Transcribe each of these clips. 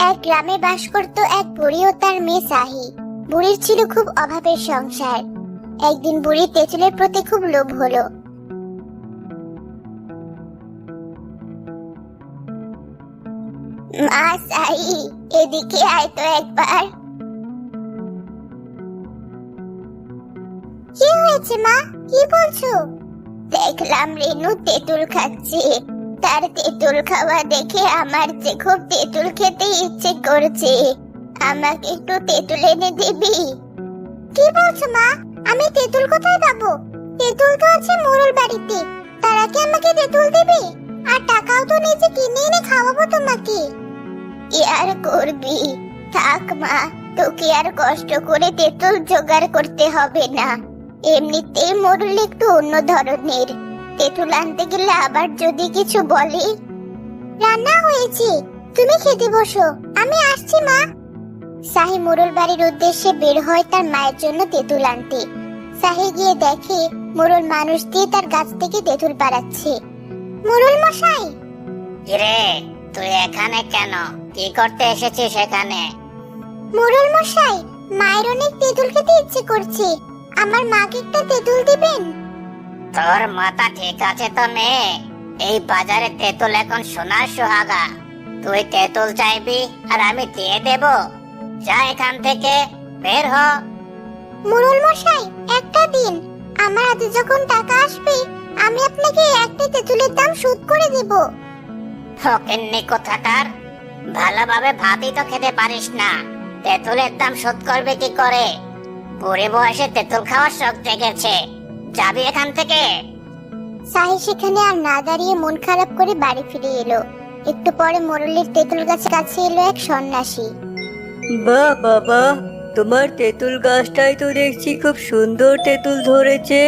এক গ্রামে বাস করত এক বুড়ি ও তার মেয়ে সাহি। বুড়ির ছিল খুব অভাবের সংসার। একদিন বুড়ির তেঁতুলের প্রতি খুব লোভ হলো। মা সাহি, এদিকে আয় তো একবার। কি হয়েছে মা, কি বলছো? দেখলাম রেনু তেঁতুল খাচ্ছে। তার তেঁতুল খাওয়া দেখে আমার যে খুব তেঁতুল খেতে ইচ্ছে করছে। আমাকে একটু তেঁতুল এনে দিবি? কি বলছো মা? আমি তেঁতুল কোথায় পাবো? তেঁতুল তো আছে মোড়ল বাড়িতে। তারা কি আমাকে তেঁতুল দেবে? আর টাকাও তো নিজে কিনে এনে খাওয়াবো তোমাকে। কি আর করবি, থাক মা, তোকে আর কষ্ট করে তেঁতুল জোগাড় করতে হবে না। এমনিতেই মোড়ল একটু অন্য ধরনের। তেঁতুল আনতে গেলে আবার যদি কিছু বলে। রান্না হয়েছে, তুমি খেতে বসো, আমি আসছি মা। সাহি মোড়ল বাড়ির উদ্দেশ্যে বের হয় তার মায়ের জন্য তেঁতুল আনতে। সাহি গিয়ে দেখে মোড়ল মানুষ দিয়ে তার গাছ থেকে তেঁতুল পাড়াচ্ছে। মোড়ল মশাই! কিরে, তুই এখানে কেন? কি করতে এসেছিস এখানে? মোড়ল মশাই, মায়ের অনেক তেঁতুল খেতে ইচ্ছে করছে, আমার মাকে একটা তেঁতুল দিবেন? তোর মাথা ঠিক আছে তো মেয়ে? এই বাজারে তেঁতুল এখন সোনার সোহাগা। তুই তেঁতুল চাইবি আর আমি দিয়ে দেব? যা এখান থেকে, বের হ। মোড়ল মশাই, একটা দিন, আমার হাতে যখন টাকা আসবে আমি আপনাকে একটা তেঁতুলের দাম শোধ করে দেব। ফকিন্নি কোথাকার, ভালোভাবে ভাতই তো খেতে পারিস না, তেঁতুলের দাম শোধ করবে কি করে? বুড়ি বয়সে তেঁতুল খাওয়ার শখ জেগেছে, যাবি এখান থেকে। সাহি সেখানে আর না দাঁড়িয়ে মন খারাপ করে বাড়ি ফিরে এলো। একটু পরে মোড়লের তেঁতুল গাছের কাছে এলো এক সন্ন্যাসী। বাহ বাবা, তোমার তেঁতুল গাছটাই তো দেখছি খুব সুন্দর তেঁতুল ধরেছে।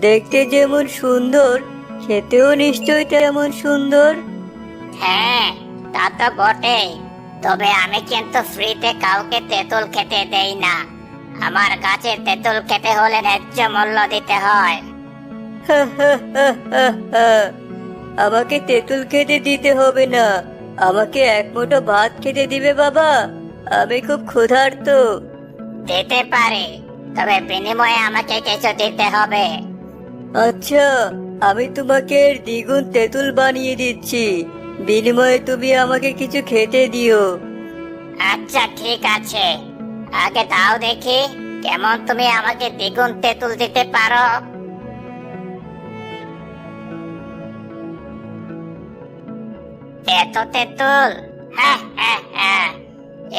দেখতে যেমন সুন্দর, খেতেও নিশ্চয়ই তেমন সুন্দর। হ্যাঁ, তা তো বটেই, তবে আমি কিন্তু ফ্রিতে কাউকে তেঁতুল খেতে দেই না। আমার গাছের তেঁতুল খেতে হলে ন্যায্য মূল্য দিতে হয়। আমাকে তেঁতুল খেতে দিতে হবে না, আমাকে এক মুঠো ভাত খেতে দিবে বাবা, আমি খুব ক্ষুধার্ত। দিতে পারি, তবে বিনিময়ে আমাকে কিছু দিতে হবে। আচ্ছা, আমি তোমাকে এর দ্বিগুণ তেঁতুল বানিয়ে দিচ্ছি, বিনিময়ে তুমি আমাকে কিছু খেতে দিও। আচ্ছা ঠিক আছে, আগে দাও দেখি কেমন তুমি আমাকে দ্বিগুণ তেঁতুল দিতে পারো। এত তেঁতুল? হ্যাঁ হ্যাঁ হ্যাঁ,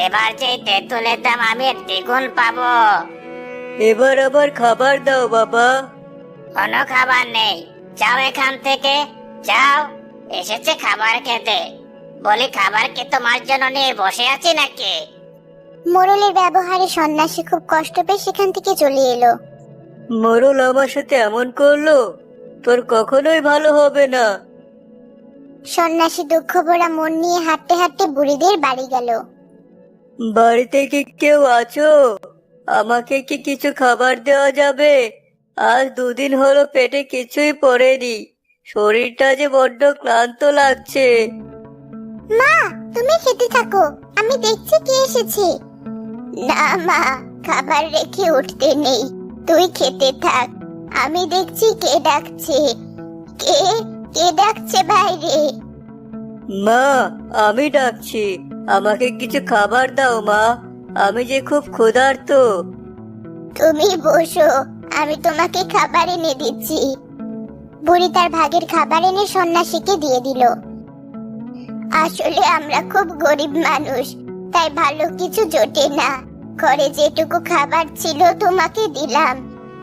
এবার যে তেঁতুলের দাম আমি দ্বিগুণ পাবো। এবার আবার খাবার দাও বাবা। কোনো খাবার নেই, যাও এখান থেকে, যাও। এসেছে খাবার খেতে, বলি খাবার কি তোমার জন্য নিয়ে বসে আছি নাকি? মোড়লের ব্যবহারে সন্ন্যাসী খুব কষ্ট পেয়ে সেখান থেকে চলে এলো। মোড়ল আমার সাথে এমন করলো, তোর কখনোই ভালো হবে না। সন্ন্যাসী দুঃখ ভরা মন নিয়ে হাঁটতে হাঁটতে বুড়িদের বাড়ি গেল। বাড়িতে কি কেউ আছো? আমাকে কি কিছু খাবার দেওয়া যাবে? আজ দুদিন হলো পেটে কিছুই পড়েনি, শরীরটা যে বড্ড ক্লান্ত লাগছে। মা, তুমি খেতে থাকো, আমি দেখছি কে এসেছে। না মা, খাবার রেখে উঠতে নেই, তুই খেতে থাক, আমি দেখছি কে ডাকছে। কে কে ডাকছে বাইরে? মা, আমি ডাকছি, আমাকে কিছু খাবার দাও মা, আমি যে খুব ক্ষুধার্ত। তুমি বসো, আমি তোমাকে খাবার এনে দিচ্ছি। বুড়ি তার ভাগের খাবার এনে সন্ন্যাসীকে দিয়ে দিল। আসলে আমরা খুব গরিব মানুষ, তাই ভালো কিছু জোটে না। ঘরে যেটুকু খাবার ছিল তোমাকে দিলাম,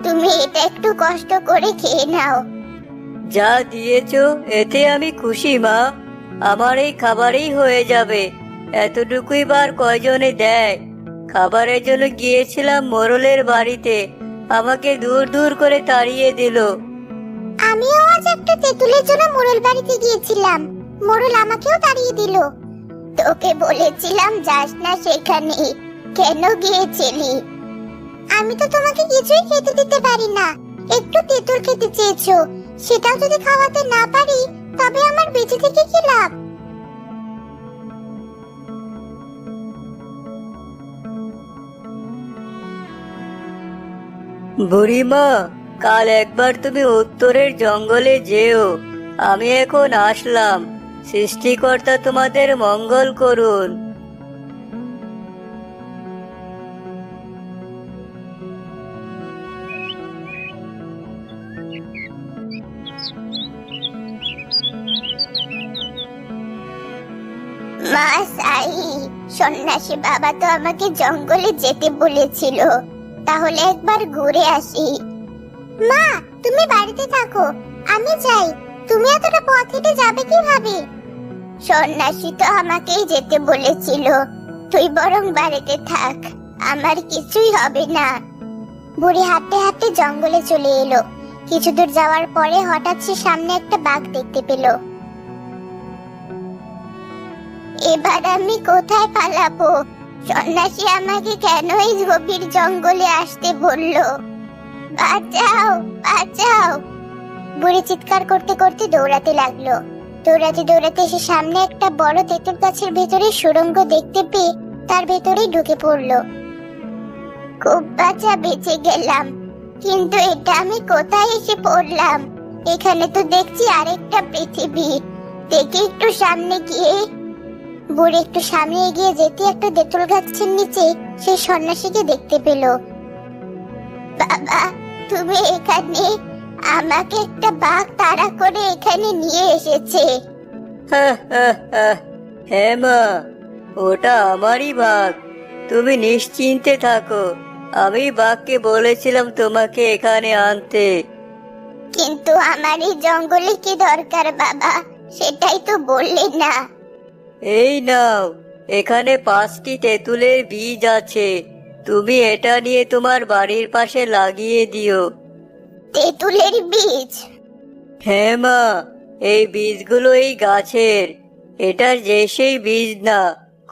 তুমি এটা একটু কষ্ট করে খেয়ে নাও। যা দিয়েছো এতে আমি খুশি মা, আমার এই খাবারেই হয়ে যাবে। এতটুকুই বার কয়জনে দেয়? খাবারের জন্য গিয়েছিলাম মোড়লের বাড়িতে, আমাকে দূর দূর করে তাড়িয়ে দিল। আমিও আজ একটা তেঁতুলের জন্য মোড়ল বাড়িতে গিয়েছিলাম, মোড়ল আমাকেও তাড়িয়ে দিল। তোকে বলেছিলাম যাস না সেখানে, কেন গিয়েছিলি? আমি তো তোমাকে কিছুই খেতে দিতে পারি না, একটু তেঁতুল খেতে চেয়েছো, সেটাও যদি খাওয়াতে না পারি তবে আমার বেঁচে থেকে কি লাভ? বুড়িমা, কাল একবার তুমি উত্তরের জঙ্গলে যেও। আমি এখন আসলাম। সৃষ্টিকর্তা তোমাদের মঙ্গল করুন। মা সাই, সন্ন্যাসী বাবা তো আমাকে জঙ্গলে যেতে বলেছিল, তাহলে একবার ঘুরে আসি। মা, তুমি বাড়িতে থাকো, আমি যাই। তুমি এতটা পথ হেঁটে যাবে কিভাবে? সন্ন্যাসী তো আমাকেই যেতে বলেছিল, তুই বরং বাড়িতে থাক, আমার কিছুই হবে না। বুড়ি হাঁটতে হাঁটতে জঙ্গলে চলে এলো। কিছু দূর যাওয়ার পরে হঠাৎ সে সামনে একটা বাঘ দেখতে পেল। এবার আমি কোথায় পালাবো? সন্ন্যাসী আমাকে কেন এই গভীর জঙ্গলে আসতে বললো? বাঁচাও, বাঁচাও! বুড়ি চিৎকার করতে করতে দৌড়াতে লাগলো। দৌড়াতে দৌড়াতে এসে সামনে একটা বড় তেঁতুল গাছের ভেতরে সুড়ঙ্গ দেখতে পেয়ে তার ভেতরেই ঢুকে পড়লো। খুব বাঁচা বেঁচে গেলাম, কিন্তু এটা আমি কোথায় এসে পড়লাম? এখানে তো দেখছি আরেকটা পৃথিবী। দেখি একটু সামনে গিয়ে। বুড়ি একটু সামনে এগিয়ে যেতে একটা তেঁতুল গাছের নিচে সে সন্ন্যাসীকে দেখতে পেল। বাবা, তুমি এখানে? আমাকে একটা বাঘ তাড়া করে এখানে নিয়ে এসেছে। হ্যাঁ মা, ওটা আমারই বাঘ। তুমি নিশ্চিন্তে থাকো, আমি বাঘকে বলেছিলাম তোমাকে এখানে আনতে। কিন্তু আমার এই জঙ্গলে কি দরকার বাবা, সেটাই তো বললে না। এই নাও, এখানে 5টি তেঁতুলের বীজ আছে। তুমি এটা নিয়ে তোমার বাড়ির পাশে লাগিয়ে দিও। তেঁতুলের বীজ? হ্যাঁ মা, এই বীজগুলো এই গাছের। এটা যে সেই বীজ না।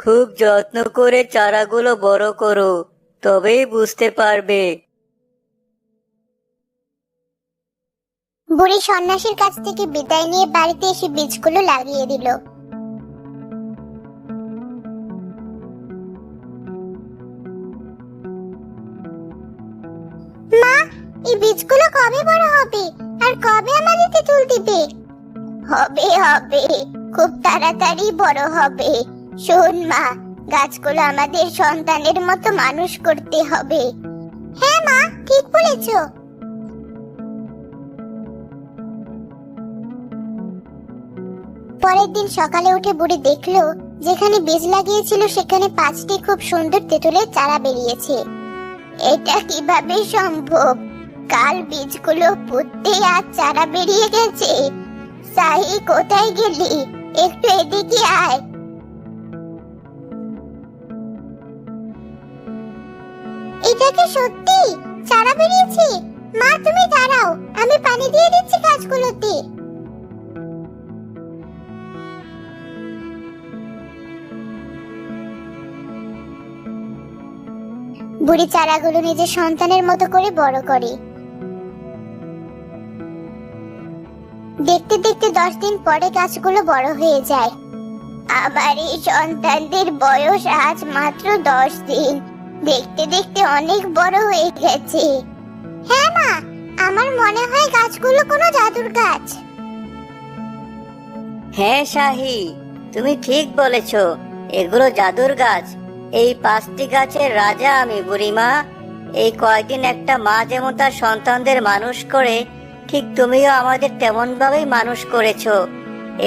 খুব যত্ন করে চারাগুলো বড় করো, তবেই বুঝতে পারবে। বুড়ি সন্ন্যাসীর কাছ থেকে বিদায় নিয়ে বাড়িতে এসে বীজগুলো লাগিয়ে দিল। মা, এই বীজগুলো কবে বড় হবে আর কবে আমাদের তেঁতুল দিবে? হবে হবে, খুব তাড়াতাড়ি বড় হবে। শোন মা, গাছগুলো আমাদের সন্তানের মতো মানুষ করতে হবে। হ্যাঁ মা, ঠিক বলেছো। পরের দিন সকালে উঠে বুড়ি দেখলো যেখানে বীজ লাগিয়েছিল সেখানে 5টি খুব সুন্দর তেঁতুলের চারা বেরিয়েছে। এটা কিভাবে সম্ভব? কাল বীজগুলো পুঁততে আজ চারা বেরিয়ে গেছে। সাহি, কোথায় গেলি? একটু এদিকে আয়। এটা কি সত্যি চারা বেরিয়েছে? মা, তুমি দাঁড়াও, আমি পানি দিয়ে দিচ্ছি গাছগুলোতে। বুড়ি চারাগুলো নিজের সন্তানের মতো করে বড় করে। দেখতে দেখতে 10 দিন পরে গাছগুলো বড় হয়ে যায়। আমার এই সন্তানদের বয়স আজ মাত্র 10 দিন। দেখতে দেখতে অনেক বড় হয়ে গেছে। হ্যাঁ মা, আমার মনে হয় গাছগুলো কোনো জাদুর গাছ। হ্যাঁ শাহি, তুমি ঠিক বলেছ, এগুলো জাদুর গাছ। এই 5টি গাছের রাজা আমি বুড়িমা। এই কয়েকদিন একটা মা যেমন তার সন্তানদের মানুষ করে, ঠিক তুমিও আমাদের তেমন ভাবেই মানুষ করেছো।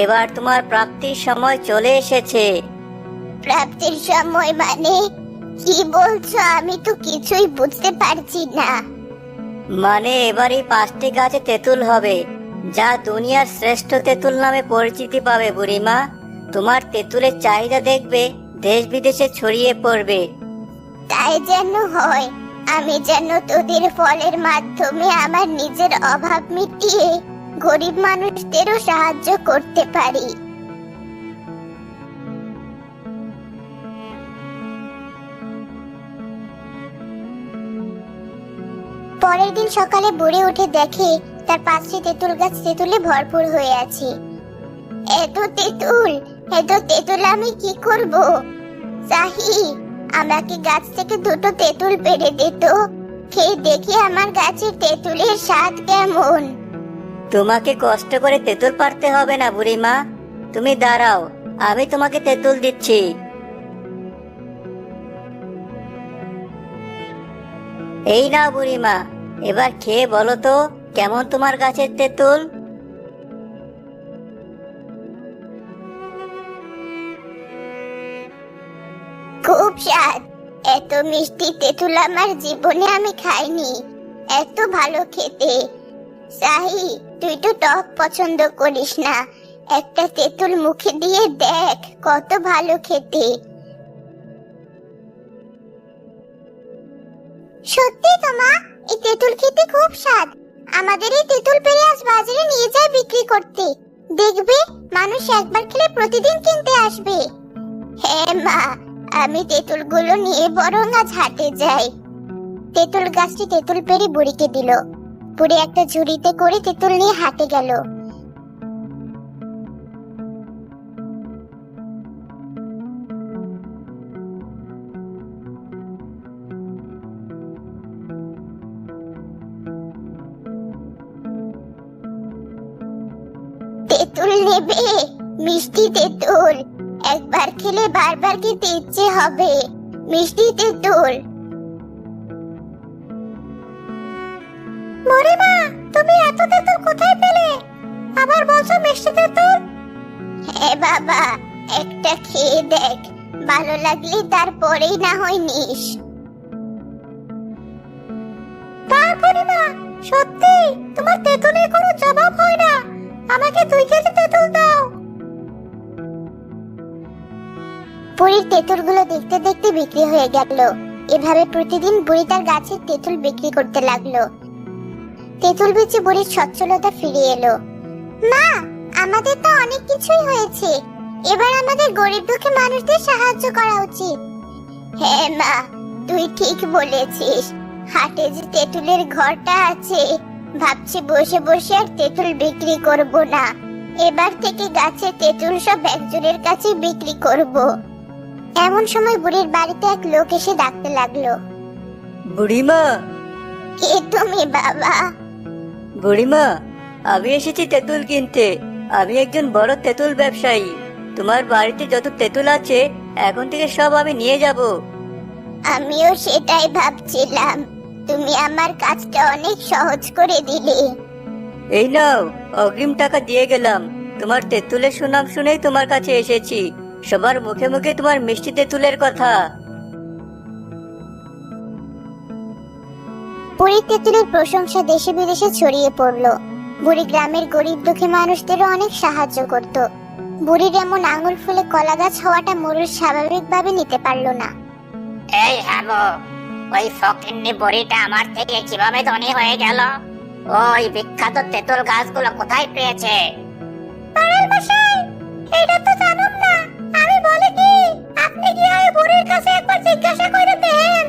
এবার তোমার প্রাপ্তির সময় চলে এসেছে। প্রাপ্তির সময় মানে কি বলছো? আমি তো কিছুই বুঝতে পারছি না। মানে এবার এই 5টি গাছে তেঁতুল হবে, যা দুনিয়ার শ্রেষ্ঠ তেঁতুল নামে পরিচিতি পাবে বুড়িমা। তোমার তেঁতুলের চাহিদা দেখবে দেশ বিদেশে ছড়িয়ে পড়বে। তাই যেন হয়। আমি যেন তোদের ফলের মাধ্যমে আমার নিজের অভাব মিটিয়ে গরিব মানুষদেরও সাহায্য করতে পারি। পরের দিন সকালে বুড়ি উঠে দেখে তার 5টি তেঁতুল গাছ তেঁতুলে ভরপুর হয়ে আছে। এত তেঁতুল আমি কি করব? সাহি, আমাকে গাছ থেকে 2টো তেঁতুল পেড়ে দে তো। খেয়ে দেখি আমার গাছের তেঁতুলের স্বাদ কেমন। তোমাকে কষ্ট করে তেঁতুল পারতে হবে না বুড়িমা, তুমি দাঁড়াও, আমি তোমাকে তেঁতুল দিচ্ছি। এই না বুড়িমা, এবার খেয়ে বলো তো কেমন তোমার গাছের তেঁতুল। খুব স্বাদ। এত মিষ্টি তেঁতুল আমার জীবনে আমি খাইনি। এত ভালো খেতে। সাহি, তুই তো টক পছন্দ করিস না, একটা তেঁতুল মুখে দিয়ে দেখ কত ভালো খেতে। সত্যি তো মা, এই তেঁতুল খেতে খুব স্বাদ। আমাদের এই তেঁতুল পেড়ে আজ বাজারে নিয়ে যায় বিক্রি করতে। দেখবে মানুষ একবার খেলে প্রতিদিন কিনতে আসবে। হ্যাঁ মা, আমি তেঁতুলগুলো নিয়ে বরং আজ হাটে যাই। তেঁতুল গাছটি তেঁতুল পেড়ে বুড়িকে দিল। বুড়ি একটা ঝুড়িতে করে তেঁতুল নিয়ে হাটে গেল। তেঁতুল নেবে? মিষ্টি তেঁতুল, একবার খেলে বারবার খেতে ইচ্ছে হবে। মিষ্টি তেঁতুল। মরে মা, তুমি এত তেঁতুল কোথায় পেলে? আবার বলছো মিষ্টি তেঁতুল? হ্যাঁ বাবা, একটা খেয়ে দেখ, ভালো লাগলে তারপরেই না হয় নিস। তারপরে মা, সত্যি তোমার তেঁতুলের কোনো জবাব হয় না। আমাকে 2 কেজি তেঁতুল দাও। বুড়ির তেঁতুলগুলো দেখতে দেখতে বিক্রি হয়ে গেল। এভাবে প্রতিদিন বুড়ি তার গাছের তেঁতুল বিক্রি করতে লাগলো। তেঁতুল বেচে বুড়ির সচ্ছলতা ফিরে এলো। মা, আমাদের তো অনেক কিছুই হয়েছে, এবার আমাদের গরিব দুঃখী মানুষদের সাহায্য করা উচিত। হ্যাঁ মা, তুই ঠিক বলেছিস। হাটে যে তেঁতুলের ঘরটা আছে, ভাবছি বসে বসে আর তেঁতুল বিক্রি করব না। এবার থেকে গাছের তেঁতুল সব একজনের কাছে বিক্রি করব। এমন সময় বুড়ির বাড়িতে এক লোক এসে ডাকতে লাগলো। বুড়িমা, কে তুমি বাবা? বুড়িমা, আমি এসেছি তেঁতুল কিনতে। আমি একজন বড় তেঁতুল ব্যবসায়ী। তোমার বাড়িতে যত তেঁতুল আছে এখন থেকে সব আমি নিয়ে যাব। আমিও সেটাই ভাবছিলাম, তুমি আমার কাজটা অনেক সহজ করে দিলে। এই নাও, অগ্রিম টাকা দিয়ে গেলাম। তোমার তেঁতুলের সুনাম শুনেই তোমার কাছে এসেছি। সবার মুখে মুখে তোমার মিষ্টি তেঁতুলের কথা। বুড়ির তেঁতুলের প্রশংসা দেশে বিদেশে ছড়িয়ে পড়লো। বুড়ি গ্রামের গরিব দুঃখী মানুষদেরও অনেক সাহায্য করত। বুড়ির এমন আঙুল ফুলে কলা গাছ হওয়াটা মোরল স্বাভাবিকভাবে নিতে পারলো না। এই হাবো, ওই ফকিন্নি বুড়িটা আমার থেকে কিভাবে ধনী হয়ে গেল? ওই বিখ্যাত তেঁতুল গাছগুলো কোথায় পেয়েছে? পাড়ার মশাই, এটা তো জানুন না। আমি বলি কি, আপনি কি ওই বুড়ির কাছে একবার জিজ্ঞাসা করে দেন?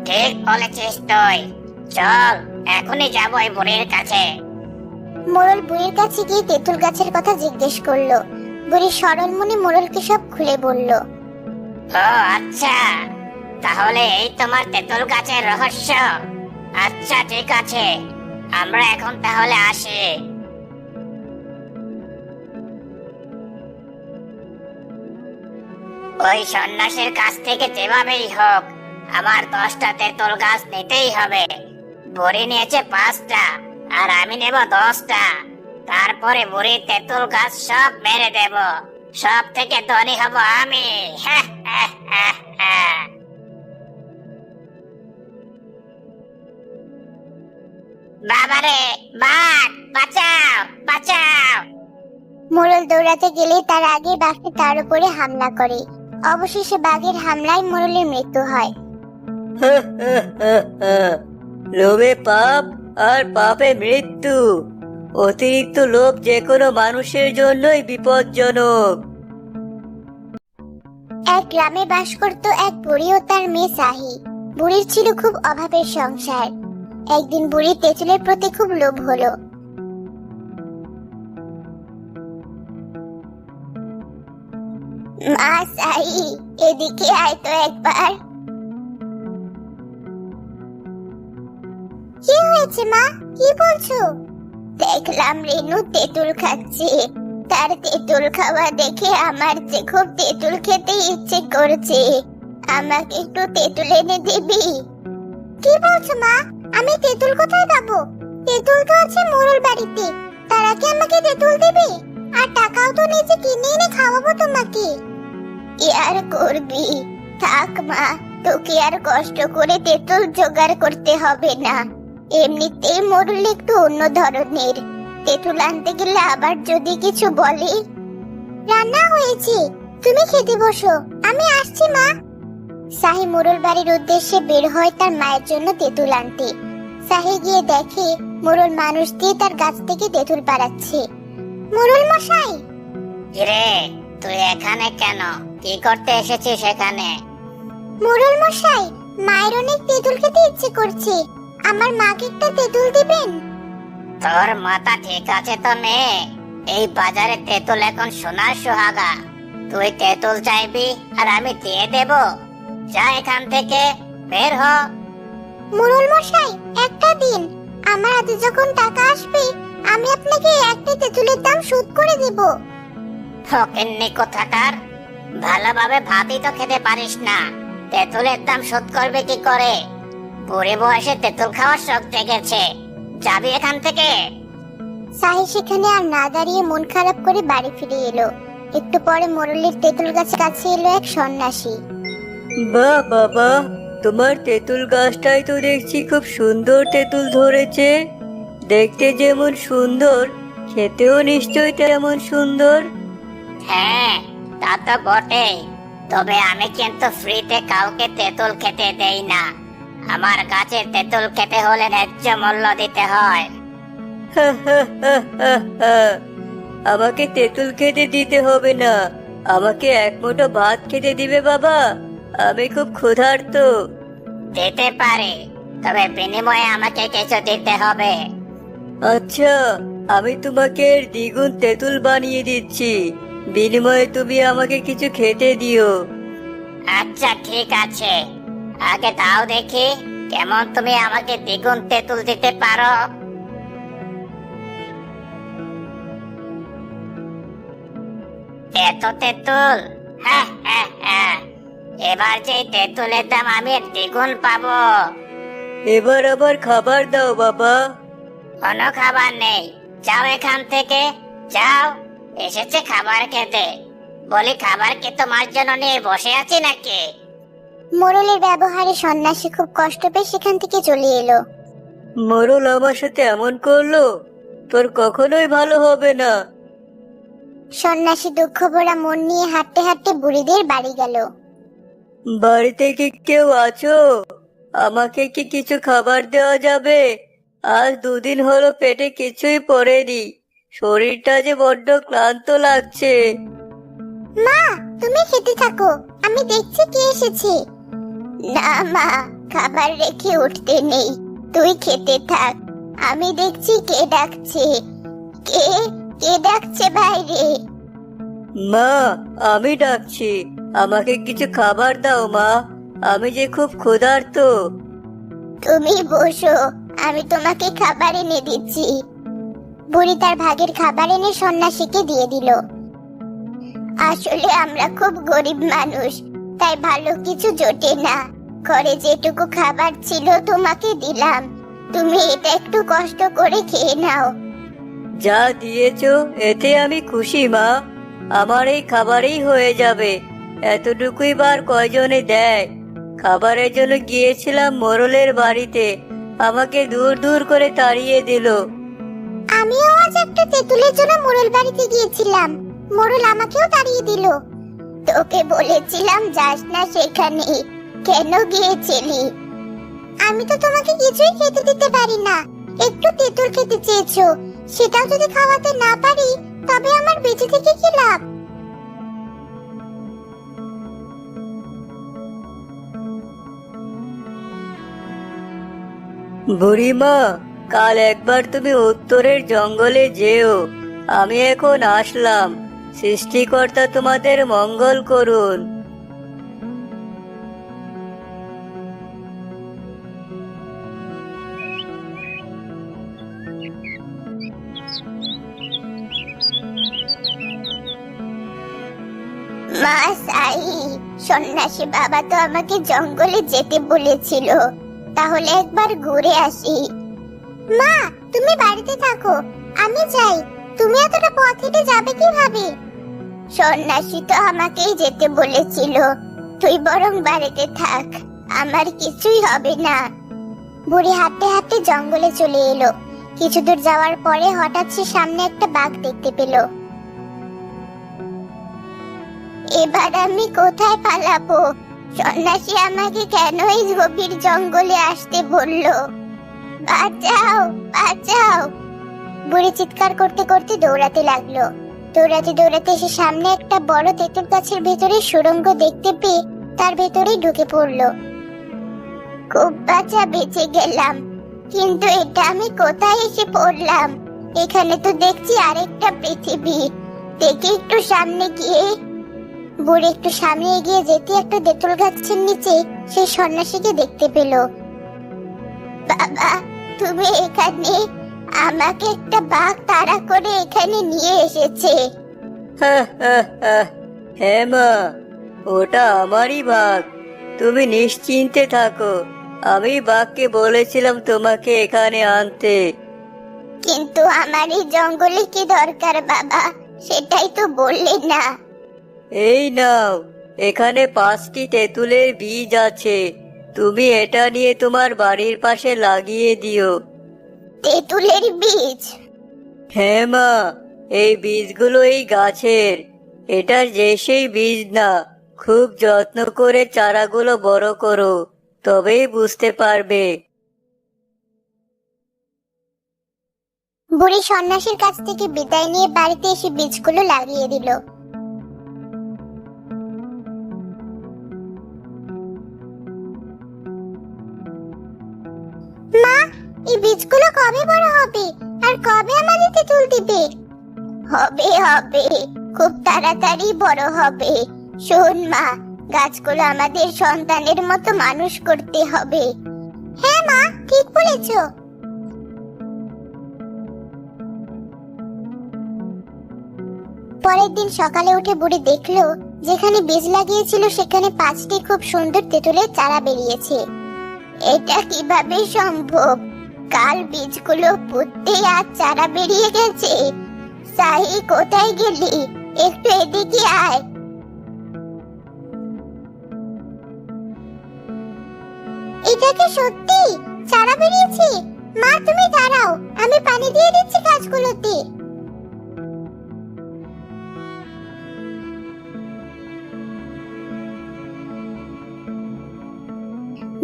ঠিক বলেছিস তুই, চল এখনই যাবো ওই বুড়ির কাছে। মোরল বুড়ির কাছে গিয়ে তেঁতুল গাছের কথা জিজ্ঞেস করলো। বুড়ি সরল মনে মোরলকে সব খুলে বলল। ও আচ্ছা, তাহলে এই তোমার তেঁতুল গাছের রহস্য। আচ্ছা ঠিক আছে, আমরা এখন তাহলে আসি। ওই সন্ন্যাসীর কাছ থেকে যেভাবেই হোক আমার 10টা তেঁতুল গাছ নিতেই হবে। বুড়ি নিয়েছে 5টা আর আমি নেব 10টা। তারপরে বুড়ির তেঁতুল গাছ সব মেরে দেব, সব থেকে ধনী হব আমি। বাবারে, বাঘ বাঁচাও, বাঁচাও! মোরল দৌড়াতে গেলে তার আগে বাঘটি তার উপরে হামলা করে। অবশেষে বাঘের হামলায় মোরলের মৃত্যু হয়। লোভে পাপ আর পাপে মৃত্যু। অতিরিক্ত লোভ যে কোনো মানুষের জন্যই বিপজ্জনক। এক গ্রামে বাস করত এক বুড়ি ও তার মেয়ে সাহি। বুড়ির ছিল খুব অভাবের সংসার। একদিন বুড়ির তেঁতুলের প্রতি খুব লোভ হলো। মা সাহি, এদিকে আয় তো একবার। হয়েছে মা? কি বলছো? দেখলাম রেনু তেঁতুল খাচ্ছে। তার তেঁতুল খাওয়া দেখে আমার যে খুব তেঁতুল খেতে ইচ্ছে করছে। আমাকে একটু তেঁতুল এনে দিবি? কি বলছো মা? আমি তেঁতুল কোথায় পাবো? তেঁতুল তো আছে মোরল বাড়িতে। তারা কি আমাকে তেঁতুল দেবে? আর টাকাও তো নিজে কিনে এনে খাওয়াবো তোমাকে। কি আর করবি? থাক মা, তোকে আর কষ্ট করে তেঁতুল জোগাড় করতে হবে না। এমনিতেই মোরল একটু অন্য ধরনের। তেঁতুল আনতে গেলে আবার যদি কিছু বলে। রান্না হয়েছে, তুমি খেতে বসো, আমি আসছি মা। সাহি মোরল বাড়ির উদ্দেশ্যে বের হয় তার মায়ের জন্য তেঁতুল আনতে। সাহি গিয়ে দেখে মোরল মানুষ দিয়ে তার গাছ থেকে তেঁতুল পাড়াচ্ছে। মোরল মশাই! কিরে, তুই এখানে কেন? কি করতে এসেছিস এখানে? মোরল মশাই, মায়ের অনেক তেঁতুল খেতে ইচ্ছে করছে। আমার মাকে একটা তেঁতুল দিবেন? তোর মাথা ঠিক আছে তো মেয়ে? এই বাজারে তেঁতুল এখন সোনার সোহাগা। তুই তেঁতুল চাইবি আর আমি দিয়ে দেব? যা এখান থেকে, বের হ। মোরল মশাই, একটা দিন। আমার হাতে যখন টাকা আসবে আমি আপনাকে একটা তেঁতুলের দাম শোধ করে দেব। ফকিন্নি কোথাকার! ভালোভাবে ভাতই তো খেতে পারিস না, তেঁতুলের দাম শোধ করবে কি করে? বুড়ি বয়সে তেঁতুল খাওয়ার শখ জেগেছে। যাবি এখান থেকে। সাহি সেখানে আর না দাঁড়িয়ে মন খারাপ করে বাড়ি ফিরে এলো। একটু পরে মোরলের তেঁতুল গাছের কাছে এলো এক সন্ন্যাসী। বাহ বাবা, তোমার তেঁতুল গাছটাই তো দেখছি খুব সুন্দর তেঁতুল ধরেছে। দেখতে যেমন সুন্দর, খেতেও নিশ্চয়ই তেমন সুন্দর। হ্যাঁ, তা তো বটেই। তবে আমি কিন্তু ফ্রিতে কাউকে তেঁতুল খেতে দেই না। আমার গাছের তেঁতুল খেতে হলে ন্যায্য মূল্য দিতে হয়। আমাকে তেঁতুল খেতে দিতে হবে না, আমাকে এক মুঠো ভাত খেতে দিবে বাবা। আমি খুব ক্ষুধার্ত। দিতে পারি, তবে বিনিময়ে আমাকে কিছু দিতে হবে। আচ্ছা, আমি তোমাকে এর দ্বিগুণ তেঁতুল বানিয়ে দিচ্ছি, বিনিময়ে তুমি আমাকে কিছু খেতে দিও। আচ্ছা ঠিক আছে, আগে দাও দেখি কেমন তুমি আমাকে দ্বিগুণ তেঁতুল দিতে পারো। এত তেঁতুল? হ্যাঁ হ্যাঁ হ্যাঁ, এবার যে তেঁতুলের দাম আমি এর দ্বিগুণ পাবো। এবার আবার খাবার দাও বাবা। কোনো খাবার নেই, যাও এখান থেকে, যাও। এসেছে খাবার খেতে, বলি খাবার কি তোমার জন্য নিয়ে বসে আছি নাকি? মোরলের ব্যবহারে সন্ন্যাসী খুব কষ্ট পেয়ে সেখান থেকে চলে এলো। মোরল আমার সাথে এমন করলো, তোর কখনোই ভালো হবে না। সন্ন্যাসী দুঃখ ভরা মন নিয়ে হাঁটতে হাঁটতে বুড়িদের বাড়ি গেল। বাড়িতে কি কেউ আছো? আমাকে কি কিছু খাবার দেওয়া যাবে? আজ দুদিন হলো পেটে কিছুই পড়েনি, শরীরটা যে বড্ড ক্লান্ত লাগছে। মা, তুমি খেতে থাকো, আমি দেখছি কে এসেছে। না মা, খাবার রেখে উঠতে নেই, তুই খেতে থাক। আমি দেখছি কে ডাকছে। কে কে ডাকছে বাইরে? মা, আমি ডাকছি, আমাকে কিছু খাবার দাও মা, আমি যে খুব ক্ষুধার্ত। তুমি বসো, আমি তোমাকে খাবার এনে দিচ্ছি। বুড়ি তার ভাগের খাবার এনে সন্ন্যাসীকে দিয়ে দিল। আসলে আমরা খুব গরিব মানুষ, তাই ভালো কিছু জোটে না। ঘরে যেটুকু খাবার ছিল তোমাকে দিলাম, তুমি এটা একটু কষ্ট করে খেয়ে নাও। যা দিয়েছো এতে আমি খুশি মা, আমার এই খাবারেই হয়ে যাবে। এতটুকুই বার কয়জনে দেয়? খাবারের জন্য গিয়েছিলাম মোরলের বাড়িতে, আমাকে দূর দূর করে তাড়িয়ে দিল। আমিও আজ একটা তেঁতুলের জন্য মোরল বাড়িতে গিয়েছিলাম, মোরল আমাকেও তাড়িয়ে দিল। তোকে বলেছিলাম যাস না সেখানে, কেন গিয়েছিলি? আমি তো তোমাকে কিছুই খেতে দিতে পারি না। একটু তেঁতুল খেতে চেয়েছো, সেটাও যদি খাওয়াতে না পারি তবে আমার বেঁচে থেকে কি লাভ? বুড়িমা, কাল একবার তুমি উত্তরের জঙ্গলে যেও, আমি এখন আসলাম। সৃষ্টিকর্তা তোমাদের মঙ্গল করুন। মা সাই, সন্ন্যাসী বাবা তো আমাকে জঙ্গলে যেতে বলেছিল, তাহলে একবার ঘুরে আসি। মা, তুমি বাড়িতে থাকো, আমি যাই। তুমি এতটা পথ হেঁটে যাবে কিভাবে? সন্ন্যাসী তো আমাকেই যেতে বলেছিল, তুই বরং বাড়িতে থাক, আমার কিছুই হবে না। বুড়ি হাঁটতে হাঁটতে জঙ্গলে চলে এলো। কিছু দূর যাওয়ার পরে হঠাৎ সে সামনে একটা বাঘ দেখতে পেল। এবার আমি কোথায় পালাবো? সন্ন্যাসী আমাকে কেন এই গভীর জঙ্গলে আসতে বললো? বাঁচাও, বাঁচাও! বুড়ি চিৎকার করতে করতে দৌড়াতে লাগলো। দৌড়াতে দৌড়াতে সে সামনে একটা বড় তেঁতুল গাছের ভেতরে সুড়ঙ্গ দেখতে পেয়ে তার ভেতরে ঢুকে পড়লো। খুব বাঁচা বেঁচে গেলাম, কিন্তু এটা আমি কোথায় এসে পড়লাম? এখানে তো দেখছি আরেকটা পৃথিবী। দেখি একটু সামনে গিয়ে। বুড়ি একটু সামনে এগিয়ে যেতে একটা তেঁতুল গাছের নিচে সেই সন্ন্যাসীকে দেখতে পেল। বাবা, তুমি এখানে? আমাকে একটা বাঘ তাড়া করে এখানে নিয়ে এসেছে। হ্যাঁ মা, ওটা আমারই বাঘ। তুমি নিশ্চিন্তে থাকো, আমি বাঘকে বলেছিলাম তোমাকে এখানে আনতে। কিন্তু আমার এই জঙ্গলে কি দরকার বাবা, সেটাই তো বললে না। এই নাও, এখানে 5টি তেঁতুলের বীজ আছে, তুমি এটা নিয়ে তোমার বাড়ির পাশে লাগিয়ে দিও। তেঁতুলের বীজ? হ্যাঁ মা, এই বীজগুলো এই গাছের। এটা যে সেই বীজ না, খুব যত্ন করে চারাগুলো বড় করো, তবেই বুঝতে পারবে। বুড়ি সন্ন্যাসীর কাছ থেকে বিদায় নিয়ে বাড়িতে এসে বীজগুলো লাগিয়ে দিল। মা, এই বীজগুলো কবে বড় হবে আর কবে আমাদের তেঁতুল দিবে? হবে হবে, খুব তাড়াতাড়ি বড় হবে। শোন মা, গাছগুলো আমাদের সন্তানের মতো মানুষ করতে হবে। হ্যাঁ মা, ঠিক বলেছো। পরের দিন সকালে উঠে বুড়ি দেখলো যেখানে বীজ লাগিয়েছিল সেখানে 5টি খুব সুন্দর তেঁতুলের চারা বেরিয়েছে। এটা কিভাবে সম্ভব? কাল বীজগুলো পুঁততে আজ চারা বেরিয়ে গেছে। সাহি, কোথায় গেলি? একটু এদিকে আয়। এটা কি সত্যি চারা বেরিয়েছে? মা, তুমি দাঁড়াও, আমি পানি দিয়ে দিচ্ছি গাছগুলোতে।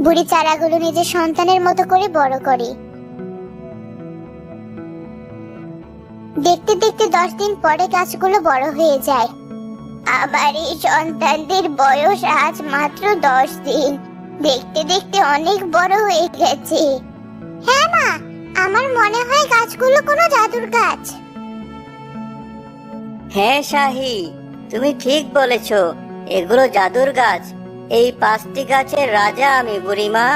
বুড়ি চারাগুলো নিজের সন্তানের মতো করে বড় করে। দেখতে দেখতে 10 দিন পরে গাছগুলো বড় হয়ে যায়। আমার এই সন্তানদের বয়স আজ মাত্র 10 দিন। দেখতে দেখতে অনেক বড় হয়ে গেছে। হ্যাঁ মা, আমার মনে হয় গাছগুলো কোনো জাদুর গাছ। হ্যাঁ শাহি, তুমি ঠিক বলেছ, এগুলো জাদুর গাছ। এই 5টি গাছের রাজা আমি বুড়িমা।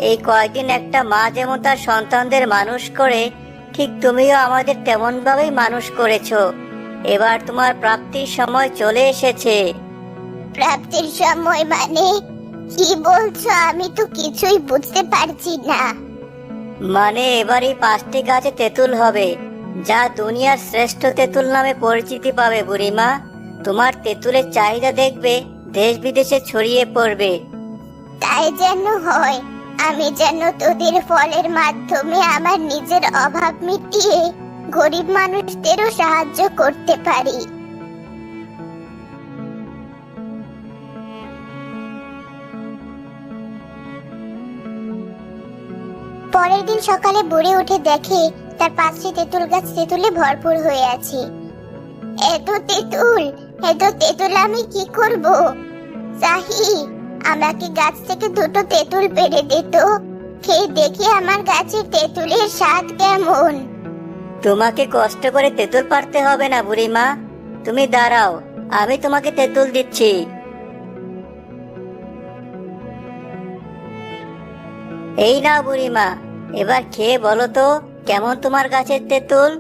এই কয়েকদিন একটা মা যেমন তার সন্তানদের মানুষ করে, ঠিক তুমিও আমাদের তেমন ভাবেই মানুষ করেছো। এবার তোমার প্রাপ্তির সময় চলে এসেছে। প্রাপ্তির সময় মানে? কি বলছো? আমি তো কিছুই বুঝতে পারছি না। মানে এবার এই 5টি গাছে তেঁতুল হবে, যা দুনিয়ার শ্রেষ্ঠ তেঁতুল নামে পরিচিতি পাবে বুড়িমা। তোমার তেঁতুলের চাহিদা দেখবে দেশ বিদেশে ছড়িয়ে পড়বে। তাই যেন হয়। আমি যেন তোদের ফলের মাধ্যমে আমার নিজের অভাব মিটিয়ে গরিব মানুষদেরও সাহায্য করতে পারি। পরের দিন সকালে বুড়ি উঠে দেখে তার 5টি তেঁতুল গাছ তেঁতুলে ভরপুর হয়ে আছে। এত তেঁতুল, এত তেঁতুল আমি কি করব? সাহি, আমাকে গাছ থেকে 2টো তেঁতুল পেড়ে দে তো, খেয়ে দেখি আমার গাছের তেঁতুলের স্বাদ কেমন। তোমাকে কষ্ট করে তেঁতুল পাড়তে হবে না বুড়িমা, তুমি দাঁড়াও, আমি তোমাকে তেঁতুল দিচ্ছি। এই নাও বুড়িমা, এবার খেয়ে বলো তো কেমন তোমার গাছের তেঁতুল।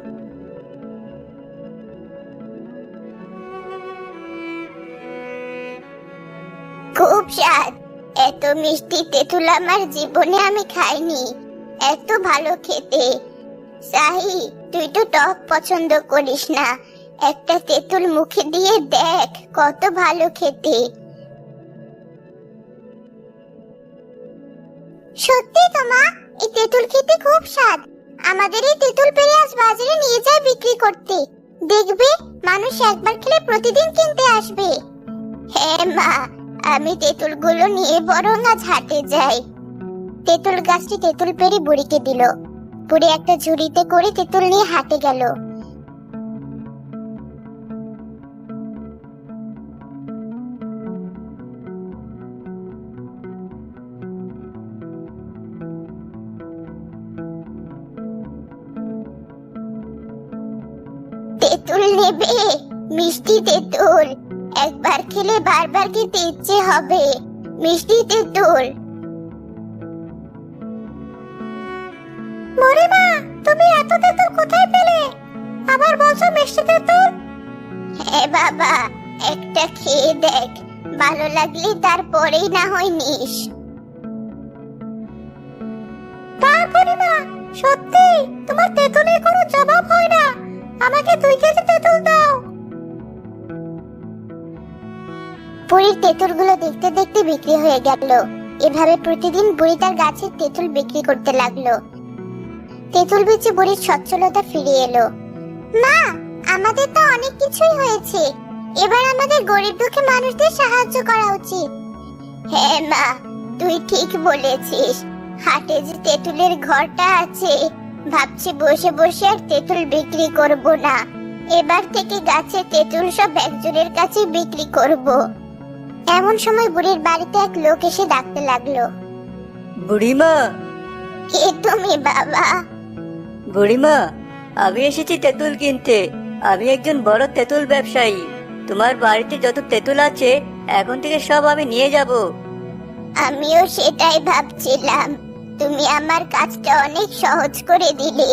খুব স্বাদ। এত মিষ্টি তেঁতুল আমার জীবনে আমি খাইনি। এত ভালো খেতে। সাহি, তুই তো টক পছন্দ করিস না, একটা তেঁতুল মুখে দিয়ে দেখ, কত ভালো খেতে। সত্যি তো মা, এই তেঁতুল খেতে খুব স্বাদ। আমাদের এই তেঁতুল পেড়ে আজ বাজারে নিয়ে যায় বিক্রি করতে। দেখবে মানুষ একবার খেলে প্রতিদিন কিনতে আসবে। হ্যাঁ মা, আমি তেঁতুলগুলো নিয়ে বরং আজ হাটে যাই। তেঁতুল গাছটি তেঁতুল পেড়ে বুড়িকে দিল। বুড়ি একটা ঝুড়িতে করে তেঁতুল নিয়ে হাটে গেল। তেঁতুল নেবে? মিষ্টি তেঁতুল, একবার খেলে বারবার খেতে ইচ্ছে হবে। মিষ্টি তেঁতুল। মরিমা, তুমি এত তেঁতুল কোথায় পেলে? আবার বলছো মিষ্টি তেঁতুল? হ্যাঁ বাবা, একটা খেয়ে দেখ, ভালো লাগলে তারপরেই না হয় নিস। তারপরে না, সত্যি তোমার তেঁতুলের কোনো জবাব হয় না। আমাকে 2 কেজি তেঁতুল দাও। বুড়ির তেঁতুলগুলো দেখতে দেখতে বিক্রি হয়ে গেল। এভাবে প্রতিদিন বুড়ি তার গাছের তেঁতুল বিক্রি করতে লাগলো। তেঁতুল বেচে বুড়ির সচ্ছলতা ফিরে এলো। মা, আমাদের তো অনেক কিছুই হয়েছে, এবার আমাদের গরিব দুঃখী মানুষদের সাহায্য করা উচিত। হ্যাঁ মা, তুই ঠিক বলেছিস। হাটে যে তেঁতুলের ঘরটা আছে, ভাবছি বসে বসে আর তেঁতুল বিক্রি করব না। এবার থেকে গাছে তেঁতুল সব একজনের কাছে বিক্রি করব। এমন সময় বুড়ির বাড়িতে এক লোক এসে ডাকতে লাগলো। বুড়িমা, কে তুমি বাবা? বুড়িমা, আমি এসেছি তেঁতুল কিনতে। আমি একজন বড় তেঁতুল ব্যবসায়ী। তোমার বাড়িতে যত তেঁতুল আছে এখন থেকে সব আমি নিয়ে যাব। আমিও সেটাই ভাবছিলাম, তুমি আমার কাজটা অনেক সহজ করে দিলে।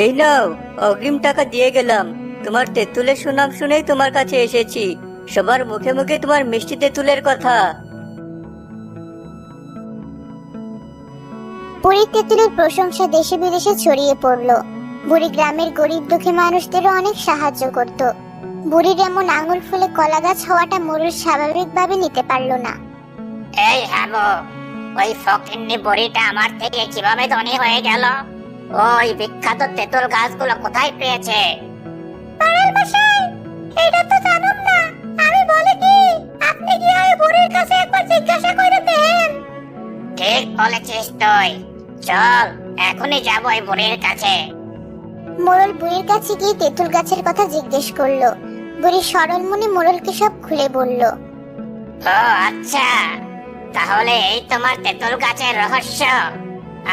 এই নাও, অগ্রিম টাকা দিয়ে গেলাম। তোমার তেঁতুলের সুনাম শুনেই তোমার কাছে এসেছি। সবার মুখে মুখে তোমার মিষ্টি তেঁতুলের কথা। বুড়ির তেঁতুলের প্রশংসা দেশে বিদেশে ছড়িয়ে পড়লো। বুড়ি গ্রামের গরিব দুঃখী মানুষদেরও অনেক সাহায্য করত। বুড়ির এমন আঙুল ফুলে কলা গাছ হওয়াটা মোরল স্বাভাবিকভাবে নিতে পারলো না। এই হাগো, ওই ফকিন্নি বুড়িটা আমার থেকে কিভাবে ধনী হয়ে গেল? ওই বিখ্যাত তেঁতুল গাছগুলো কোথায় পেয়েছে? পাড়ার মশাই, এটা তো জানুন না। আমি বলি কি, আপনি কি ওই বুড়ির কাছে একবার জিজ্ঞাসা করে দেখেন। ঠিক বলেছিস তুই, চল এখনই যাবো ওই বুড়ির কাছে। মোরল বুড়ির কাছে গিয়ে তেঁতুল গাছের কথা জিজ্ঞেস করলো। বুড়ি সরল মনে মোরলকে সব খুলে বলল। ও আচ্ছা, তাহলে এই তোমার তেঁতুল গাছের রহস্য।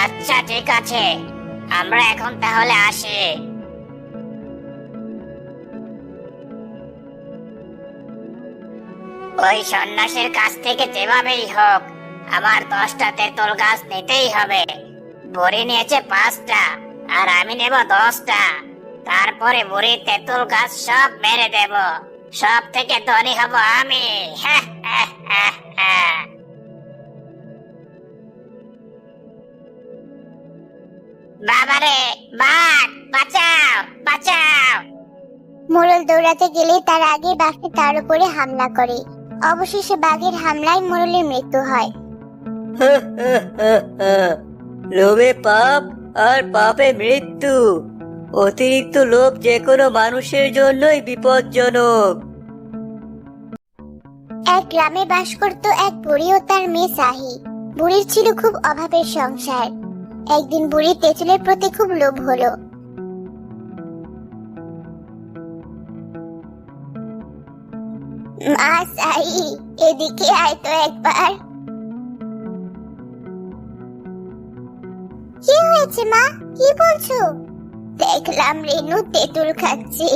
আচ্ছা ঠিক আছে, আমরা এখন তাহলে আসি। ওই সন্ন্যাসীর কাছ থেকে যেভাবেই হোক আমার 10টা তেঁতুল গাছ নিতেই হবে। বুড়ি নিয়েছে 5টা আর আমি নেব 10টা। তারপরে বুড়ির তেঁতুল গাছ সব মেরে দেব, সব থেকে ধনী হব আমি। বাবারে, বাঘ, বাঁচাও বাঁচাও! মোরল দৌড়াতে গেলে তার আগে বাঘটি তার উপরে হামলা করে। অবশেষে বাঘের হামলায় মোরলের মৃত্যু হয়। লোভে পাপ আর পাপে মৃত্যু। অতিরিক্ত লোভ যে কোনো মানুষের জন্যই বিপজ্জনক। এক গ্রামে বাস করত এক বুড়ি ও তার মেয়ে সাহি। বুড়ির ছিল খুব অভাবের সংসার। একদিন বুড়ির তেঁতুলের প্রতি খুব লোভ হলো। মা সাহি, এদিকে আয় তো একবার। কি হয়েছে মা, কি বলছো? দেখলাম রেনু তেঁতুল খাচ্ছে।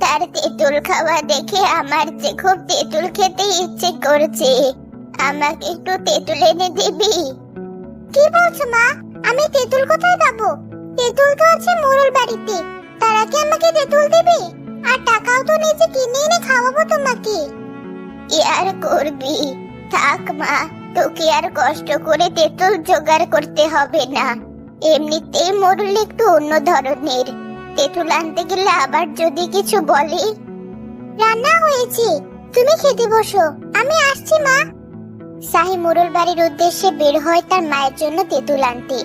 তার তেঁতুল খাওয়া দেখে আমার যে খুব তেঁতুল খেতে ইচ্ছে করছে। আমাকে একটু তেঁতুল এনে দিবি? কি বলছো মা? আমি তেঁতুল কোথায় পাবো? তেঁতুল তো আছে মোরল বাড়িতে। তারা কি আমাকে তেঁতুল দেবে? আর টাকাও তো নিজে কিনে এনে খাওয়াবো তোমাকে। কি আর করবি, থাক মা, তোকে আর কষ্ট করে তেঁতুল জোগাড় করতে হবে না। এমনিতেই মোরল একটু অন্য ধরনের, তেঁতুল আনতে গেলে আবার যদি কিছু বলে। রান্না হয়েছে, তুমি খেতে বসো, আমি আসছি মা। সাহি মোরল বাড়ির উদ্দেশ্যে বের হয় তার মায়ের জন্য তেঁতুল আনতে।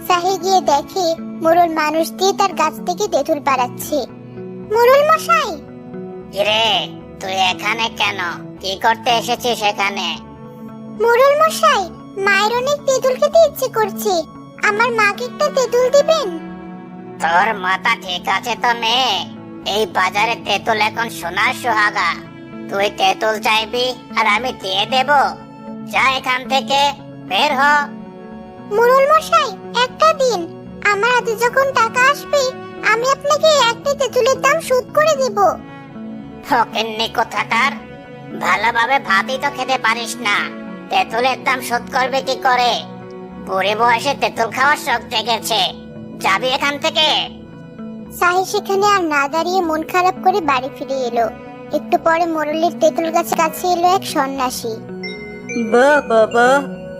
সাহি গিয়ে দেখে মোরল মানুষ দিয়ে তার গাছ থেকে তেঁতুল পাড়াচ্ছে। মোরল মশাই! কিরে, তুই এখানে কেন? কি করতে এসেছিস এখানে? মোরল মশাই, মায়ের অনেক তেঁতুল খেতে ইচ্ছে করছে, আমার মাকে একটা তেঁতুল দিবেন? তোর মাথা ঠিক আছে তো মেয়ে? এই বাজারে তেঁতুল এখন সোনার সোহাগা। তুই তেঁতুল চাইবি আর আমি দিয়ে দেব? যা এখান থেকে, বের হ। মোরল মশাই, একটা দিন, আমার হাতে যখন টাকা আসবে আমি আপনাকে একটা তেঁতুলের দাম শোধ করে দেব। ফকিন্নি কোথাকার, ভালোভাবে ভাতই তো খেতে পারিস না, তেঁতুলের দাম শোধ করবে কি করে? বুড়ি বয়সে তেঁতুল খাওয়ার শখ জেগেছে, যাবি এখান থেকে। সাহি সেখানে আর না দাঁড়িয়ে মন খারাপ করে বাড়ি ফিরে এলো। একটু পরে মোরলের তেঁতুল গাছের কাছে এলো এক সন্ন্যাসী। বাহ বাবা,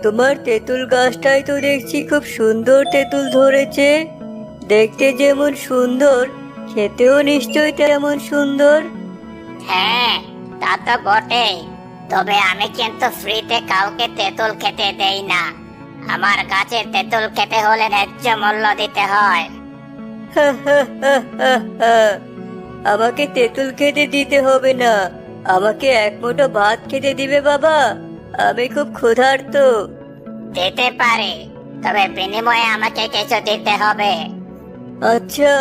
তোমার তেঁতুল গাছটাই তো দেখছি খুব সুন্দর তেঁতুল ধরেছে। দেখতে যেমন সুন্দর, খেতেও নিশ্চয়ই তেমন সুন্দর। হ্যাঁ, তা তো বটেই, তবে আমি কিন্তু ফ্রিতে কাউকে তেঁতুল খেতে দেই না। আমার গাছের তেঁতুল খেতে হলে ন্যায্য মূল্য দিতে হয়। আমাকে তেঁতুল খেতে দিতে হবে না, আমাকে এক মুঠো ভাত খেতে দিবে বাবা, আমি খুব ক্ষুধার্ত। দিতে পারি, তবে বিনিময়ে আমাকে কিছু দিতে হবে। আচ্ছা,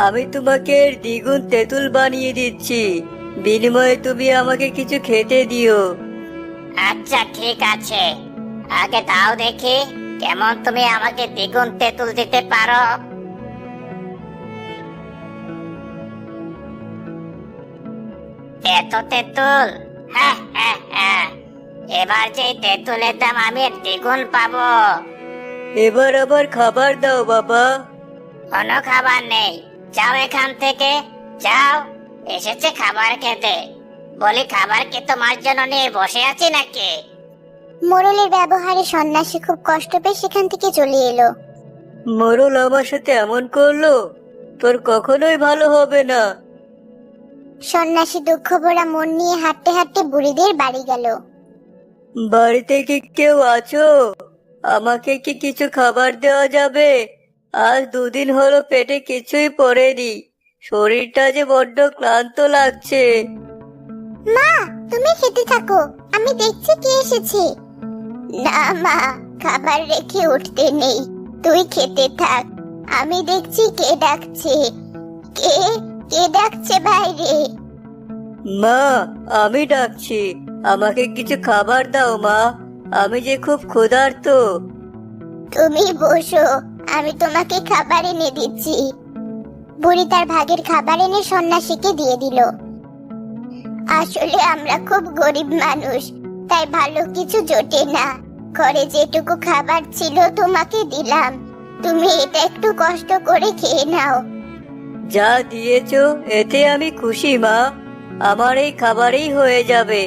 আমি তোমাকে এর দ্বিগুণ তেঁতুল বানিয়ে দিচ্ছি, বিনিময়ে তুমি আমাকে কিছু খেতে দিও। আচ্ছা ঠিক আছে, আগে দাও দেখি কেমন তুমি আমাকে দ্বিগুণ তেঁতুল দিতে পারো। এত তেঁতুল? হ্যাঁ হ্যাঁ হ্যাঁ, এবার যে তেঁতুলের দাম আমি দ্বিগুণ পাবো। এবার আবার খাবার দাও বাবা। কোনো খাবার নেই, যাও এখান থেকে, যাও। এসেছে খাবার খেতে, বলি খাবার কি তোমার জন্য নিয়ে বসে আছি নাকি? মোরলের ব্যবহারে সন্ন্যাসী খুব কষ্ট পেয়ে সেখান থেকে চলে এলো। মোরল আমার সাথে এমন করলো, তোর কখনোই ভালো হবে না। সন্ন্যাসী দুঃখ ভরা মন নিয়ে হাঁটতে হাঁটতে বুড়িদের বাড়ি গেল। বাড়িতে কি কেউ আছো? আমাকে কি কিছু খাবার দেওয়া যাবে? আজ দুদিন হলো পেটে কিছুই পড়েনি, শরীরটা যে বড্ড ক্লান্ত লাগছে। মা, তুমি খেতে থাকো, আমি দেখছি কে এসেছে। না মা, খাবার রেখে উঠতে নেই, তুই খেতে থাক, আমি দেখছি কে ডাকছে। কে কে ডাকছে বাইরে? মা, আমি ডাকছি, আমাকে কিছু খাবার দাও মা, আমি যে খুব ক্ষুধার্ত। তুমি বসো, আমি তোমাকে খাবার এনে দিচ্ছি। বুড়ি তার ভাগের খাবার এনে সন্ন্যাসীকে দিয়ে দিল। আসলে আমরা খুব গরিব মানুষ, তাই ভালো কিছু জোটে না, ঘরে যেটুকু খাবার ছিল তোমাকে দিলাম, তুমি এটা একটু কষ্ট করে খেয়ে নাও। যা দিয়েছো এতে আমি খুশি মা, আমার এই খাবারেই হয়ে যাবে,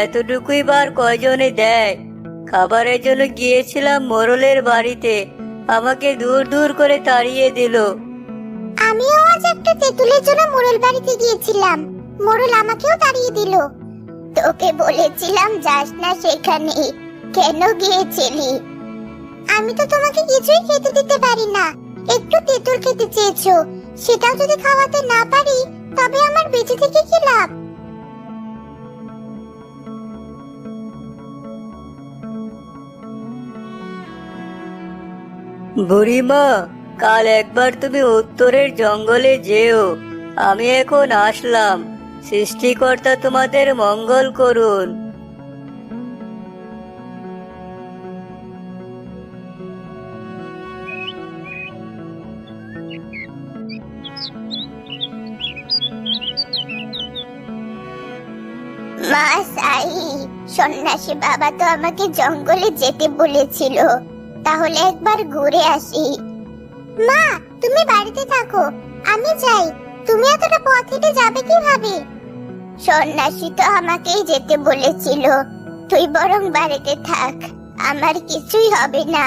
এতটুকুই বার কয়জনে দেয়? খাবারের জন্য গিয়েছিলাম মোরলের বাড়িতে, আমাকে দূর দূর করে তাড়িয়ে দিল। আমিও আজ একটা তেঁতুলের জন্য মোরল বাড়িতে গিয়েছিলাম, মোরল আমাকেও তাড়িয়ে দিল। তোকে বলেছিলাম যাস না সেখানে, কেন গিয়েছিলি? আমি তো তোমাকে কিছুই খেতে দিতে পারি না, একটু তেঁতুল খেতে চেয়েছো, সেটাও যদি খাওয়াতে না পারি তবে আমার বেঁচে থেকে কি লাভ? বুড়িমা, কাল একবার তুমি উত্তরের জঙ্গলে যেও, আমি এখন আসলাম, সৃষ্টিকর্তা তোমাদের মঙ্গল করুন। মা সাই, সন্ন্যাসী বাবা তো আমাকে জঙ্গলে যেতে বলেছিল, তাহলে একবার ঘুরে আসি। মা, তুমি বাড়িতে থাকো, আমি যাই, তুমি এতটা পথ হেঁটে যাবে কিভাবে? সন্ন্যাসী তো আমাকেই যেতে বলেছিল, তুই বরং বাড়িতে থাক, আমার কিছুই হবে না।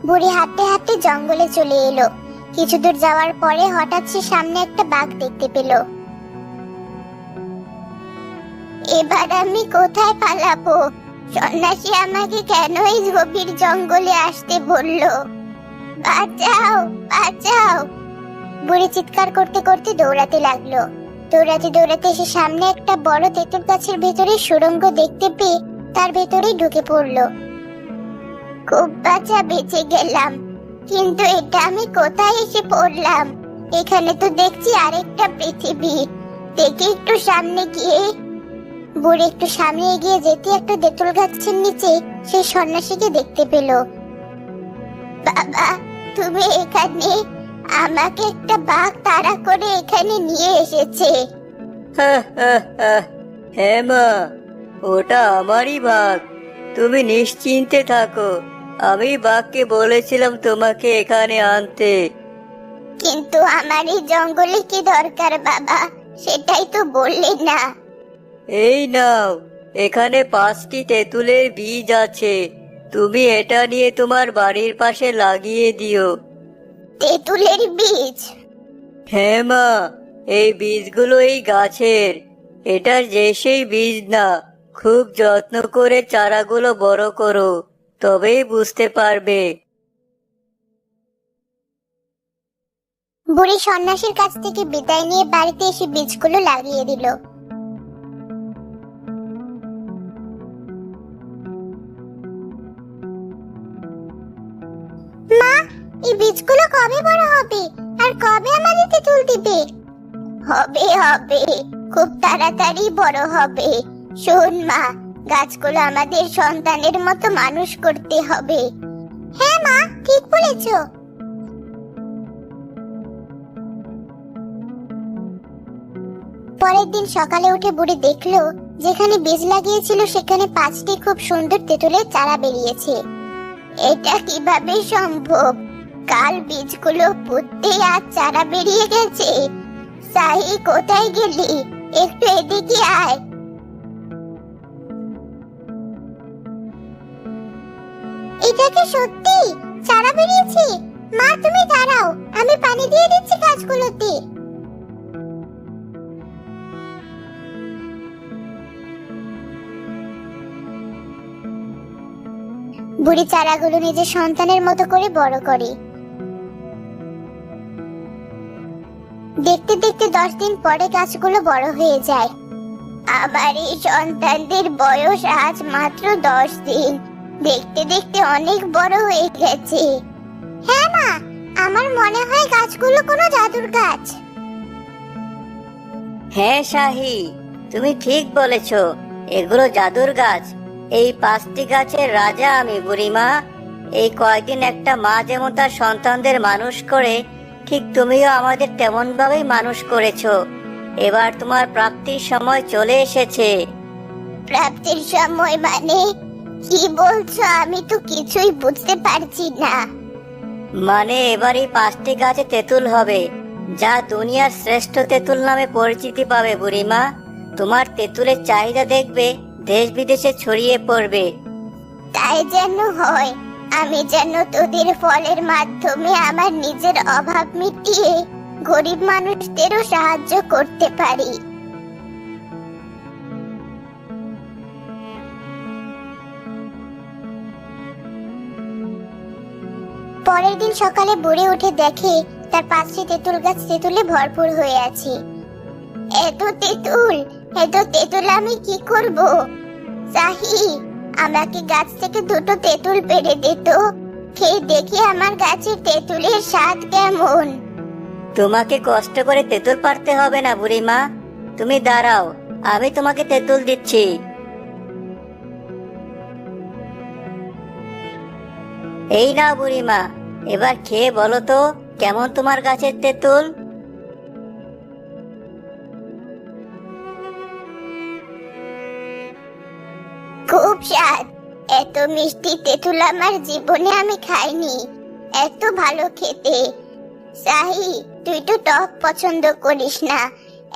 বুড়ি হাঁটতে হাঁটতে জঙ্গলে চলে এলো। কিছু দূর যাওয়ার পরে হঠাৎ সে সামনে একটা বাঘ দেখতে পেল। এবার আমি কোথায় পালাবো? সন্ন্যাসী আমাকে কেন এই গভীর জঙ্গলে আসতে বললো? বাঁচাও, বাঁচাও! বুড়ি চিৎকার করতে করতে দৌড়াতে লাগলো। দৌড়াতে দৌড়াতে সে সামনে একটা বড় তেঁতুল গাছের ভেতরে সুড়ঙ্গ দেখতে পেয়ে তার ভেতরেই ঢুকে পড়লো। খুব বাঁচা বেঁচে গেলাম, কিন্তু এটা আমি কোথায় এসে পড়লাম? এখানে তো দেখছি আরেকটা পৃথিবী। দেখি একটু সামনে গিয়ে। বুড়ি একটু সামনে এগিয়ে যেতে একটা তেঁতুল গাছের নিচে সে সন্ন্যাসীকে দেখতে পেল। বাবা, তুমি এখানে? আমাকে একটা বাঘ তাড়া করে এখানে নিয়ে এসেছে। হ্যাঁ মা, ওটা আমারই বাঘ। তুমি নিশ্চিন্তে থাকো, আমি বাঘকে বলেছিলাম তোমাকে এখানে আনতে। কিন্তু আমার এই জঙ্গলে কি দরকার বাবা? সেটাই তো বললে না। এই নাও, এখানে 5টি তেঁতুলের বীজ আছে। তুমি এটা নিয়ে তোমার বাড়ির পাশে লাগিয়ে দিও। তেঁতুলের বীজ? হ্যাঁ মা, এই বীজগুলো এই গাছের। এটা যে সেই বীজ না। খুব যত্ন করে চারাগুলো বড় করো, তবেই বুঝতে পারবে। বুড়ি সন্ন্যাসীর কাছ থেকে বিদায় নিয়ে বাড়িতে এসে বীজগুলো লাগিয়ে দিল। মা, এই বীজগুলো কবে বড় হবে আর কবে আমাদের তেঁতুল দিবে? হবে হবে, খুব তাড়াতাড়ি বড় হবে। শোন মা, গাছগুলো আমাদের সন্তানের মতো মানুষ করতে হবে। হ্যাঁ মা, ঠিক বলেছো। পরের দিন সকালে উঠে বুড়ি দেখলো যেখানে বীজ লাগিয়েছিল সেখানে 5টি খুব সুন্দর তেঁতুলের চারা বেরিয়েছে। এটা কিভাবে সম্ভব? কাল বীজগুলো পুঁততে আজ চারা বেরিয়ে গেছে। সাহি, কোথায় গেলি? একটু এদিকে আয়। এটা কি সত্যি চারা বেরিয়েছে? মা, তুমি দাঁড়াও, আমি পানি দিয়ে দিচ্ছি গাছগুলোতে। বুড়ি চারাগুলো নিজের সন্তানের মতো করে বড় করে। দেখতে দেখতে 10 দিন পরে গাছগুলো বড় হয়ে যায়। আমার এই সন্তানদের বয়স আজ মাত্র 10 দিন। দেখতে দেখতে অনেক বড় হয়ে গেছে। হ্যাঁ মা, আমার মনে হয় গাছগুলো কোনো জাদুর গাছ। হ্যাঁ শাহি, তুমি ঠিক বলেছ, এগুলো জাদুর গাছ। এই 5টি গাছের রাজা আমি বুড়িমা। এই কয়েকদিন একটা মা যেমন তার সন্তানদের মানুষ করে, ঠিক তুমিও আমাদের তেমন ভাবেই মানুষ করেছো। এবার তোমার প্রাপ্তির সময় চলে এসেছে। প্রাপ্তির সময় মানে? কি বলছো? আমি তো কিছুই বুঝতে পারছি না। মানে এবার এই 5টি গাছে তেঁতুল হবে, যা দুনিয়ার শ্রেষ্ঠ তেঁতুল নামে পরিচিতি পাবে বুড়িমা। তোমার তেঁতুলের চাহিদা দেখবে দেশ বিদেশে ছড়িয়ে পড়বে। তাই যেন হয়। আমি যেন তোদের ফলের মাধ্যমে আমার নিজের অভাব মিটিয়ে গরিব মানুষদেরও সাহায্য করতে পারি। পরের দিন সকালে বুড়ি উঠে দেখে তার 5টি তেঁতুল গাছ তেঁতুলে ভরপুর হয়ে আছে। এত তেঁতুল, এত তেঁতুল আমি কি করব? সাহি, আমাকে গাছ থেকে 2টো তেঁতুল পেড়ে দে তো, খেয়ে দেখি আমার গাছের তেঁতুলের স্বাদ কেমন। তোমাকে কষ্ট করে তেঁতুল পারতে হবে না বুড়িমা, তুমি দাঁড়াও, আমি তোমাকে তেঁতুল দিচ্ছি। এই না বুড়িমা, এবার খেয়ে বলো তো কেমন তোমার গাছের তেঁতুল। খুব স্বাদ। এত মিষ্টি তেঁতুল আমার জীবনে আমি খাইনি। এত ভালো খেতে। সাহি, তুই তো টক পছন্দ করিস না,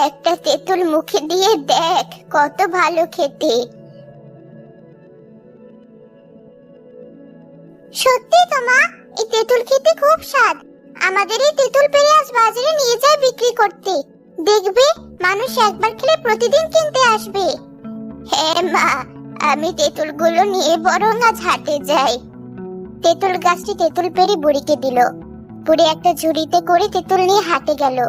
একটা তেঁতুল মুখে দিয়ে দেখ, কত ভালো খেতে। সত্যি তো মা, এই তেঁতুল খেতে খুব স্বাদ। আমাদের এই তেঁতুল পেড়ে আজ বাজারে নিয়ে যায় বিক্রি করতে। দেখবে মানুষ একবার খেলে প্রতিদিন কিনতে আসবে। হ্যাঁ মা, আমি তেঁতুলগুলো নিয়ে বরং আজ হাটে যাই। তেঁতুল গাছটি তেঁতুল পেড়ে বুড়িকে দিল। বুড়ি একটা ঝুড়িতে করে তেঁতুল নিয়ে হাটে গেল।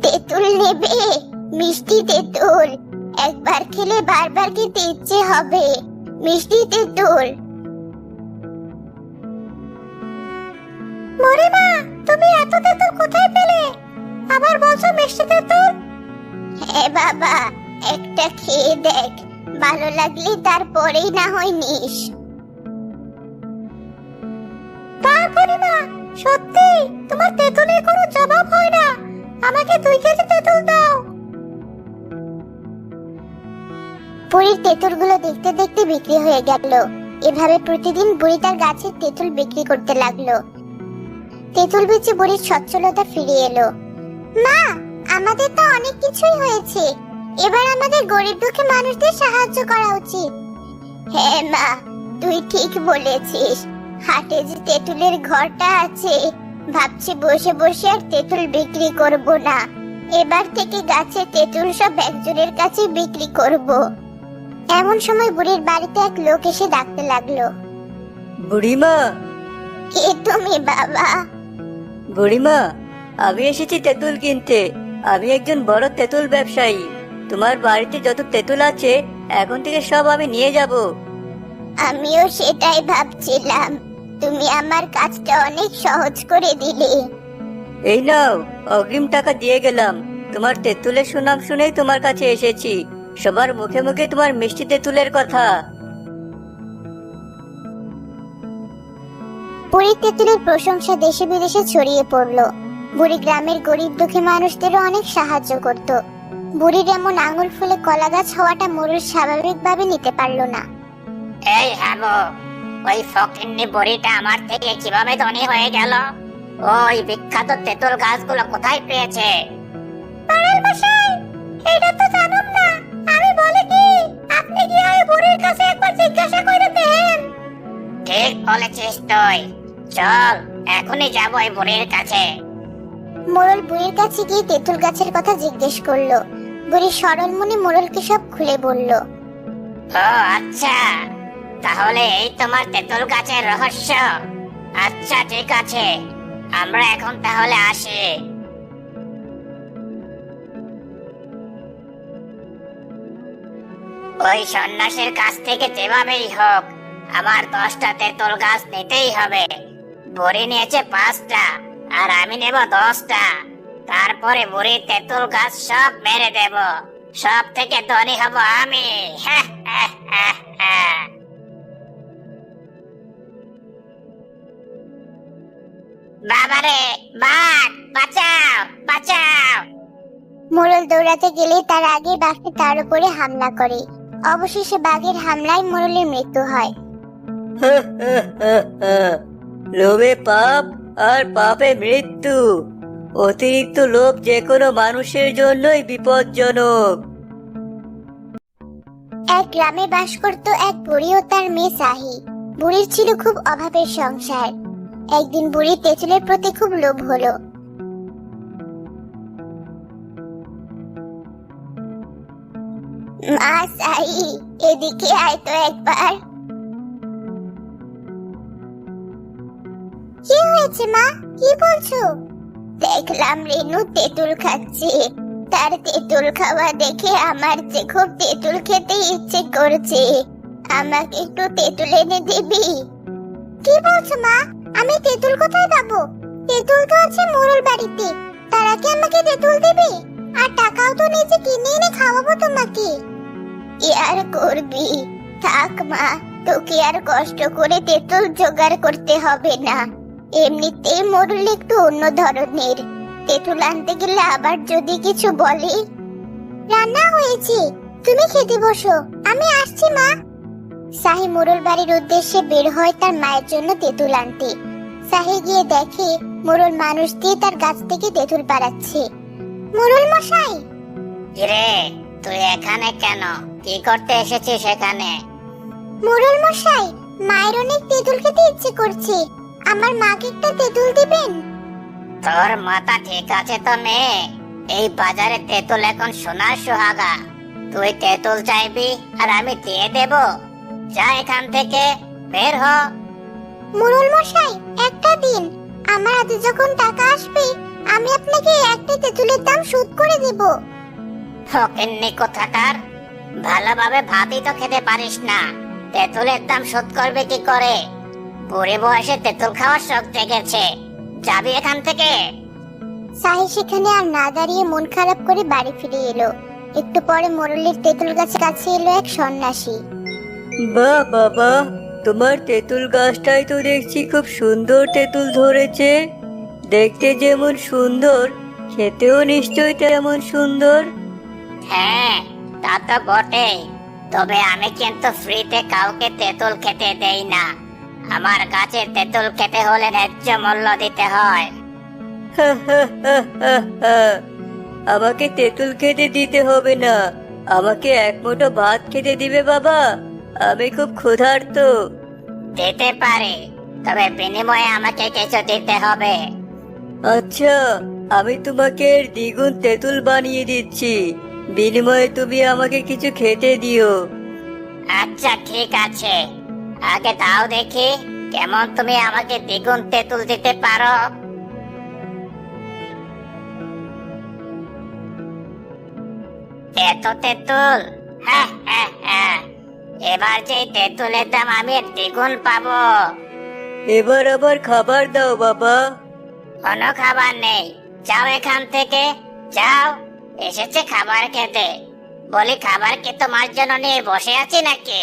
তেঁতুল নেবে? মিষ্টি তেঁতুল, একবার খেলে বারবার খেতে ইচ্ছে হবে। মিষ্টি তেঁতুল। মরে মা, তুমি এত তেঁতুল কোথায় পেলে? আবার বলছো মিষ্টি তেঁতুল? হ্যাঁ বাবা, একটা খেয়ে দেখ, ভালো লাগলে তারপরেই না হয় নিস। তারপরে মা, সত্যি তোমার তেঁতুলের কোনো জবাব হয় না। আমাকে 2 কেজি তেঁতুল দাও। বুড়ির তেঁতুলগুলো দেখতে দেখতে বিক্রি হয়ে গেল। এভাবে প্রতিদিন বুড়ি তার গাছের তেঁতুল বিক্রি করতে লাগলো। তেঁতুল বেচে বুড়ির সচ্ছলতা ফিরে এলো। মা, আমাদের তো অনেক কিছুই হয়েছে, এবার আমাদের গরিব দুঃখী মানুষদের সাহায্য করা উচিত। হ্যাঁ মা, তুই ঠিক বলেছিস। হাটে যে তেঁতুলের ঘরটা আছে, ভাবছি বসে বসে আর তেঁতুল বিক্রি করব না। এবার থেকে গাছের তেঁতুল সব একজনের কাছে বিক্রি করব। এমন সময় বুড়ির বাড়িতে এক লোক এসে ডাকতে লাগলো। বুড়িমা, কে তুমি বাবা? বুড়িমা, আমি এসেছি তেঁতুল কিনতে। আমি একজন বড় তেঁতুল ব্যবসায়ী। তোমার বাড়িতে যত তেঁতুল আছে এখন থেকে সব আমি নিয়ে যাব। আমিও সেটাই ভাবছিলাম, তুমি আমার কাজটা অনেক সহজ করে দিলে। এই নাও, অগ্রিম টাকা দিয়ে গেলাম। তোমার তেঁতুলের সুনাম শুনেই তোমার কাছে এসেছি। সবার মুখে মুখে তোমার মিষ্টি তেঁতুলের কথা। বুড়ির তেঁতুলের প্রশংসা দেশে বিদেশে ছড়িয়ে পড়লো। বুড়ি গ্রামের গরিব দুঃখী মানুষদেরও অনেক সাহায্য করত। বুড়ির এমন আঙুল ফুলে কলা গাছ হওয়াটা মোড়ল স্বাভাবিকভাবে নিতে পারলো না। এই হাবো, ওই ফকিন্নি বুড়িটা আমার থেকে কিভাবে ধনী হয়ে গেল? ওই বিখ্যাত তেঁতুল গাছগুলো কোথায় পেয়েছে? পাড়ার মশাই, এটা তো জানুন না। আমি বলি কি, আপনি কি ওই বুড়ির কাছে একবার জিজ্ঞাসা করে দেন? ঠিক বলেছিস তুই। চল, এখনই যাবো ওই বুড়ির কাছে। মোড়ল বুড়ির কাছে গিয়ে তেঁতুল গাছের কথা জিজ্ঞেস করলো। বুড়ি সরল মনে মোড়লকে সব খুলে বলল। ও আচ্ছা, তাহলে এই তোমার তেঁতুল গাছের রহস্য। আচ্ছা ঠিক আছে, আমরা এখন তাহলে আসি। ওই সন্ন্যাসীর কাছ থেকে যেভাবেই হোক আমার 10টা তেঁতুল গাছ নিতেই হবে। বুড়ি নিয়েছে 5টা আর আমি নেব 10টা। তারপরে বুড়ির তেঁতুল গাছ সব মেরে দেব। সব থেকে ধনী হব আমি। বাবারে, বাঘ, বাঁচাও বাঁচাও! মোড়ল দৌড়াতে গেলে তার আগে বাঘটি তার উপরে হামলা করে। অবশেষে বাঘের হামলায় মোড়লের মৃত্যু হয়। লোভে পাপ আর পাপে মৃত্যু। অতিরিক্ত লোভ যে কোনো মানুষের জন্যই বিপজ্জনক। এক গ্রামে বাস করত এক বুড়ি ও তার মেয়ে সাহি। বুড়ির ছিল খুব অভাবের সংসার। একদিন বুড়ির তেঁতুলের প্রতি খুব লোভ হলো। মা সাহি, এদিকে আয় তো একবার। কি হয়েছে মা, কি বলছো? দেখলাম রেনু তেঁতুল খাচ্ছে। তার তেঁতুল খাওয়া দেখে আমার যে খুব তেঁতুল খেতে ইচ্ছে করছে। আমাকে একটু তেঁতুল এনে দিবি? কি বলছো মা? আমি তেঁতুল কোথায় পাবো? তেঁতুল তো আছে মোড়ল বাড়িতে। তারা কি আমাকে তেঁতুল দেবে? আর টাকাও তো নিজে কিনে এনে খাওয়াবো তোমাকে। কি আর করবি, থাক মা, তোকে আর কষ্ট করে তেঁতুল জোগাড় করতে হবে না। এমনিতেই মোড়ল একটু অন্য ধরনের। তেঁতুল আনতে গেলে আবার যদি কিছু বলে। রান্না হয়েছে, তুমি খেতে বসো, আমি আসছি মা। সাহি মোড়ল বাড়ির উদ্দেশ্যে বের হয় তার মায়ের জন্য তেঁতুল আনতে। সাহি গিয়ে দেখে মোড়ল মানুষ দিয়ে তার গাছ থেকে তেঁতুল পাড়াচ্ছে। মোড়ল মশাই, কিরে, তুই এখানে কেন? কি করতে এসেছিস এখানে? মোড়ল মশাই, মায়ের অনেক তেঁতুল খেতে ইচ্ছে করছে, আমার মাকে একটা তেঁতুল দিবেন? তোর মাথা ঠিক আছে তো মেয়ে? এই বাজারে তেঁতুল এখন সোনার সোহাগা। তুই তেঁতুল চাইবি আর আমি দিয়ে দেব? যা এখান থেকে, বের হ। মোড়ল মশাই, একটা দিন, আমার হাতে যখন টাকা আসবে আমি আপনাকে একটা তেঁতুলের দাম শোধ করে দেব। ফকিন্নি কোথাকার, ভালোভাবে ভাতই তো খেতে পারিস না, তেঁতুলের দাম শোধ করবে কি করে? বুড়ি বয়সে তেঁতুল খাওয়ার শখ জেগেছে, যাবি এখান থেকে। সাহি সেখানে আর না দাঁড়িয়ে মন খারাপ করে বাড়ি ফিরে এলো। একটু পরে মোড়লের তেঁতুল গাছের কাছে এলো এক সন্ন্যাসী। বাহ বাবা, তোমার তেঁতুল গাছটাই তো দেখছি খুব সুন্দর তেঁতুল ধরেছে। দেখতে যেমন সুন্দর, খেতেও নিশ্চয়ই তেমন সুন্দর। হ্যাঁ, তা তো বটেই, তবে আমি কিন্তু ফ্রিতে কাউকে তেঁতুল খেতে দেই না। আমার গাছের তেঁতুল খেতে হলে ন্যায্য মূল্য দিতে হয়। আমাকে তেঁতুল খেতে দিতে হবে না, আমাকে এক মুঠো ভাত খেতে দিবে বাবা, আমি খুব ক্ষুধার্ত। দিতে পারি, তবে বিনিময়ে আমাকে কিছু দিতে হবে। আচ্ছা, আমি তোমাকে এর দ্বিগুণ তেঁতুল বানিয়ে দিচ্ছি, বিনিময়ে তুমি আমাকে কিছু খেতে দিও। আচ্ছা ঠিক আছে, আগে দাও দেখি কেমন তুমি আমাকে দ্বিগুণ তেঁতুল দিতে পারো। এত তেঁতুল? হ্যাঁ হ্যাঁ হ্যাঁ, এবার যে তেঁতুলের দাম আমি দ্বিগুণ পাবো। এবার আবার খাবার দাও বাবা। কোনো খাবার নেই, যাও এখান থেকে, যাও। এসেছে খাবার খেতে, বলি খাবার কি তোমার জন্য নিয়ে বসে আছি নাকি?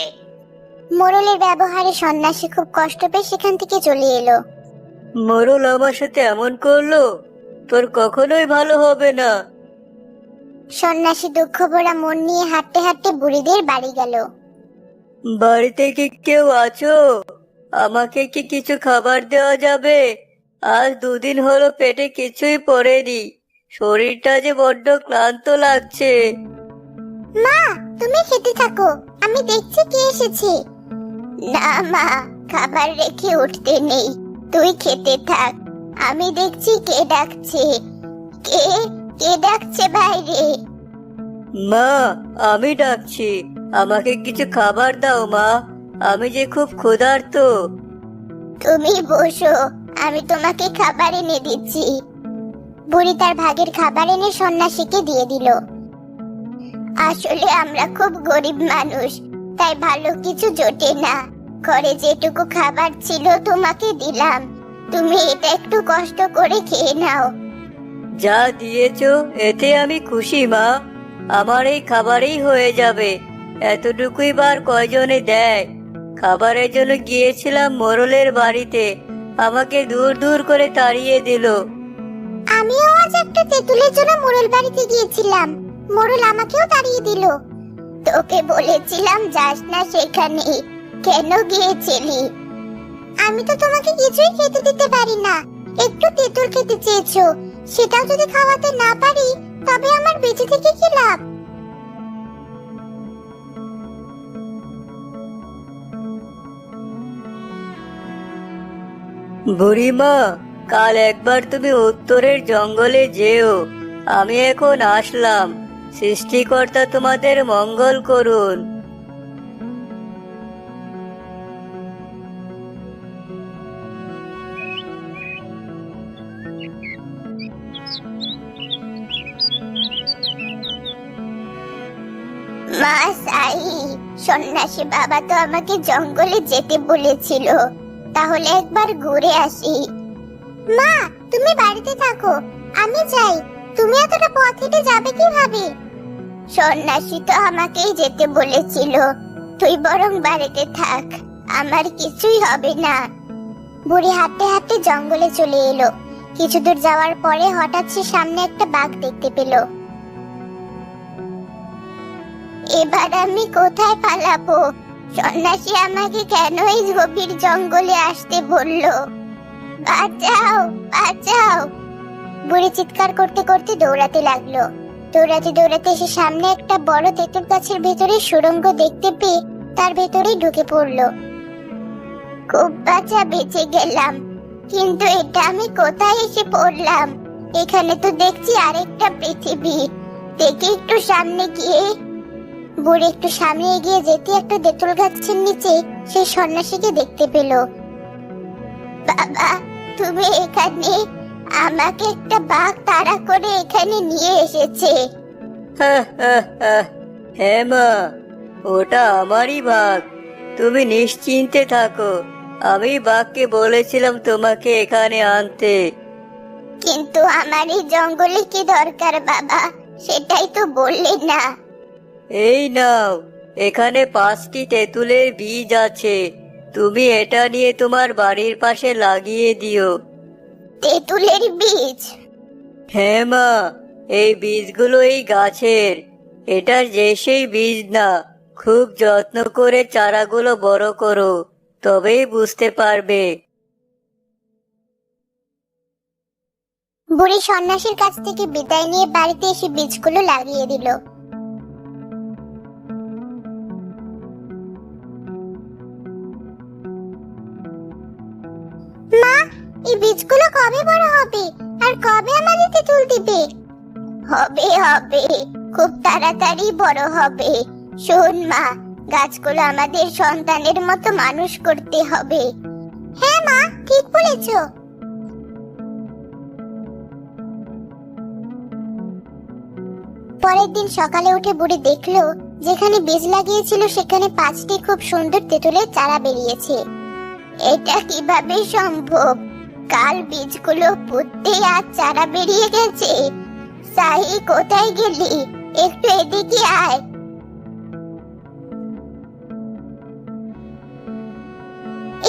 মোড়লের ব্যবহারে সন্ন্যাসী খুব কষ্ট পেয়ে সেখান থেকে চলে এলো। মোড়ল আমার সাথে এমন করলো, তোর কখনোই ভালো হবে না। সন্ন্যাসী দুঃখ ভরা মন নিয়ে হাঁটতে হাঁটতে বুড়িদের বাড়ি গেল। বাড়িতে কি কেউ আছো? আমাকে কি কিছু খাবার দেওয়া যাবে? আজ দুদিন হলো পেটে কিছুই পড়েনি, শরীরটা যে বড্ড ক্লান্ত লাগছে। মা, তুমি খেতে থাকো, আমি দেখছি কে এসেছে। না মা, খাবার রেখে উঠতে নেই, তুই খেতে থাক, আমি দেখছি কে ডাকছে। কে কে ডাকছে বাইরে? মা, আমি ডাকছি, আমাকে কিছু খাবার দাও মা, আমি যে খুব ক্ষুধার্ত। তুমি বসো, আমি তোমাকে খাবার এনে দিচ্ছি। বুড়ি তার ভাগের খাবার এনে সন্ন্যাসীকে দিয়ে দিল। আসলে আমরা খুব গরিব মানুষ, তাই ভালো কিছু জোটে না, ঘরে যেটুকু খাবার ছিল তোমাকে দিলাম, তুমি এটা একটু কষ্ট করে খেয়ে নাও। যা দিয়েছো এতে আমি খুশি মা, আমার এই খাবারেই হয়ে যাবে, এতটুকুই বার কয়জনে দেয়? খাবারের জন্য গিয়েছিলাম মোড়লের বাড়িতে, আমাকে দূর দূর করে তাড়িয়ে দিল। আমিও আজ একটা তেঁতুলের জন্য মোড়ল বাড়িতে গিয়েছিলাম, মোড়ল আমাকেও তাড়িয়ে দিল। তোকে বলেছিলাম যাস না সেখানে, কেন গিয়েছিলি? আমি তো তোমাকে কিছুই খেতে দিতে পারি না, একটু তেঁতুল খেতে চেয়েছো, সেটাও যদি খাওয়াতে না পারি তবে আমার বেঁচে থেকে কি লাভ? বুড়িমা, কাল একবার তুমি উত্তরের জঙ্গলে যেও, আমি এখন আসলাম, সৃষ্টিকর্তা তোমাদের মঙ্গল করুন। মা সাই, সন্ন্যাসী বাবা তো আমাকে জঙ্গলে যেতে বলেছিল, তাহলে একবার ঘুরে আসি। মা, তুমি বাড়িতে থাকো, আমি যাই, তুমি এতটা পথ হেঁটে যাবে কিভাবে? সন্ন্যাসী তো আমাকেই যেতে বলেছিল, তুই বরং বাড়িতে থাক, আমার কিছুই হবে না। বুড়ি হাঁটতে হাঁটতে জঙ্গলে চলে এলো। কিছু দূর যাওয়ার পরে হঠাৎ সে সামনে একটা বাঘ দেখতে পেল। এবার আমি কোথায় পালাবো? সন্ন্যাসী আমাকে কেন এই গভীর জঙ্গলে আসতে বললো? বাঁচাও, বাঁচাও! বুড়ি চিৎকার করতে করতে দৌড়াতে লাগলো। দৌড়াতে দৌড়াতে এসে সামনে একটা বড় তেঁতুল গাছের ভেতরে সুড়ঙ্গ দেখতে পেয়ে তার ভেতরে ঢুকে পড়লো। খুব বাঁচা বেঁচে গেলাম, কিন্তু এটা আমি কোথায় এসে পড়লাম? এখানে তো দেখছি আরেকটা পৃথিবী। দেখি একটু সামনে গিয়ে। বুড়ি একটু সামনে এগিয়ে যেতে একটা তেঁতুল গাছের নিচে সেই সন্ন্যাসীকে দেখতে পেল। বাবা, তুমি এখানে? আমাকে একটা বাঘ তাড়া করে এখানে নিয়ে এসেছে। হ্যাঁ মা, ওটা আমারই বাঘ। তুমি নিশ্চিন্তে থাকো, আমি বাঘকে বলেছিলাম তোমাকে এখানে আনতে। কিন্তু আমার এই জঙ্গলে কি দরকার বাবা? সেটাই তো বললে না। এই নাও, এখানে 5টি তেঁতুলের বীজ আছে। তুমি এটা নিয়ে তোমার বাড়ির পাশে লাগিয়ে দিও। তেঁতুলের বীজ? হ্যাঁ মা, এই বীজগুলো এই গাছের। এটার যে সেই বীজ না। খুব যত্ন করে চারাগুলো বড় করো, তবেই বুঝতে পারবে। বুড়ি সন্ন্যাসীর কাছ থেকে বিদায় নিয়ে বাড়িতে এসে বীজগুলো লাগিয়ে দিল। মা, এই বীজগুলো কবে বড় হবে আর কবে আমাদের তেঁতুল দিবে? হবে হবে, খুব তাড়াতাড়ি বড় হবে। শোন মা, গাছগুলো আমাদের সন্তানের মতো মানুষ করতে হবে। হ্যাঁ মা, ঠিক বলেছো। পরের দিন সকালে উঠে বুড়ি দেখলো যেখানে বীজ লাগিয়েছিল সেখানে 5টি খুব সুন্দর তেঁতুলের চারা বেরিয়েছে। এটা কিভাবে সম্ভব? কাল বীজগুলো পুঁততে আর চারা বেরিয়ে গেছে। সাহি, কোথায় গেলি? একটু এদিকে আয়।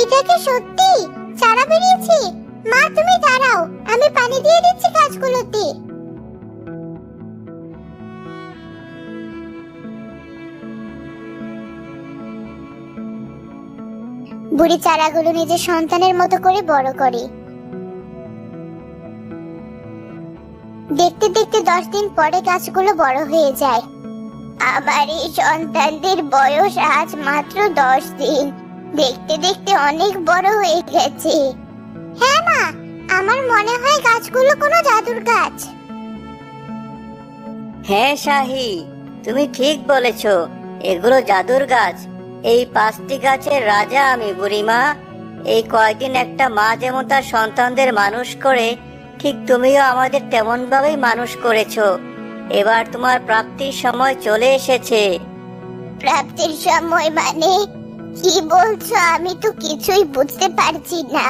এটা কি সত্যি চারা বেরিয়েছে? মা, তুমি দাঁড়াও, আমি পানি দিয়ে দিচ্ছি গাছগুলোতে। বুড়ি চারাগুলো নিজের সন্তানের মতো করে বড় করে। দেখতে দেখতে 10 দিন পরে গাছগুলো বড় হয়ে যায়। আমার এই সন্তানদের বয়স আজ মাত্র 10 দিন। দেখতে দেখতে অনেক বড় হয়ে গেছে। হ্যাঁ মা, আমার মনে হয় গাছগুলো কোনো জাদুর গাছ। হ্যাঁ শাহি, তুমি ঠিক বলেছ, এগুলো জাদুর গাছ। এই 5টি গাছের রাজা আমি বুড়িমা। এই কয়দিন একটা মা যেমন তার সন্তানদের মানুষ করে, ঠিক তুমিও আমাদের তেমন ভাবেই মানুষ করেছো। এবার তোমার প্রাপ্তির সময় চলে এসেছে। প্রাপ্তির সময় মানে? কি বলছো? আমি তো কিছুই বুঝতে পারছি না।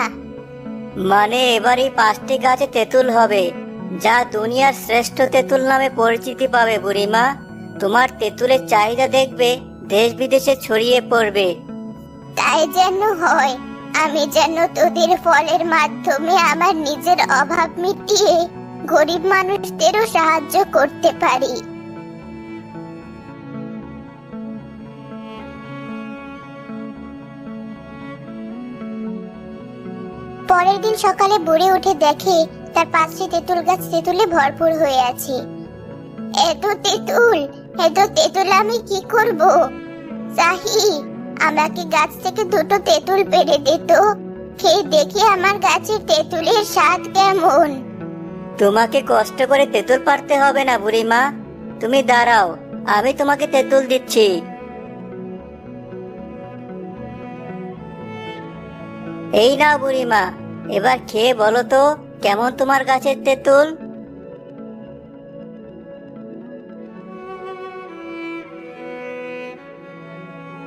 মানে এবার এই 5টি গাছে তেঁতুল হবে, যা দুনিয়ার শ্রেষ্ঠ তেঁতুল নামে পরিচিতি পাবে বুড়িমা। তোমার তেঁতুলের চাহিদা দেখবে দেশ বিদেশে ছড়িয়ে পড়বে। তাই যেন হয়। আমি যেন তোদের ফলের মাধ্যমে আমার নিজের অভাব মিটিয়ে গরিব মানুষদেরও সাহায্য করতে পারি। পরের দিন সকালে বুড়ি উঠে দেখে তার 5টি তেঁতুল গাছ তেঁতুলে ভরপুর হয়ে আছে। এত তেঁতুল আমি কি করব? সাহি, আমাকে গাছ থেকে 2টো তেঁতুল পেড়ে দে তো। খেয়ে দেখি আমার গাছের তেঁতুলের স্বাদ কেমন। তোমাকে কষ্ট করে তেঁতুল পারতে হবে না বুড়িমা, তুমি দাঁড়াও, আমি তোমাকে তেঁতুল দিচ্ছি। এই নাও বুড়িমা, এবার খেয়ে বলো তো কেমন তোমার গাছের তেঁতুল।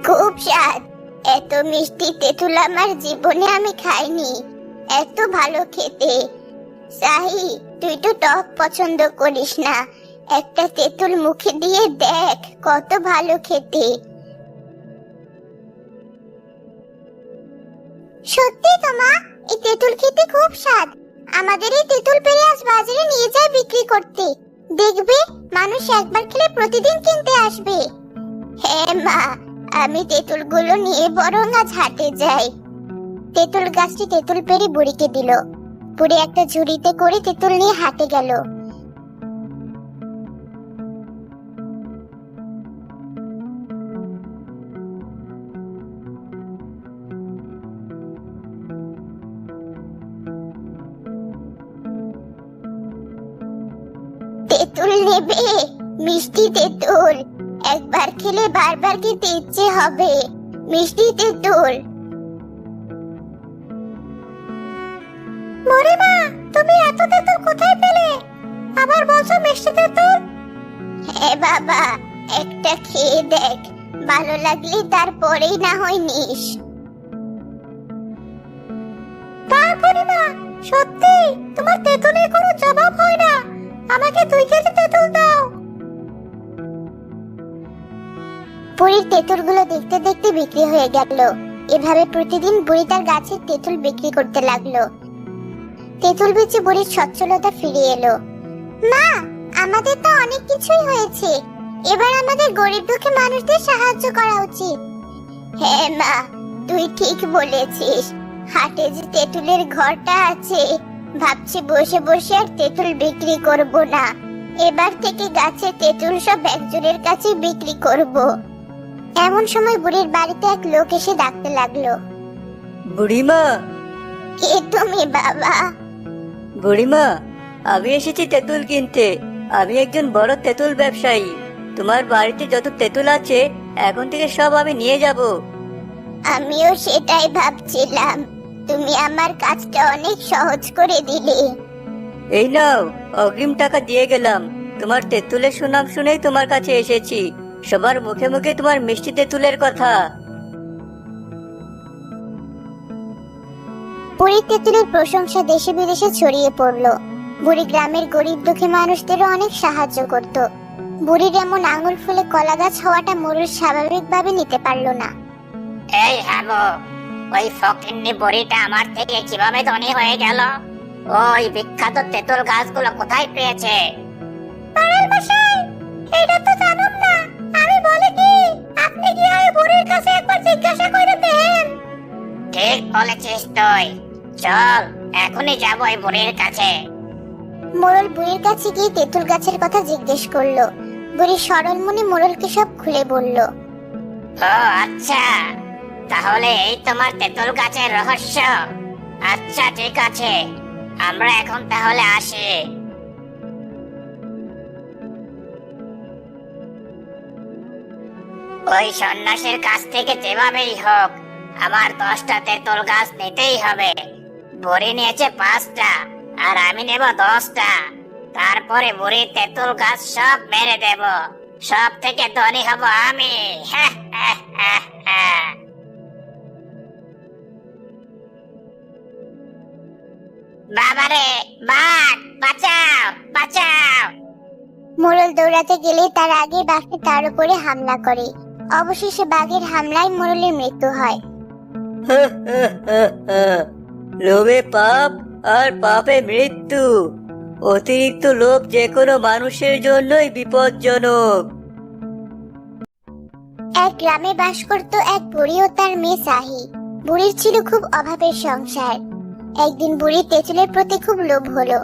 খুব স্বাদ। এত মিষ্টি তেঁতুল আমার জীবনে আমি খাইনি। এত ভালো খেতে। সাহি, তুই তো টক পছন্দ করিস না। একটা তেঁতুল মুখে দিয়ে দেখ, কত ভালো খেতে। সত্যি তো মা, এই তেঁতুল খেতে খুব স্বাদ। আমাদের এই তেঁতুল পেড়ে আজ বাজারে নিয়ে যায় বিক্রি করতে। দেখবে মানুষ একবার খেলে প্রতিদিন কিনতে আসবে। হ্যাঁ মা, আমি তেঁতুলগুলো নিয়ে বরং আজ হাটে যাই। তেঁতুল গাছটি তেঁতুল পেড়ে বুড়িকে দিল। বুড়ি একটা ঝুড়িতে করে তেঁতুল নিয়ে হাটে গেল। তেঁতুল নেবে? মিষ্টি তেঁতুল, একবার খেলে বারবার খেতে ইচ্ছে হবে। মিষ্টি তেঁতুল। মরিমা, তুমি এত তেঁতুল কোথায় পেলে? আবার বলছো মিষ্টি তেঁতুল? হ্যাঁ বাবা, একটা খেয়ে দেখ, ভালো লাগলে তারপরেই না হয় নিস। তারপরে মা, সত্যি তোমার তেঁতুলের কোনো জবাব হয় না। আমাকে 2 কেজি তেঁতুল দাও। বুড়ির তেঁতুলগুলো দেখতে দেখতে বিক্রি হয়ে গেল। এভাবে প্রতিদিন বুড়ি তার গাছের তেঁতুল বিক্রি করতে লাগলো। তেঁতুল বেচে বুড়ির সচ্ছলতা ফিরে এলো। মা, আমাদের তো অনেক কিছুই হয়েছে, এবার আমাদের গরিব দুঃখী মানুষদের সাহায্য করা উচিত। হ্যাঁ মা, তুই ঠিক বলেছিস। হাটে যে তেঁতুলের ঘরটা আছে, ভাবছি বসে বসে আর তেঁতুল বিক্রি করব না। এবার থেকে গাছে তেঁতুল সব একজনের কাছে বিক্রি করব। এমন সময় বুড়ির বাড়িতে এক লোক এসে ডাকতে লাগলো। বুড়িমা, কে তুমি বাবা? বুড়িমা, আমি এসেছি তেঁতুল কিনতে। আমি একজন বড় তেঁতুল ব্যবসায়ী। তোমার বাড়িতে যত তেঁতুল আছে এখন থেকে সব আমি নিয়ে যাব। আমিও সেটাই ভাবছিলাম, তুমি আমার কাজটা অনেক সহজ করে দিলে। এই নাও, অগ্রিম টাকা দিয়ে গেলাম। তোমার তেঁতুলের সুনাম শুনেই তোমার কাছে এসেছি। সবার মুখে মুখে তোমার মিষ্টি তেঁতুলের কথা। বুড়ির তেঁতুলের প্রশংসা দেশে বিদেশে ছড়িয়ে পড়লো। বুড়ি গ্রামের গরিব দুঃখী মানুষদেরও অনেক সাহায্য করত। বুড়ির এমন আঙুল ফুলে কলা গাছ হওয়াটা মোরল স্বাভাবিকভাবে নিতে পারলো না। এই হাগো, ওই ফকিন্নি বুড়িটা আমার থেকে কিভাবে ধনী হয়ে গেল? ওই বিখ্যাত তেঁতুল গাছগুলো কোথায় পেয়েছে? পাড়ার মশাই, এটা তো জানুম না। আমি বলি কি, আপনি কি ওই বুড়ির কাছে একবার জিজ্ঞাসা করে দেখেন। ঠিক বলেছিস তুই, চল এখনই যাবো ওই বুড়ির কাছে। মোরল বুড়ির কাছে গিয়ে তেঁতুল গাছের কথা জিজ্ঞেস করলো। বুড়ি সরল মনে মোরলকে সব খুলে বলল। ও আচ্ছা, তাহলে এই তোমার তেঁতুল গাছের রহস্য। আচ্ছা ঠিক আছে, আমরা এখন তাহলে আসি। ওই সন্ন্যাসীর কাছ থেকে যেভাবেই হোক আমার 10টা তেঁতুল গাছ নিতেই হবে। বুড়ি নিয়েছে 5টা আর আমি নেব 10টা। তারপরে বুড়ির তেঁতুল গাছ সব মেরে দেব, সব থেকে ধনী হব আমি। বাবারে, বাঘ, বাঁচাও বাঁচাও! মোরল দৌড়াতে গেলে তার আগে বাঘটি তার উপরে হামলা করে। অবশেষে বাঘের হামলায় মোরলের মৃত্যু হয়। লোভে পাপ আর পাপে মৃত্যু। অতিরিক্ত লোভ যে কোনো মানুষের জন্যই বিপজ্জনক। এক গ্রামে বাস করত এক বুড়ি ও তার মেয়ে সাহি। বুড়ির ছিল খুব অভাবের সংসার। একদিন বুড়ির তেঁতুলের প্রতি খুব লোভ হলো।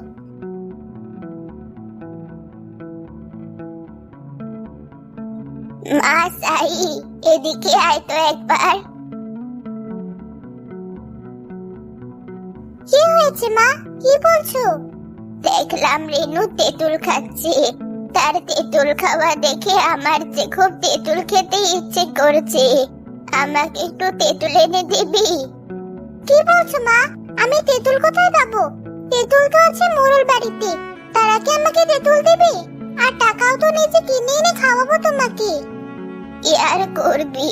মা সাহি, এদিকে আয় তো একবার। কি হয়েছে মা, কি বলছো? দেখলাম রেনু তেঁতুল খাচ্ছে। তার তেঁতুল খাওয়া দেখে আমার যে খুব তেঁতুল খেতে ইচ্ছে করছে। আমাকে একটু তেঁতুল এনে দিবি? কি বলছো মা? আমি তেঁতুল কোথায় পাবো? তেঁতুল তো আছে মোরল বাড়িতে। তারা কি আমাকে তেঁতুল দেবে? আর টাকাও তো নিজে কিনে এনে খাওয়াবো তোমাকে। কি আর করবি,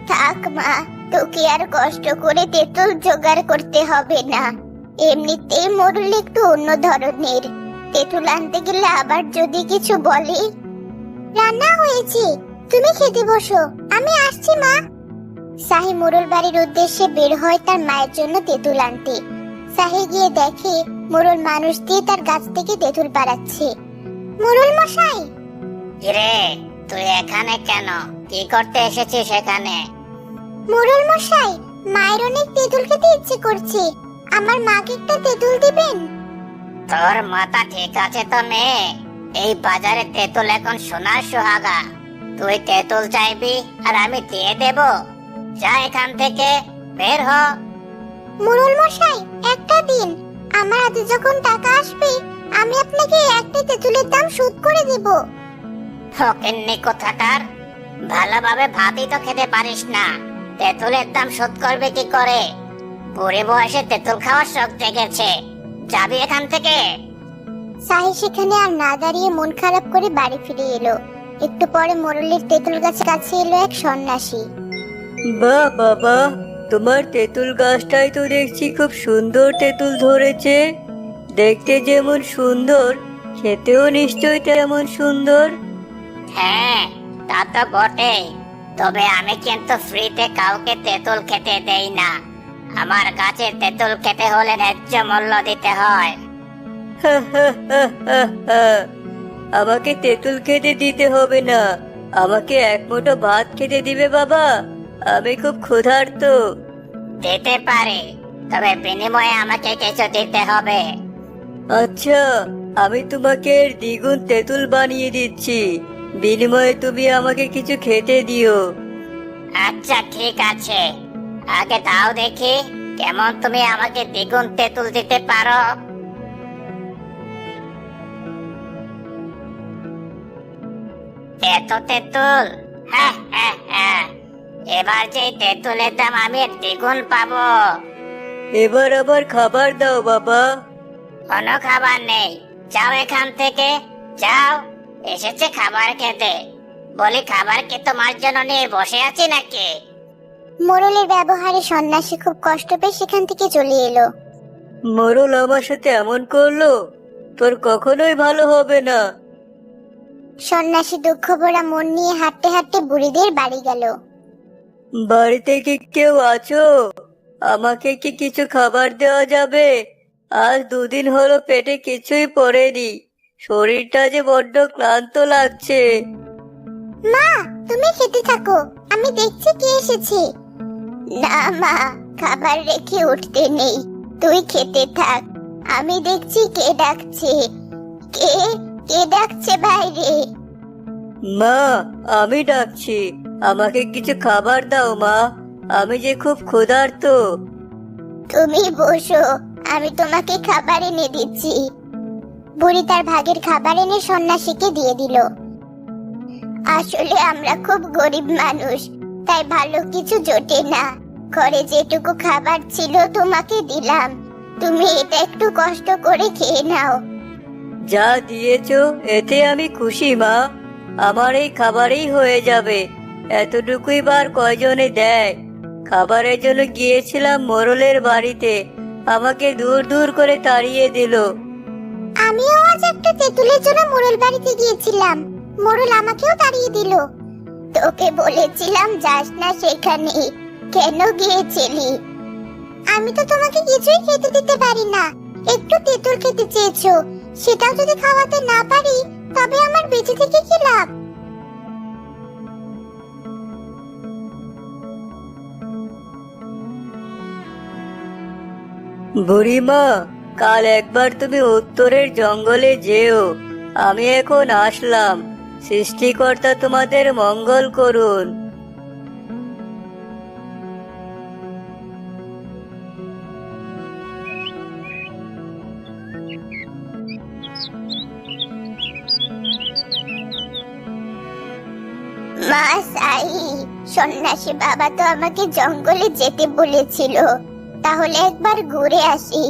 থাক মা, তোকে আর কষ্ট করে তেঁতুল জোগাড় করতে হবে না। এমনিতেই মোরল একটু অন্য ধরনের। তেঁতুল আনতে গেলে আবার যদি কিছু বলে। রান্না হয়েছে, তুমি খেতে বসো, আমি আসছি মা। সাহি মোরল বাড়ির উদ্দেশ্যে বের হয় তার মায়ের জন্য তেঁতুল আনতে। সাহি গিয়ে দেখে মোরল মানুষ দিয়ে তার গাছ থেকে তেঁতুল পাড়াচ্ছে। মোরল মশাই, কিরে, তুই এখানে কেন? কি করতে এসেছিস সেখানে? মোড়ল মশাই, মায়ের অনেক তেঁতুল খেতে ইচ্ছে করছে, আমার মাকে একটা তেঁতুল দিবেন? তোর মাথা ঠিক আছে তো মেয়ে? এই বাজারে তেঁতুল এখন সোনার সোহাগা। তুই তেঁতুল চাইবি আর আমি দিয়ে দেব? যা এখান থেকে, বের হ। মোড়ল মশাই, একটা দিন, আমার হাতে যখন টাকা আসবে আমি আপনাকে একটা তেঁতুলের দাম শোধ করে দেব। ফকিন্নি কোথাকার, ভালোভাবে ভাতই তো খেতে পারিস না, তেঁতুলের দাম শোধ করবে কি করে? বুড়ি বয়সে তেঁতুল খাওয়ার শখ জেগেছে, যাবি এখান থেকে। সাহি সেখানে আর না দাঁড়িয়ে মন খারাপ করে বাড়ি ফিরে এলো। একটু পরে মোড়লের তেঁতুল গাছের কাছে এলো এক সন্ন্যাসী। বাহ বাবা, তোমার তেঁতুল গাছটাই তো দেখছি খুব সুন্দর তেঁতুল ধরেছে। দেখতে যেমন সুন্দর, খেতেও নিশ্চয়ই তেমন সুন্দর। হ্যাঁ, তা তো বটেই, তবে আমি কিন্তু ফ্রিতে কাউকে তেঁতুল খেতে দেই না। আমার গাছের তেঁতুল খেতে হলে ন্যায্য মূল্য দিতে হয়। আমাকে তেঁতুল খেতে দিতে হবে না, আমাকে এক মুঠো ভাত খেতে দিবে বাবা, আমি খুব ক্ষুধার্ত। দিতে পারি, তবে বিনিময়ে আমাকে কিছু দিতে হবে। আচ্ছা, আমি তোমাকে এর দ্বিগুণ তেঁতুল বানিয়ে দিচ্ছি, বিনিময়ে তুমি আমাকে কিছু খেতে দিও। আচ্ছা ঠিক আছে, আগে দাও দেখি কেমন তুমি আমাকে দ্বিগুণ তেঁতুল দিতে পারো। এত তেঁতুল? হ্যাঁ হ্যাঁ হ্যাঁ, এবার যে তেঁতুলের দাম আমি দ্বিগুণ পাবো। এবার আবার খাবার দাও বাবা। কোনো খাবার নেই, যাও এখান থেকে, যাও। এসেছে খাবার খেতে, বলি খাবার কি তোমার জন্য নিয়ে বসে আছি নাকি? মোড়লের ব্যবহারে সন্ন্যাসী খুব কষ্ট পেয়ে সেখান থেকে চলে এলো। মোড়ল আমার সাথে এমন করলো, তোর কখনোই ভালো হবে না। সন্ন্যাসী দুঃখ ভরা মন নিয়ে হাঁটতে হাঁটতে বুড়িদের বাড়ি গেল। বাড়িতে কি কেউ আছো? আমাকে কি কিছু খাবার দেওয়া যাবে? আজ দুদিন হলো পেটে কিছুই পড়েনি, শরীরটা যে বড্ড ক্লান্ত লাগছে। মা, তুমি খেতে থাকো, আমি দেখছি কে এসেছে। না মা, খাবার রেখে উঠতে নেই, তুই খেতে থাক, আমি দেখছি কে ডাকছে। কে কে ডাকছে বাইরে? মা, আমি ডাকছি, আমাকে কিছু খাবার দাও মা, আমি যে খুব ক্ষুধার্ত। তুমি বসো, আমি তোমাকে খাবার এনে দিচ্ছি। বুড়ি তার ভাগের খাবার এনে সন্ন্যাসীকে দিয়ে দিল। আসলে আমরা খুব গরিব মানুষ, তাই ভালো কিছু জোটে না, ঘরে যেটুকু খাবার ছিল তোমাকে দিলাম, তুমি এটা একটু কষ্ট করে খেয়ে নাও। যা দিয়েছো এতে আমি খুশি মা, আমার এই খাবারেই হয়ে যাবে। এতটুকুই বার কয়জনে দেয়? খাবারের জন্য গিয়েছিলাম মোড়লের বাড়িতে, আমাকে দূর দূর করে তাড়িয়ে দিল। আমিও আজ একটা তেঁতুলের জন্য মোড়ল বাড়িতে গিয়েছিলাম, মোড়ল আমাকেও তাড়িয়ে দিল। তোকে বলেছিলাম যাস না সেখানে, কেন গিয়েছিলি? আমি তো তোমাকে কিছুই খেতে দিতে পারি না, একটু তেঁতুল খেতে চেয়েছো, সেটাও যদি খাওয়াতে না পারি তবে আমার বেঁচে থেকে কি লাভ? বুড়িমা, কাল একবার তুমি উত্তরের জঙ্গলে যেও, আমি এখন আসলাম। সৃষ্টিকর্তা তোমাদের মঙ্গল করুন। মা সাই, সন্ন্যাসী বাবা তো আমাকে জঙ্গলে যেতে বলেছিল, তাহলে একবার ঘুরে আসি।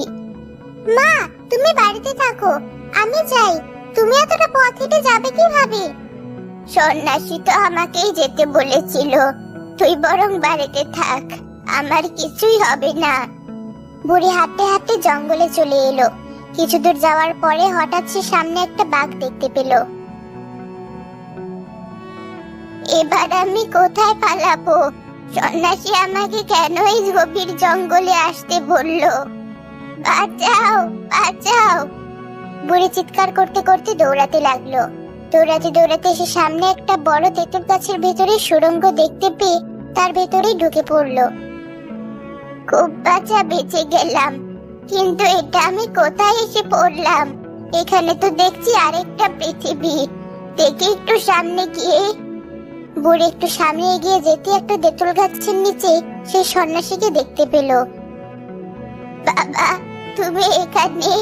মা, তুমি বাড়িতে থাকো, আমি যাই, তুমি এতটা পথ হেঁটে যাবে কিভাবে? সন্ন্যাসী তো আমাকেই যেতে বলেছিল, তুই বরং বাড়িতে থাক, আমার কিছুই হবে না। বুড়ি হাঁটতে হাঁটতে জঙ্গলে চলে এলো। কিছু দূর যাওয়ার পরে হঠাৎ সে সামনে একটা বাঘ দেখতে পেল। এবার আমি কোথায় পালাবো? সন্ন্যাসী আমাকে কেন এই গভীর জঙ্গলে আসতে বললো? বাঁচাও, বাঁচাও! বুড়ি চিৎকার করতে করতে দৌড়াতে লাগলো। দৌড়াতে দৌড়াতে এসে সামনে একটা বড় তেঁতুল গাছের ভেতরে সুড়ঙ্গ দেখতে পেয়ে তার ভেতরেই ঢুকে পড়লো। খুব বাঁচা বেঁচে গেলাম, কিন্তু এটা আমি কোথায় এসে পড়লাম? এখানে তো দেখছি আরেকটা পৃথিবী। দেখে একটু সামনে গিয়ে বুড়ি একটু সামনে এগিয়ে যেতে একটা তেঁতুল গাছের নিচে সেই সন্ন্যাসীকে দেখতে পেল। বাবা, তুমি এখানে?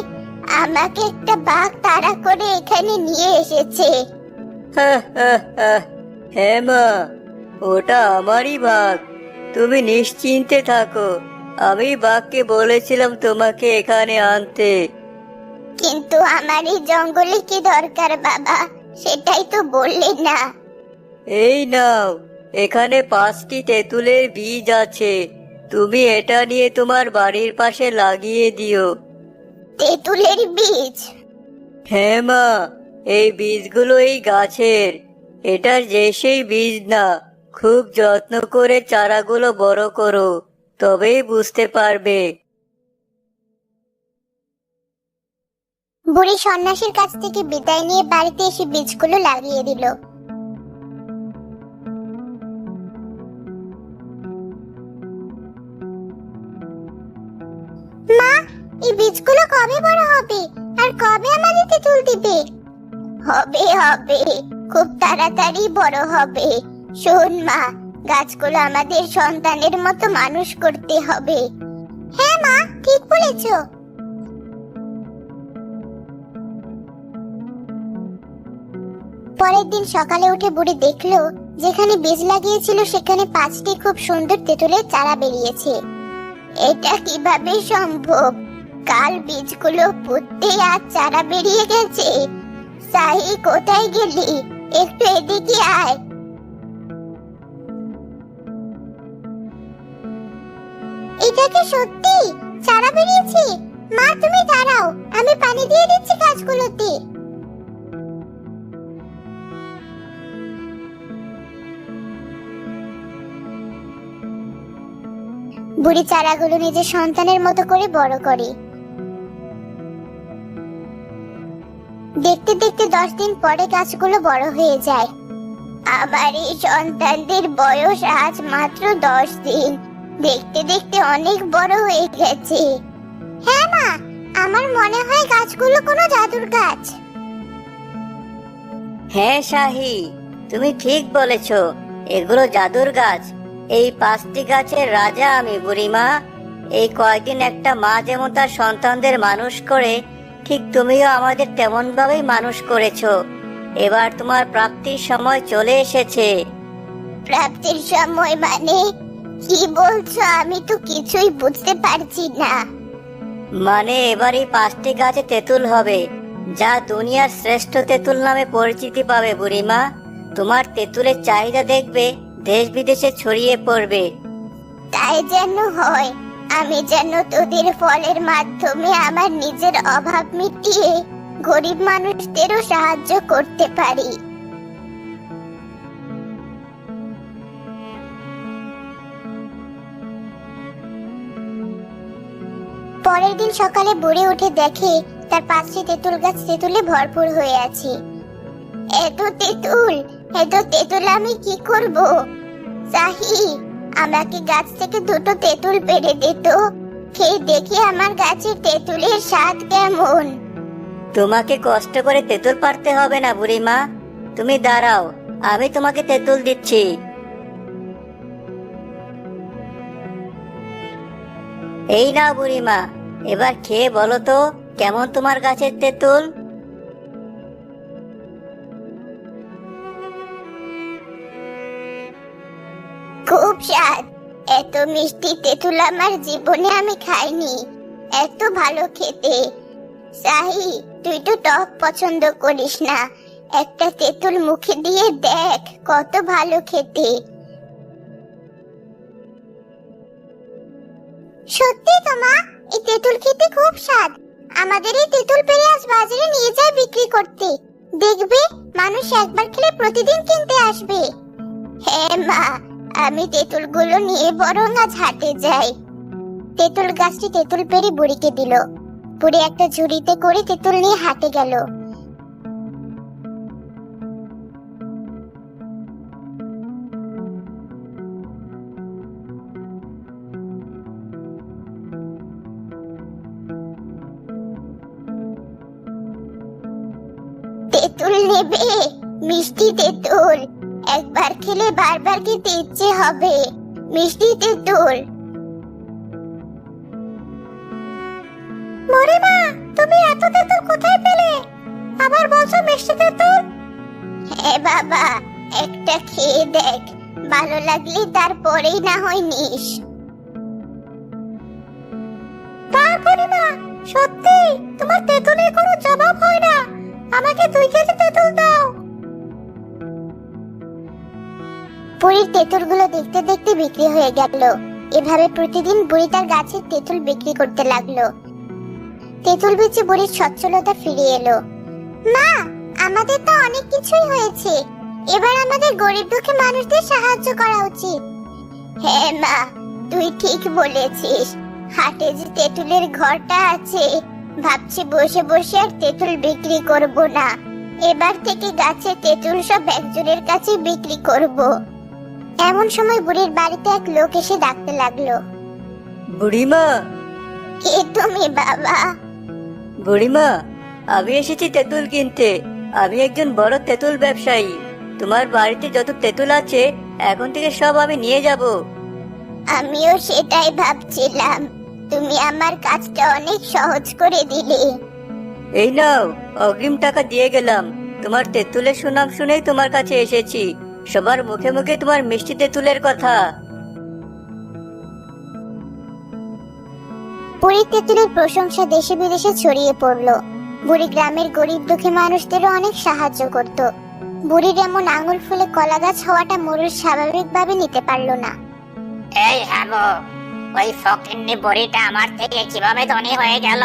আমাকে একটা বাঘ তাড়া করে এখানে নিয়ে এসেছে। হ্যাঁ মা, ওটা আমারই বাঘ। তুমি নিশ্চিন্তে থাকো, আমি বাঘকে বলেছিলাম তোমাকে এখানে আনতে। কিন্তু আমার এই জঙ্গলে কি দরকার বাবা, সেটাই তো বললে না। এই নাও, এখানে 5টি তেঁতুলের বীজ আছে, তুমি এটা নিয়ে তোমার বাড়ির পাশে লাগিয়ে দিও। তেঁতুলের বীজ? হ্যাঁ মা, এই বীজগুলো এই গাছের। এটা যে সেই বীজ না, খুব যত্ন করে চারাগুলো বড় করো, তবেই বুঝতে পারবে। বুড়ি সন্ন্যাসীর কাছ থেকে বিদায় নিয়ে বাড়িতে এসে বীজগুলো লাগিয়ে দিল। মা, এই বীজগুলো কবে বড় হবে আর কবে আমাদের তেঁতুল দিবে? হবে হবে, খুব তাড়াতাড়ি বড় হবে। শোন মা, গাছগুলো আমাদের সন্তানের মতো মানুষ করতে হবে। হ্যাঁ মা, ঠিক বলেছো। পরের দিন সকালে উঠে বুড়ি দেখলো যেখানে বীজ লাগিয়েছিল সেখানে 5টি খুব সুন্দর তেঁতুলের চারা বেরিয়েছে। এটা কিভাবে সম্ভব? কাল বীজগুলো পুঁততে আজ চারা বেরিয়ে গেছে। সাহি, কোথায় গেলি? একটু এদিকে আয়। এটা কি সত্যি চারা বেরিয়েছে? মা, তুমি দাঁড়াও, আমি পানি দিয়ে দিচ্ছি গাছগুলোতে। বুড়ি চারাগুলো নিজের সন্তানের মতো করে বড় করে। দেখতে দেখতে 10 দিন পরে গাছগুলো বড় হয়ে যায়। আমার এই সন্তানদের বয়স আজ মাত্র 10 দিন। দেখতে দেখতে অনেক বড় হয়ে গেছে। হ্যাঁ মা, আমার মনে হয় গাছগুলো কোনো জাদুর গাছ। হ্যাঁ শাহি, তুমি ঠিক বলেছ, এগুলো জাদুর গাছ। এই 5টি গাছের রাজা আমি বুড়িমা। এই কয়েকদিন একটা মা যেমন তার সন্তানদের মানুষ করে, ঠিক তুমিও আমাদের তেমন ভাবেই মানুষ করেছো। এবার তোমার প্রাপ্তির সময় চলে এসেছে। প্রাপ্তির সময় মানে কি বলছো? আমি তো কিছুই বুঝতে পারছি না। মানে এবার এই 5টি গাছে তেঁতুল হবে, যা দুনিয়ার শ্রেষ্ঠ তেঁতুল নামে পরিচিতি পাবে বুড়িমা। তোমার তেঁতুলের চাহিদা দেখবে দেশ বিদেশে ছড়িয়ে পড়বে। তাই যেন হয়, আমি যেন তোদের ফলের মাধ্যমে আমার নিজের অভাব মিটিয়ে গরিব মানুষদেরও সাহায্য করতে পারি। পরের দিন সকালে বুড়ি উঠে দেখে তার 5টি তেঁতুল গাছ তেঁতুলে ভরপুর হয়ে আছে। এত তেঁতুল, এত তেঁতুল আমি কি করব? সাহি, আমাকে গাছ থেকে 2টো তেঁতুল পেড়ে দে তো, খেয়ে দেখি আমার গাছের তেঁতুলের স্বাদ কেমন। তোমাকে কষ্ট করে তেঁতুল পারতে হবে না বুড়িমা, তুমি দাঁড়াও, আমি তোমাকে তেঁতুল দিচ্ছি। এই নাও বুড়িমা, এবার খেয়ে বলো তো কেমন তোমার গাছের তেঁতুল। খুব স্বাদ। এত মিষ্টি তেঁতুল আমার জীবনে আমি খাইনি। এত ভালো খেতে। সাহি, তুই তো টক পছন্দ করিস না, একটা তেঁতুল মুখে দিয়ে দেখ কত ভালো খেতে। সত্যি তো মা, এই তেঁতুল খেতে খুব স্বাদ। আমাদের এই তেঁতুল পেড়ে আজ বাজারে নিয়ে যায় বিক্রি করতে। দেখবে মানুষ একবার খেলে প্রতিদিন কিনতে আসবে। হ্যাঁ মা, আমি তেঁতুলগুলো নিয়ে বরং আজ হাটে যাই। তেঁতুল গাছটি তেঁতুল পেড়ে বুড়িকে দিল। বুড়ি একটা ঝুড়িতে করে তেঁতুল নিয়ে হাটে গেল। তেঁতুল নেবে? মিষ্টি তেঁতুল, একবার খেলে বারবার খেতে ইচ্ছে হবে। মিষ্টি তেঁতুল। মরিমা, তুমি এত তেঁতুল কোথায় পেলে? আবার বলছো মিষ্টি তেঁতুল? হ্যাঁ বাবা, একটা খেয়ে দেখ, ভালো লাগলে তারপরেই না হয় নিস। মা, সত্যি তোমার তেঁতুলের কোনো জবাব হয় না। আমাকে 2 কেজি তেঁতুল দাও। বুড়ির তেঁতুলগুলো দেখতে দেখতে বিক্রি হয়ে গেল। এভাবে প্রতিদিন বুড়ি তার গাছের তেঁতুল বিক্রি করতে লাগলো। তেঁতুল বেচে বুড়ির সচ্ছলতা ফিরে এলো। মা, আমাদের তো অনেক কিছুই হয়েছে, এবার আমাদের গরিব দুঃখী মানুষদের সাহায্য করা উচিত। হ্যাঁ মা, তুই ঠিক বলেছিস। হাটে যে তেঁতুলের ঘরটা আছে, ভাবছি বসে বসে আর তেঁতুল বিক্রি করব না। এবার থেকে গাছে তেঁতুল সব একজনের কাছে বিক্রি করব। এমন সময় বুড়ির বাড়িতে এক লোক এসে ডাকতে লাগলো। বুড়িমা, কে তুমি বাবা? বুড়িমা, আমি এসেছি তেঁতুল কিনতে। আমি একজন বড় তেঁতুল ব্যবসায়ী। তোমার বাড়িতে যত তেঁতুল আছে এখন থেকে সব আমি নিয়ে যাব। আমিও সেটাই ভাবছিলাম, তুমি আমার কাজটা অনেক সহজ করে দিলে। এই নাও, অগ্রিম টাকা দিয়ে গেলাম। তোমার তেঁতুলের সুনাম শুনেই তোমার কাছে এসেছি। সবার মুখে মুখে তোমার মিষ্টি তেঁতুলের কথা। বুড়ির তেঁতুলের প্রশংসা দেশে বিদেশে ছড়িয়ে পড়লো। বুড়ি গ্রামের গরিব দুঃখী মানুষদেরও অনেক সাহায্য করত। বুড়ির এমন আঙুল ফুলে কলা গাছ হওয়াটা মোরল স্বাভাবিকভাবে নিতে পারলো না। এই হাবো, ওই ফকিন্নি বুড়িটা আমার থেকে কিভাবে ধনী হয়ে গেল?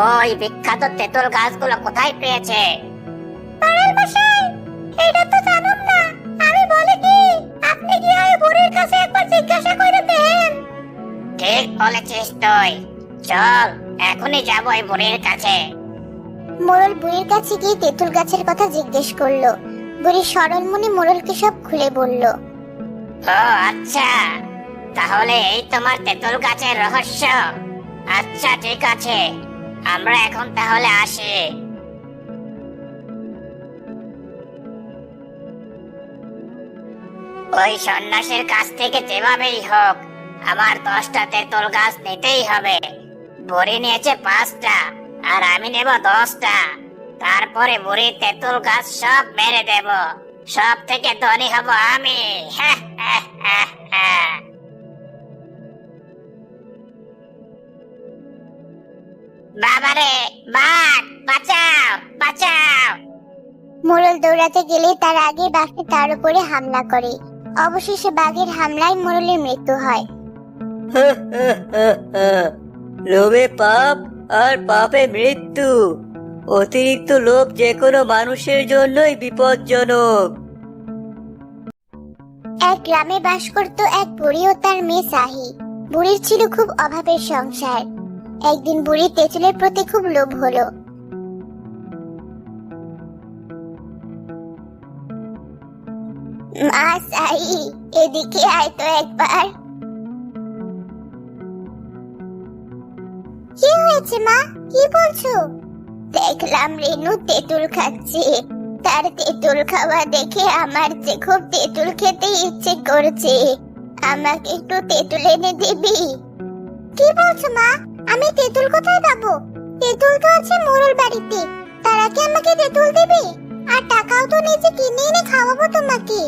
ওই বিখ্যাত তেঁতুল গাছগুলো কোথায় পেয়েছে? এটা তো জানুম না। আমি বলি কি, আপনি কি ওই বুড়ির কাছে একবার জিজ্ঞাসা করে দেন? ঠিক বলেছিস তুই। চল, এখনই যাবো ওই বুড়ির কাছে। মোরল বুড়ির কাছে গিয়ে তেঁতুল গাছের কথা জিজ্ঞেস করলো। বুড়ি সরল মনে মোরলকে সব খুলে বলল। ও আচ্ছা, তাহলে এই তোমার তেঁতুল গাছের রহস্য। আচ্ছা ঠিক আছে, আমরা এখন তাহলে আসি। ওই সন্ন্যাসীর কাছ থেকে যেভাবেই হোক আমার 10টা তেঁতুল গাছ নিতেই হবে। বুড়ি নিয়েছে 5টা, আর আমি নেব 10টা। তারপরে বুড়ির তেঁতুল গাছ সব মেরে দেব। সব থেকে ধনী হব আমি। বাবারে, বাঘ বাঁচাও, বাঁচাও! মোরল দৌড়াতে গেলে তার আগে বাঘটি তার উপরে হামলা করে। অবশেষে বাঘের হামলায় মোরলের মৃত্যু হয়। লোভে পাপ আর পাপে মৃত্যু। অতিরিক্ত লোভ যে কোনো মানুষের জন্যই বিপজ্জনক। এক গ্রামে বাস করত এক বুড়ি ও তার মেয়ে সাহি। বুড়ির ছিল খুব অভাবের সংসার। একদিন বুড়ির তেঁতুলের প্রতি খুব লোভ হলো। মা সাহি, এদিকে আয় তো একবার। কি হয়েছে মা, কি বলছো? দেখলাম রেনু তেঁতুল খাচ্ছে। তার তেঁতুল খাওয়া দেখে আমার যে খুব তেঁতুল খেতে ইচ্ছে করছে। আমাকে একটু তেঁতুল এনে দিবি? কি বলছো মা? আমি তেঁতুল কোথায় পাবো? তেঁতুল তো আছে মোরল বাড়িতে। তারা কি আমাকে তেঁতুল দেবে? আর টাকাও তো নিজে কিনে এনে খাওয়াবো তোমাকে।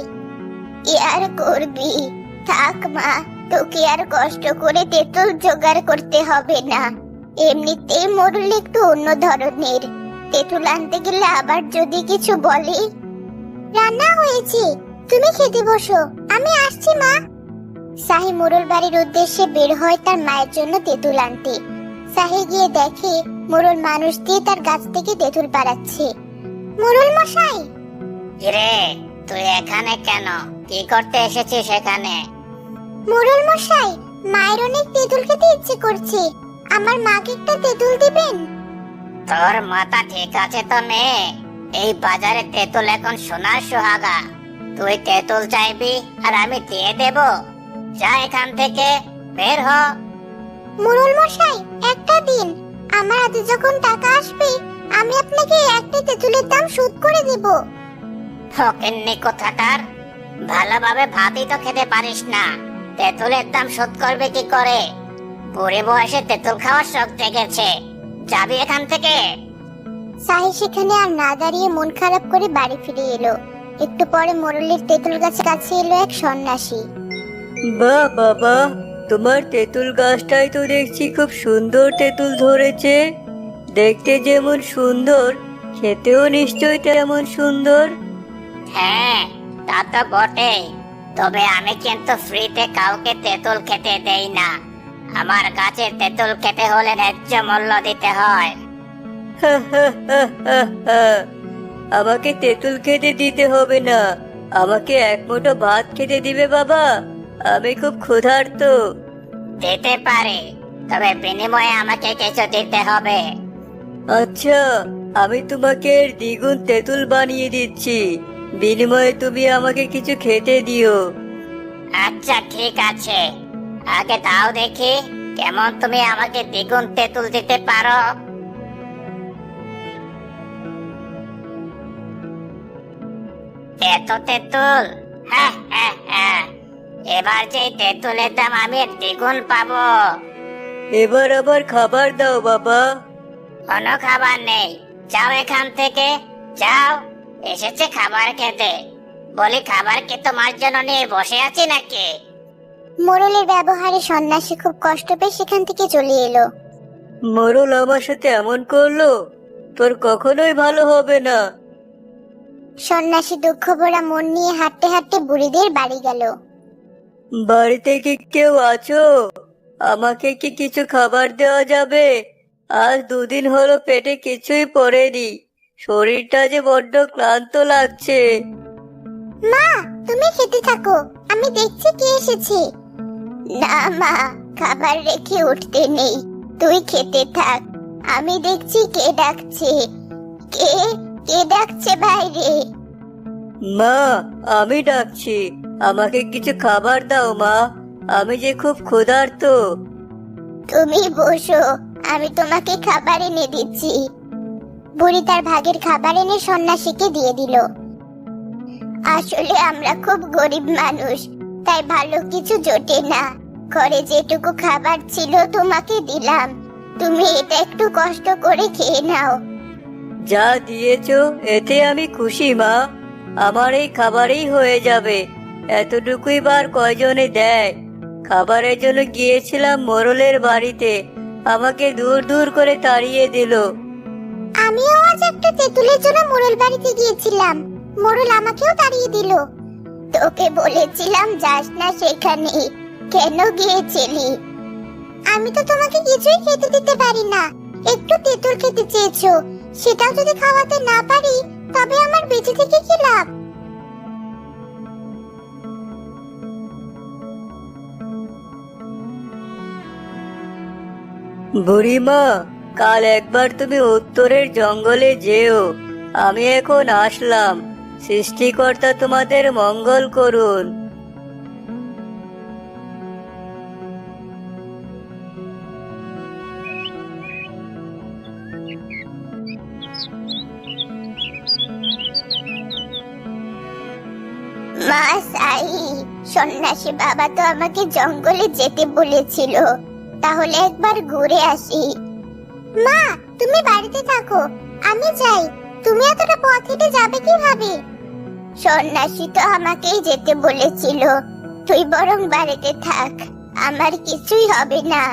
কি আর করবি, থাক মা, তোকে আর কষ্ট করে তেঁতুল জোগাড় করতে হবে না। এমনিতেই মোরল একটু অন্য ধরনের। তেঁতুল আনতে গেলে আবার যদি কিছু বলে। রান্না হয়েছে, তুমি খেতে বসো, আমি আসছি মা। সাহি মোরল বাড়ির উদ্দেশ্যে বের হয় তার মায়ের জন্য তেঁতুল আনতে। সাহি গিয়ে দেখে মোরল মানুষ দিয়ে তার গাছ থেকে তেঁতুল পাড়াচ্ছে। মোরল মশাই! কিরে, তুই এখানে কেন? কি করতে এসেছিস এখানে? মোরল মশাই, মায়ের অনেক তেঁতুল খেতে ইচ্ছে করছে, আমার মাকে একটা তেঁতুল দিবেন? তোর মাথা ঠিক আছে তো মেয়ে? এই বাজারে তেঁতুল এখন সোনার সোহাগা। তুই তেঁতুল চাইবি আর আমি দিয়ে দেব? যা এখান থেকে, বের হ। মোরল মশাই, একটা দিন, আমার হাতে যখন টাকা আসবে আমি আপনাকে একটা তেঁতুলের দাম শোধ করে দেব। ফকিন্নি কোথাকার, ভালোভাবে ভাতই তো খেতে পারিস না, তেঁতুলের দাম শোধ করবে কি করে? বুড়ি বয়সে তেঁতুল খাওয়ার শখ জেগেছে, যাবি এখান থেকে। সাহি সেখানে আর না দাঁড়িয়ে মন খারাপ করে বাড়ি ফিরে এলো। একটু পরে মোরলের তেঁতুল গাছের কাছে এলো এক সন্ন্যাসী। বাহ বাবা, তোমার তেঁতুল গাছটাই তো দেখছি খুব সুন্দর তেঁতুল ধরেছে। দেখতে যেমন সুন্দর, খেতেও নিশ্চয়ই তেমন সুন্দর। হ্যাঁ, তা তো বটেই, তবে আমি কিন্তু ফ্রিতে কাউকে তেঁতুল খেতে দেই না। আমার গাছের তেঁতুল খেতে হলে ন্যায্য মূল্য দিতে হয়। আমাকে তেঁতুল খেতে দিতে হবে না, আমাকে এক মুঠো ভাত খেতে দিবে বাবা, আমি খুব ক্ষুধার্ত। দিতে পারি, তবে বিনিময়ে আমাকে কিছু দিতে হবে। আচ্ছা, আমি তোমাকে এর দ্বিগুণ তেঁতুল বানিয়ে দিচ্ছি, বিনিময়ে তুমি আমাকে কিছু খেতে দিও। আচ্ছা ঠিক আছে, আগে দাও দেখি কেমন তুমি আমাকে দ্বিগুণ তেঁতুল দিতে পারো। এত তেঁতুল? হ্যাঁ হ্যাঁ হ্যাঁ, এবার যে তেঁতুলের দাম আমি দ্বিগুণ পাবো। এবার আবার খাবার দাও বাবা। কোনো খাবার নেই, যাও এখান থেকে, যাও। এসেছে খাবার খেতে, বলি খাবার কি তোমার জন্য নিয়ে বসে আছি নাকি? মোরলের ব্যবহারে সন্ন্যাসী খুব কষ্ট পেয়ে সেখান থেকে চলে এলো। মোরল আমার সাথে এমন করলো, তোর কখনোই ভালো হবে না। সন্ন্যাসী দুঃখ ভরা মন নিয়ে হাঁটতে হাঁটতে বুড়িদের বাড়ি গেল। বাড়িতে কি কেউ আছো? আমাকে কি কিছু খাবার দেওয়া যাবে? আজ দুদিন হলো পেটে কিছুই পড়েনি, শরীরটা যে বড্ড ক্লান্ত লাগছে। মা, তুমি খেতে থাকো, আমি দেখছি কে এসেছে। না মা, খাবার রেখে উঠতে নেই, তুই খেতে থাক, আমি দেখছি কে ডাকছে। কে কে ডাকছে বাইরে? মা, আমি ডাকছি, আমাকে কিছু খাবার দাও মা, আমি যে খুব ক্ষুধার্ত। তুমি বসো, আমি তোমাকে খাবার এনে দিচ্ছি। বুড়ি তার ভাগের খাবার এনে সন্ন্যাসীকে দিয়ে দিল। আসলে আমরা খুব গরিব মানুষ, তাই ভালো কিছু জোটে না, ঘরে যেটুকু খাবার ছিল তোমাকে দিলাম, তুমি এটা একটু কষ্ট করে খেয়ে নাও। যা দিয়েছো এতে আমি খুশি মা, আমার এই খাবারেই হয়ে যাবে, এতটুকুই বার কয়জনে দেয়? খাবারের জন্য গিয়েছিলাম মোরলের বাড়িতে, আমাকে দূর দূর করে তাড়িয়ে দিল। আমিও আজ একটা তেঁতুলের জন্য মোরল বাড়িতে গিয়েছিলাম, মোরল আমাকেও তাড়িয়ে দিল। তোকে বলেছিলাম যাস না সেখানে, কেন গিয়েছিলি? আমি তো তোমাকে কিছুই খেতে দিতে পারি না, একটু তেঁতুল খেতে চেয়েছো, সেটাও যদি খাওয়াতে না পারি তবে আমার বেঁচে থেকে কি লাভ? বুড়িমা, কাল একবার তুমি উত্তরের জঙ্গলে যেও, আমি এখন আসলাম, সৃষ্টিকর্তা তোমাদের মঙ্গল করুন। মা সাই, সন্ন্যাসী বাবা তো আমাকে জঙ্গলে যেতে বলেছিল, তাহলে একবার ঘুরে আসি। মা, তুমি বাড়িতে থাকো, আমি যাই, তুমি এতটা পথ হেঁটে যাবে কিভাবে? সন্ন্যাসী তো আমাকেই যেতে বলেছিল, তুই বরং বাড়িতে থাক, আমার কিছুই হবে না।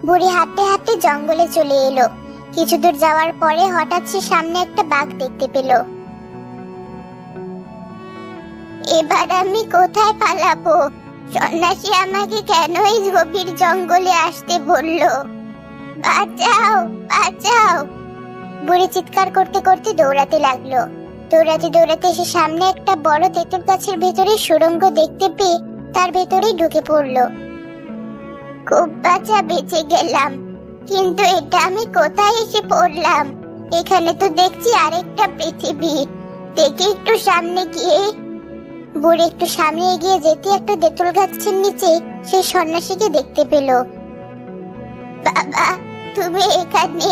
বুড়ি হাঁটতে হাঁটতে জঙ্গলে চলে এলো। কিছু দূর যাওয়ার পরে হঠাৎ সে সামনে একটা বাঘ দেখতে পেল। এবার আমি কোথায় পালাবো? সন্ন্যাসী আমাকে কেন এই গভীর জঙ্গলে আসতে বললো? বাঁচাও, বাঁচাও! বুড়ি চিৎকার করতে করতে দৌড়াতে লাগলো। দৌড়াতে দৌড়াতে সে সামনে একটা বড় তেঁতুল গাছের ভেতরে সুড়ঙ্গ দেখতে পেয়ে তার ভেতরেই ঢুকে পড়লো। খুব বাঁচা বেঁচে গেলাম, কিন্তু এটা আমি কোথায় এসে পড়লাম? এখানে তো দেখছি আরেকটা পৃথিবী। দেখি একটু সামনে গিয়ে। বুড়ি একটু সামনে এগিয়ে যেতে একটা তেঁতুল গাছের নিচে সেই সন্ন্যাসীকে দেখতে পেল। বাবা, তুমি এখানে?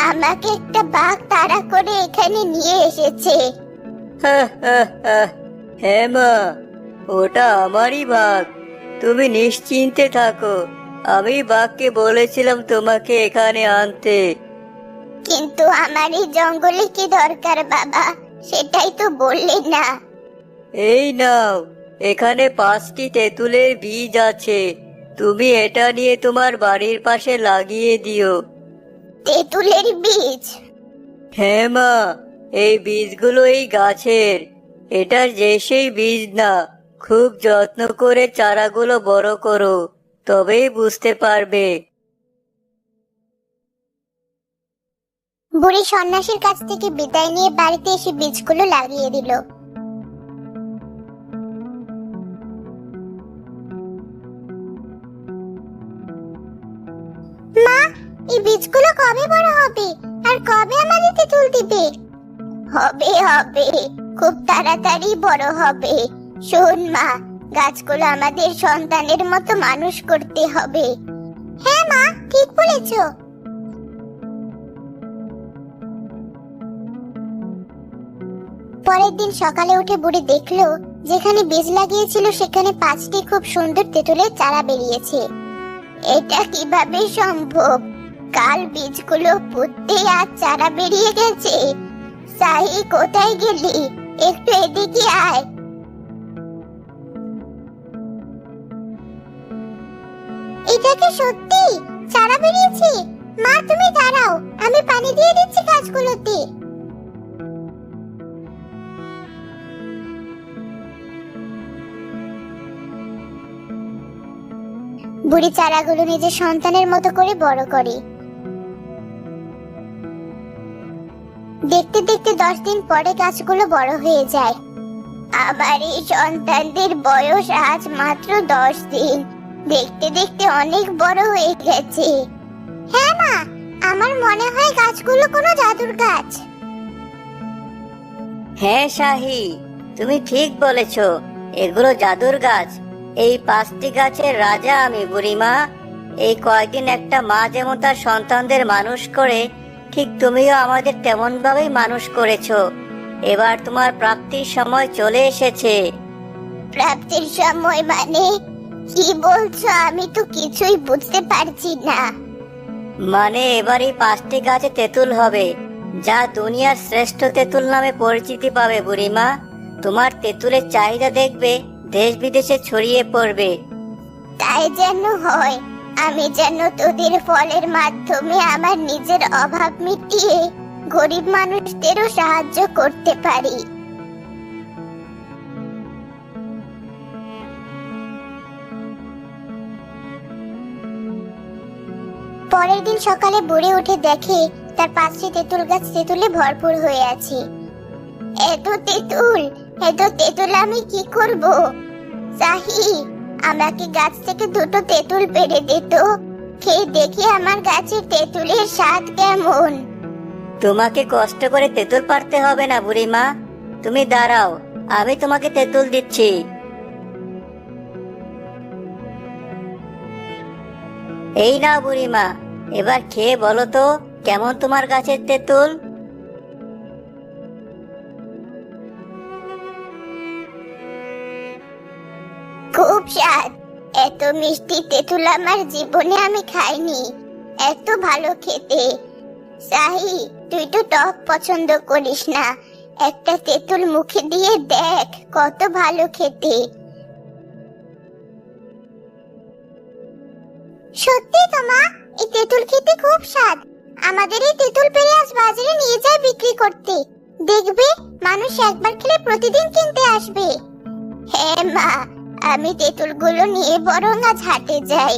আমাকে একটা বাঘ তাড়া করে এখানে নিয়ে এসেছে। হ্যাঁ মা, ওটা আমারই বাঘ। তুমি নিশ্চিন্তে থাকো, আমি বাঘকে বলেছিলাম তোমাকে এখানে আনতে। কিন্তু আমার এই জঙ্গলে কি দরকার বাবা, সেটাই তো বললে না। এই নাও, এখানে 5টি তেঁতুলের বীজ আছে, তুমি এটা নিয়ে তোমার বাড়ির পাশে লাগিয়ে দিও। তেঁতুলের বীজ? হ্যাঁ মা, এই বীজগুলো এই গাছের। এটা যে সেই বীজ না, খুব যত্ন করে চারাগুলো বড় করো, তবেই বুঝতে পারবে। বুড়ি সন্ন্যাসীর কাছ থেকে বিদায় নিয়ে বাড়িতে এসে বীজগুলো লাগিয়ে দিল। মা, এই বীজগুলো কবে বড় হবে আর কবে আমাদের তেঁতুল দিবে? হবে হবে, খুব তাড়াতাড়ি বড় হবে। শোন মা, গাছগুলো আমাদের সন্তানের মতো মানুষ করতে হবে। হ্যাঁ মা, ঠিক বলেছো। পরের দিন সকালে উঠে বুড়ি দেখলো যেখানে বীজ লাগিয়েছিল সেখানে 5টি খুব সুন্দর তেঁতুলের চারা বেরিয়েছে। এটা কিভাবে সম্ভব? কাল বীজগুলো পুঁততে আর চারা বেরিয়ে গেছে। সাহি, কোথায় গেলি? একটু এদিকে আয়। এটা কি সত্যি চারা বেরিয়েছে? মা, তুমি দাঁড়াও, আমি পানি দিয়ে দিচ্ছি গাছগুলোতে। বুড়ি চারাগুলো নিজের সন্তানের মতো করে বড় করে। দেখতে দেখতে 10 দিন পরে গাছগুলো বড় হয়ে যায়। আমার এই সন্তানদের বয়স আজ মাত্র 10 দিন। দেখতে দেখতে অনেক বড় হয়ে গেছে। হ্যাঁ মা, আমার মনে হয় গাছগুলো কোনো জাদুর গাছ। হ্যাঁ শাহি, তুমি ঠিক বলেছ, এগুলো জাদুর গাছ। এই 5টি গাছের রাজা আমি বুড়িমা। এই কয়েকদিন একটা মা যেমন তার সন্তানদের মানুষ করে, ঠিক তুমিও আমাদের তেমন ভাবেই মানুষ করেছো। এবার তোমার প্রাপ্তির সময় চলে এসেছে। প্রাপ্তির সময় মানে কি বলছো? আমি তো কিছুই বুঝতে পারছি না। মানে এবার এই 5টি গাছে তেঁতুল হবে, যা দুনিয়ার শ্রেষ্ঠ তেঁতুল নামে পরিচিতি পাবে বুড়িমা। তোমার তেঁতুলের চাহিদা দেখবে দেশ বিদেশে ছড়িয়ে পড়বে। তাই যেন হয়, আমি যেন তোদের ফলের মাধ্যমে আমার নিজের অভাব মিটিয়ে গরিব মানুষদেরও সাহায্য করতে পারি। পরের দিন সকালে বুড়ি উঠে দেখে তার 5টি তেঁতুল গাছ তেঁতুলে ভরপুর হয়ে আছে। এত তেঁতুল আমি কি করব? সাহি, আমাকে গাছ থেকে 2টো তেঁতুল পেড়ে দে তো, খেয়ে দেখি আমার গাছের তেঁতুলের স্বাদ কেমন। তোমাকে কষ্ট করে তেঁতুল পারতে হবে না বুড়িমা, তুমি দাঁড়াও, আমি তোমাকে তেঁতুল দিচ্ছি। এই না বুড়িমা, এবার খেয়ে বলো তো কেমন তোমার গাছের তেঁতুল। খুব স্বাদ। এত মিষ্টি তেঁতুল আমার জীবনে আমি খাইনি। এত ভালো খেতে। সাহি, তুই তো টক পছন্দ করিস না, একটা তেঁতুল মুখে দিয়ে দেখ কত ভালো খেতে। সত্যি তো মা, এই তেঁতুল খেতে খুব স্বাদ। আমাদের এই তেঁতুল পেড়ে আজ বাজারে নিয়ে যায় বিক্রি করতে। দেখবে মানুষ একবার খেলে প্রতিদিন কিনতে আসবে। হ্যাঁ মা, আমি তেঁতুলগুলো নিয়ে বরং আজ হাটে যাই।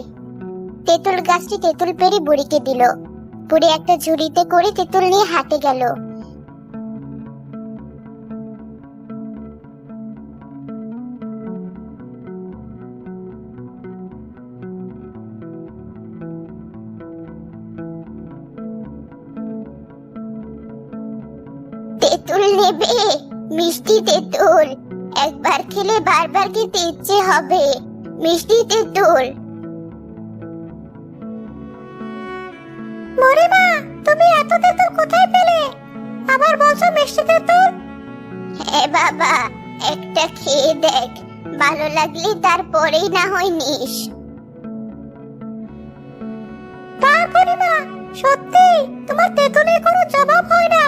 তেঁতুল গাছটি তেঁতুল পেড়ে বুড়িকে দিল। বুড়ি একটা ঝুড়িতে করে তেঁতুল নিয়ে হাটে গেল। তেঁতুল নেবে? মিষ্টি তেঁতুল, একবার খেলে বারবার খেতে ইচ্ছে হবে। মিষ্টি তেঁতুল। বুড়িমা, তুমি এত তেঁতুল কোথায় পেলে? আবার বলছো মিষ্টি তেঁতুল? হ্যাঁ বাবা, একটা খেয়ে দেখ, ভালো লাগলে তারপরেই না হয় নিস। তারপরে মা, সত্যি তোমার তেঁতুলের কোনো জবাব হয় না।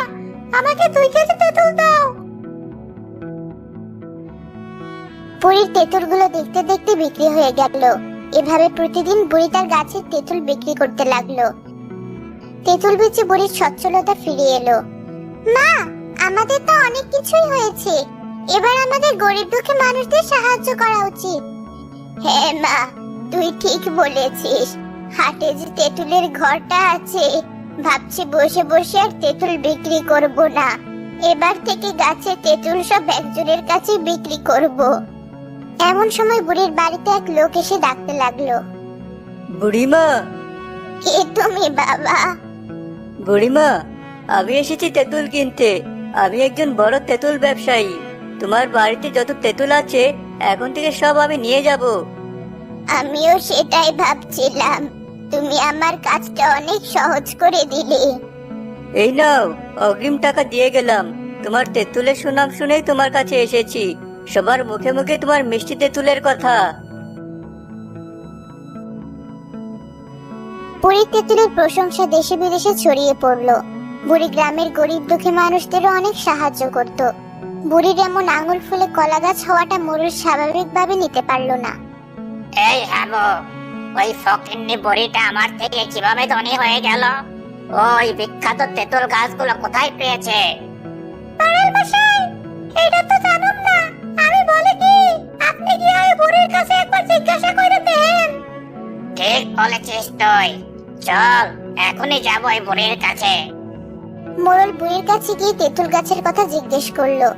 আমাকে 2 কেজি তেঁতুল দাও। বুড়ির তেঁতুলগুলো দেখতে দেখতে বিক্রি হয়ে গেল। এভাবে প্রতিদিন বুড়ি তার গাছের তেঁতুল বিক্রি করতে লাগলো। তেঁতুল বেচে বুড়ির সচ্ছলতা ফিরে এলো। মা, আমাদের তো অনেক কিছুই হয়েছে, এবার আমাদের গরিব দুঃখী মানুষদের সাহায্য করা উচিত। হ্যাঁ মা, তুই ঠিক বলেছিস। হাটে যে তেঁতুলের ঘরটা আছে, ভাবছি বসে বসে আর তেঁতুল বিক্রি করব না। এবার থেকে গাছের তেঁতুল সব একজনের কাছে বিক্রি করব। এমন সময় বুড়ির বাড়িতে এক লোক এসে ডাকতে লাগলো। বুড়িমা, কে তুমি বাবা? বুড়িমা, আমি এসেছি তেঁতুল কিনতে। আমি একজন বড় তেঁতুল ব্যবসায়ী। তোমার বাড়িতে যত তেঁতুল আছে এখন থেকে সব আমি নিয়ে যাব। আমিও সেটাই ভাবছিলাম, তুমি আমার কাজটা অনেক সহজ করে দিলে। এই নাও, অগ্রিম টাকা দিয়ে গেলাম। তোমার তেঁতুলের সুনাম শুনেই তোমার কাছে এসেছি। সবার মুখে মুখে তোমার মিষ্টি তেঁতুলের কথা। বুড়ির তেঁতুলের প্রশংসা দেশে বিদেশে ছড়িয়ে পড়লো। বুড়ি গ্রামের গরিব দুঃখী মানুষদেরও অনেক সাহায্য করত। বুড়ির এমন আঙুল ফুলে কলা গাছ হওয়াটা মোরল স্বাভাবিকভাবে নিতে পারলো না। এই হাবো, ওই ফকিন্নি বুড়িটা আমার থেকে কিভাবে ধনী হয়ে গেল? ওই বিখ্যাত তেঁতুল গাছগুলো কোথায় পেয়েছে? পাড়ার মশাই, এটা তো জানুন না। আমি বলি কি, আপনি কি ওই বুড়ির কাছে একবার জিজ্ঞাসা করে দেন? ঠিক বলেছিস তুই। চল, এখনই যাবো ওই বুড়ির কাছে। মোরল বুড়ির কাছে গিয়ে তেঁতুল গাছের কথা জিজ্ঞেস করলো।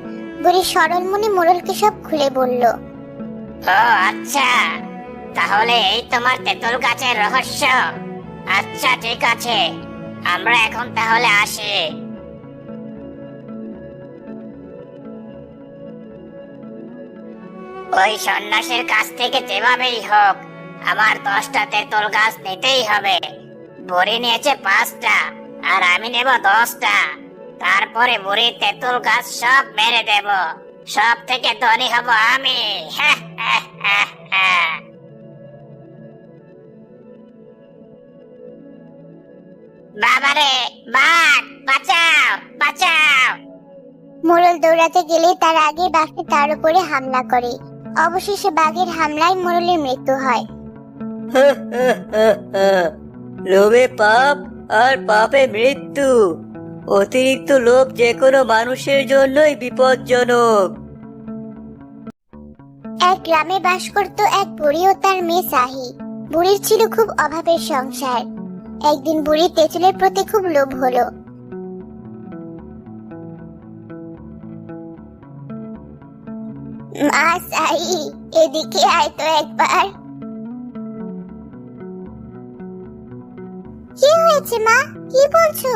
বুড়ি সরল মনে মোরলকে সব খুলে বলল। ও আচ্ছা, তাহলে এই তোমার তেঁতুল গাছের রহস্য। আচ্ছা ঠিক আছে, আমরা এখন তাহলে আসি। ওই সন্ন্যাসীর কাছ থেকে যেভাবেই হোক আমার 10টা তেঁতুল গাছ নিতেই হবে। বুড়ি নিয়েছে 5টা, আর আমি নেব 10টা। তারপরে বুড়ির তেঁতুল গাছ সব মেরে দেব। সব থেকে ধনী হব আমি। বাবারে, বাঘ, বাঁচাও, বাঁচাও! মোরল দৌড়াতে গেলে তার আগে বাঘটি তার উপরে হামলা করে। অবশেষে বাঘের হামলায় মোরলের মৃত্যু হয়। লোভে পাপ আর পাপে মৃত্যু। অতিরিক্ত লোভ যে কোনো মানুষের জন্যই বিপজ্জনক। এক গ্রামে বাস করত এক বুড়ি ও তার মেয়ে সাহি। বুড়ির ছিল খুব অভাবের সংসার। একদিন বুড়ির তেঁতুলের প্রতি খুব লোভ হলো। মা সাহি, এদিকে আয় তো একবার। কি হয়েছে মা, কি বলছো?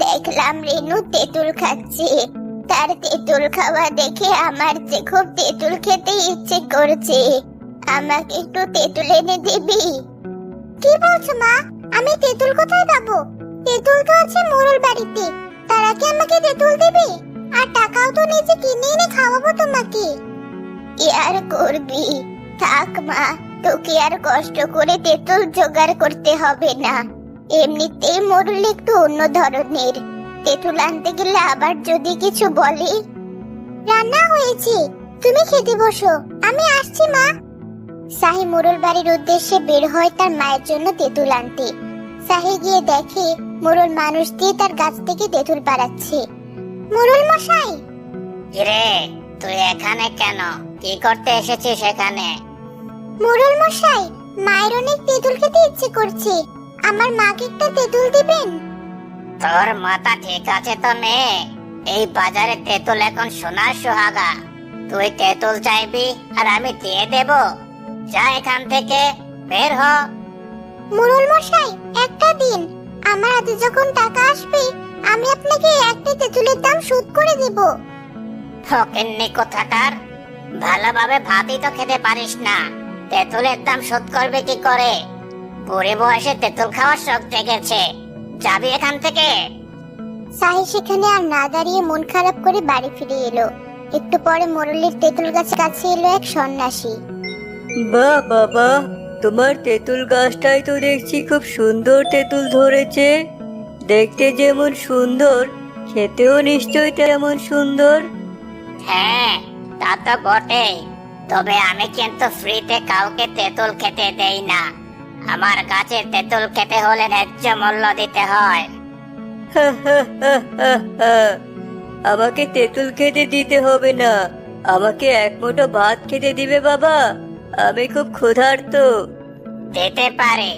দেখলাম রেনু তেঁতুল খাচ্ছে। তার তেঁতুল খাওয়া দেখে আমার যে খুব তেঁতুল খেতে ইচ্ছে করছে। আমাকে একটু তেঁতুল এনে দিবি? কি বলছো মা? আমি তেঁতুল কোথায় পাবো? তেঁতুল তো আছে মোরল বাড়িতে। তারা কি আমাকে তেঁতুল দেবে? আর টাকাও তো নিজে কিনে এনে খাওয়াবো তোমাকে। কি আর করবি, থাক মা, তোকে আর কষ্ট করে তেঁতুল জোগাড় করতে হবে না। এমনিতেই মোরল একটু অন্য ধরনের। তেঁতুল আনতে গেলে আবার যদি কিছু বলে। রান্না হয়েছে, তুমি খেতে বসো, আমি আসছি মা। সাহি মোরল বাড়ির উদ্দেশ্যে বের হয় তার মায়ের জন্য তেঁতুল আনতে। সাহি গিয়ে দেখে মোরল মানুষ দিয়ে তার গাছ থেকে তেঁতুল পাড়াচ্ছে। মোরল মশাই! কিরে, তুই এখানে কেন? কি করতে এসেছিস এখানে? মোরল মশাই, মায়ের অনেক তেঁতুল খেতে ইচ্ছে করছে, আমার মাকে একটা তেঁতুল দিবেন? তোর মাথা ঠিক আছে তো মেয়ে? এই বাজারে তেঁতুল এখন সোনার সোহাগা। তুই তেঁতুল চাইবি আর আমি দিয়ে দেব? যা এখান থেকে, বের হ। মোরল মশাই, একটা দিন, আমার হাতে যখন টাকা আসবে আমি আপনাকে একটা তেঁতুলের দাম শোধ করে দেব। ফকিন্নি কোথাকার, ভালোভাবে ভাতই তো খেতে পারিস না, তেঁতুলের দাম শোধ করবে কি করে? বুড়ি বয়সে তেঁতুল খাওয়ার শখ জেগেছে, যাবি এখান থেকে? সাহি সেখানে আর না দাঁড়িয়ে মন খারাপ করে বাড়ি ফিরে এলো। একটু পরে মোরলের তেঁতুল গাছের কাছে এলো এক সন্ন্যাসী। বাহ বাবা, তোমার তেঁতুল গাছটাই তো দেখছি খুব সুন্দর তেঁতুল ধরেছে। দেখতে যেমন সুন্দর, খেতেও নিশ্চয়ই তেমন সুন্দর। হ্যাঁ, তা তো বটেই। তবে আমি কিন্তু ফ্রিতে কাউকে তেঁতুল খেতে দেই না। আমার গাছের তেঁতুল খেতে হলে ন্যায্য মূল্য দিতে হয়। আমাকে তেঁতুল খেতে দিতে হবে না, আমাকে এক মুঠো ভাত খেতে দিবে বাবা, আমি খুব ক্ষুধার্ত। দিতে পারি,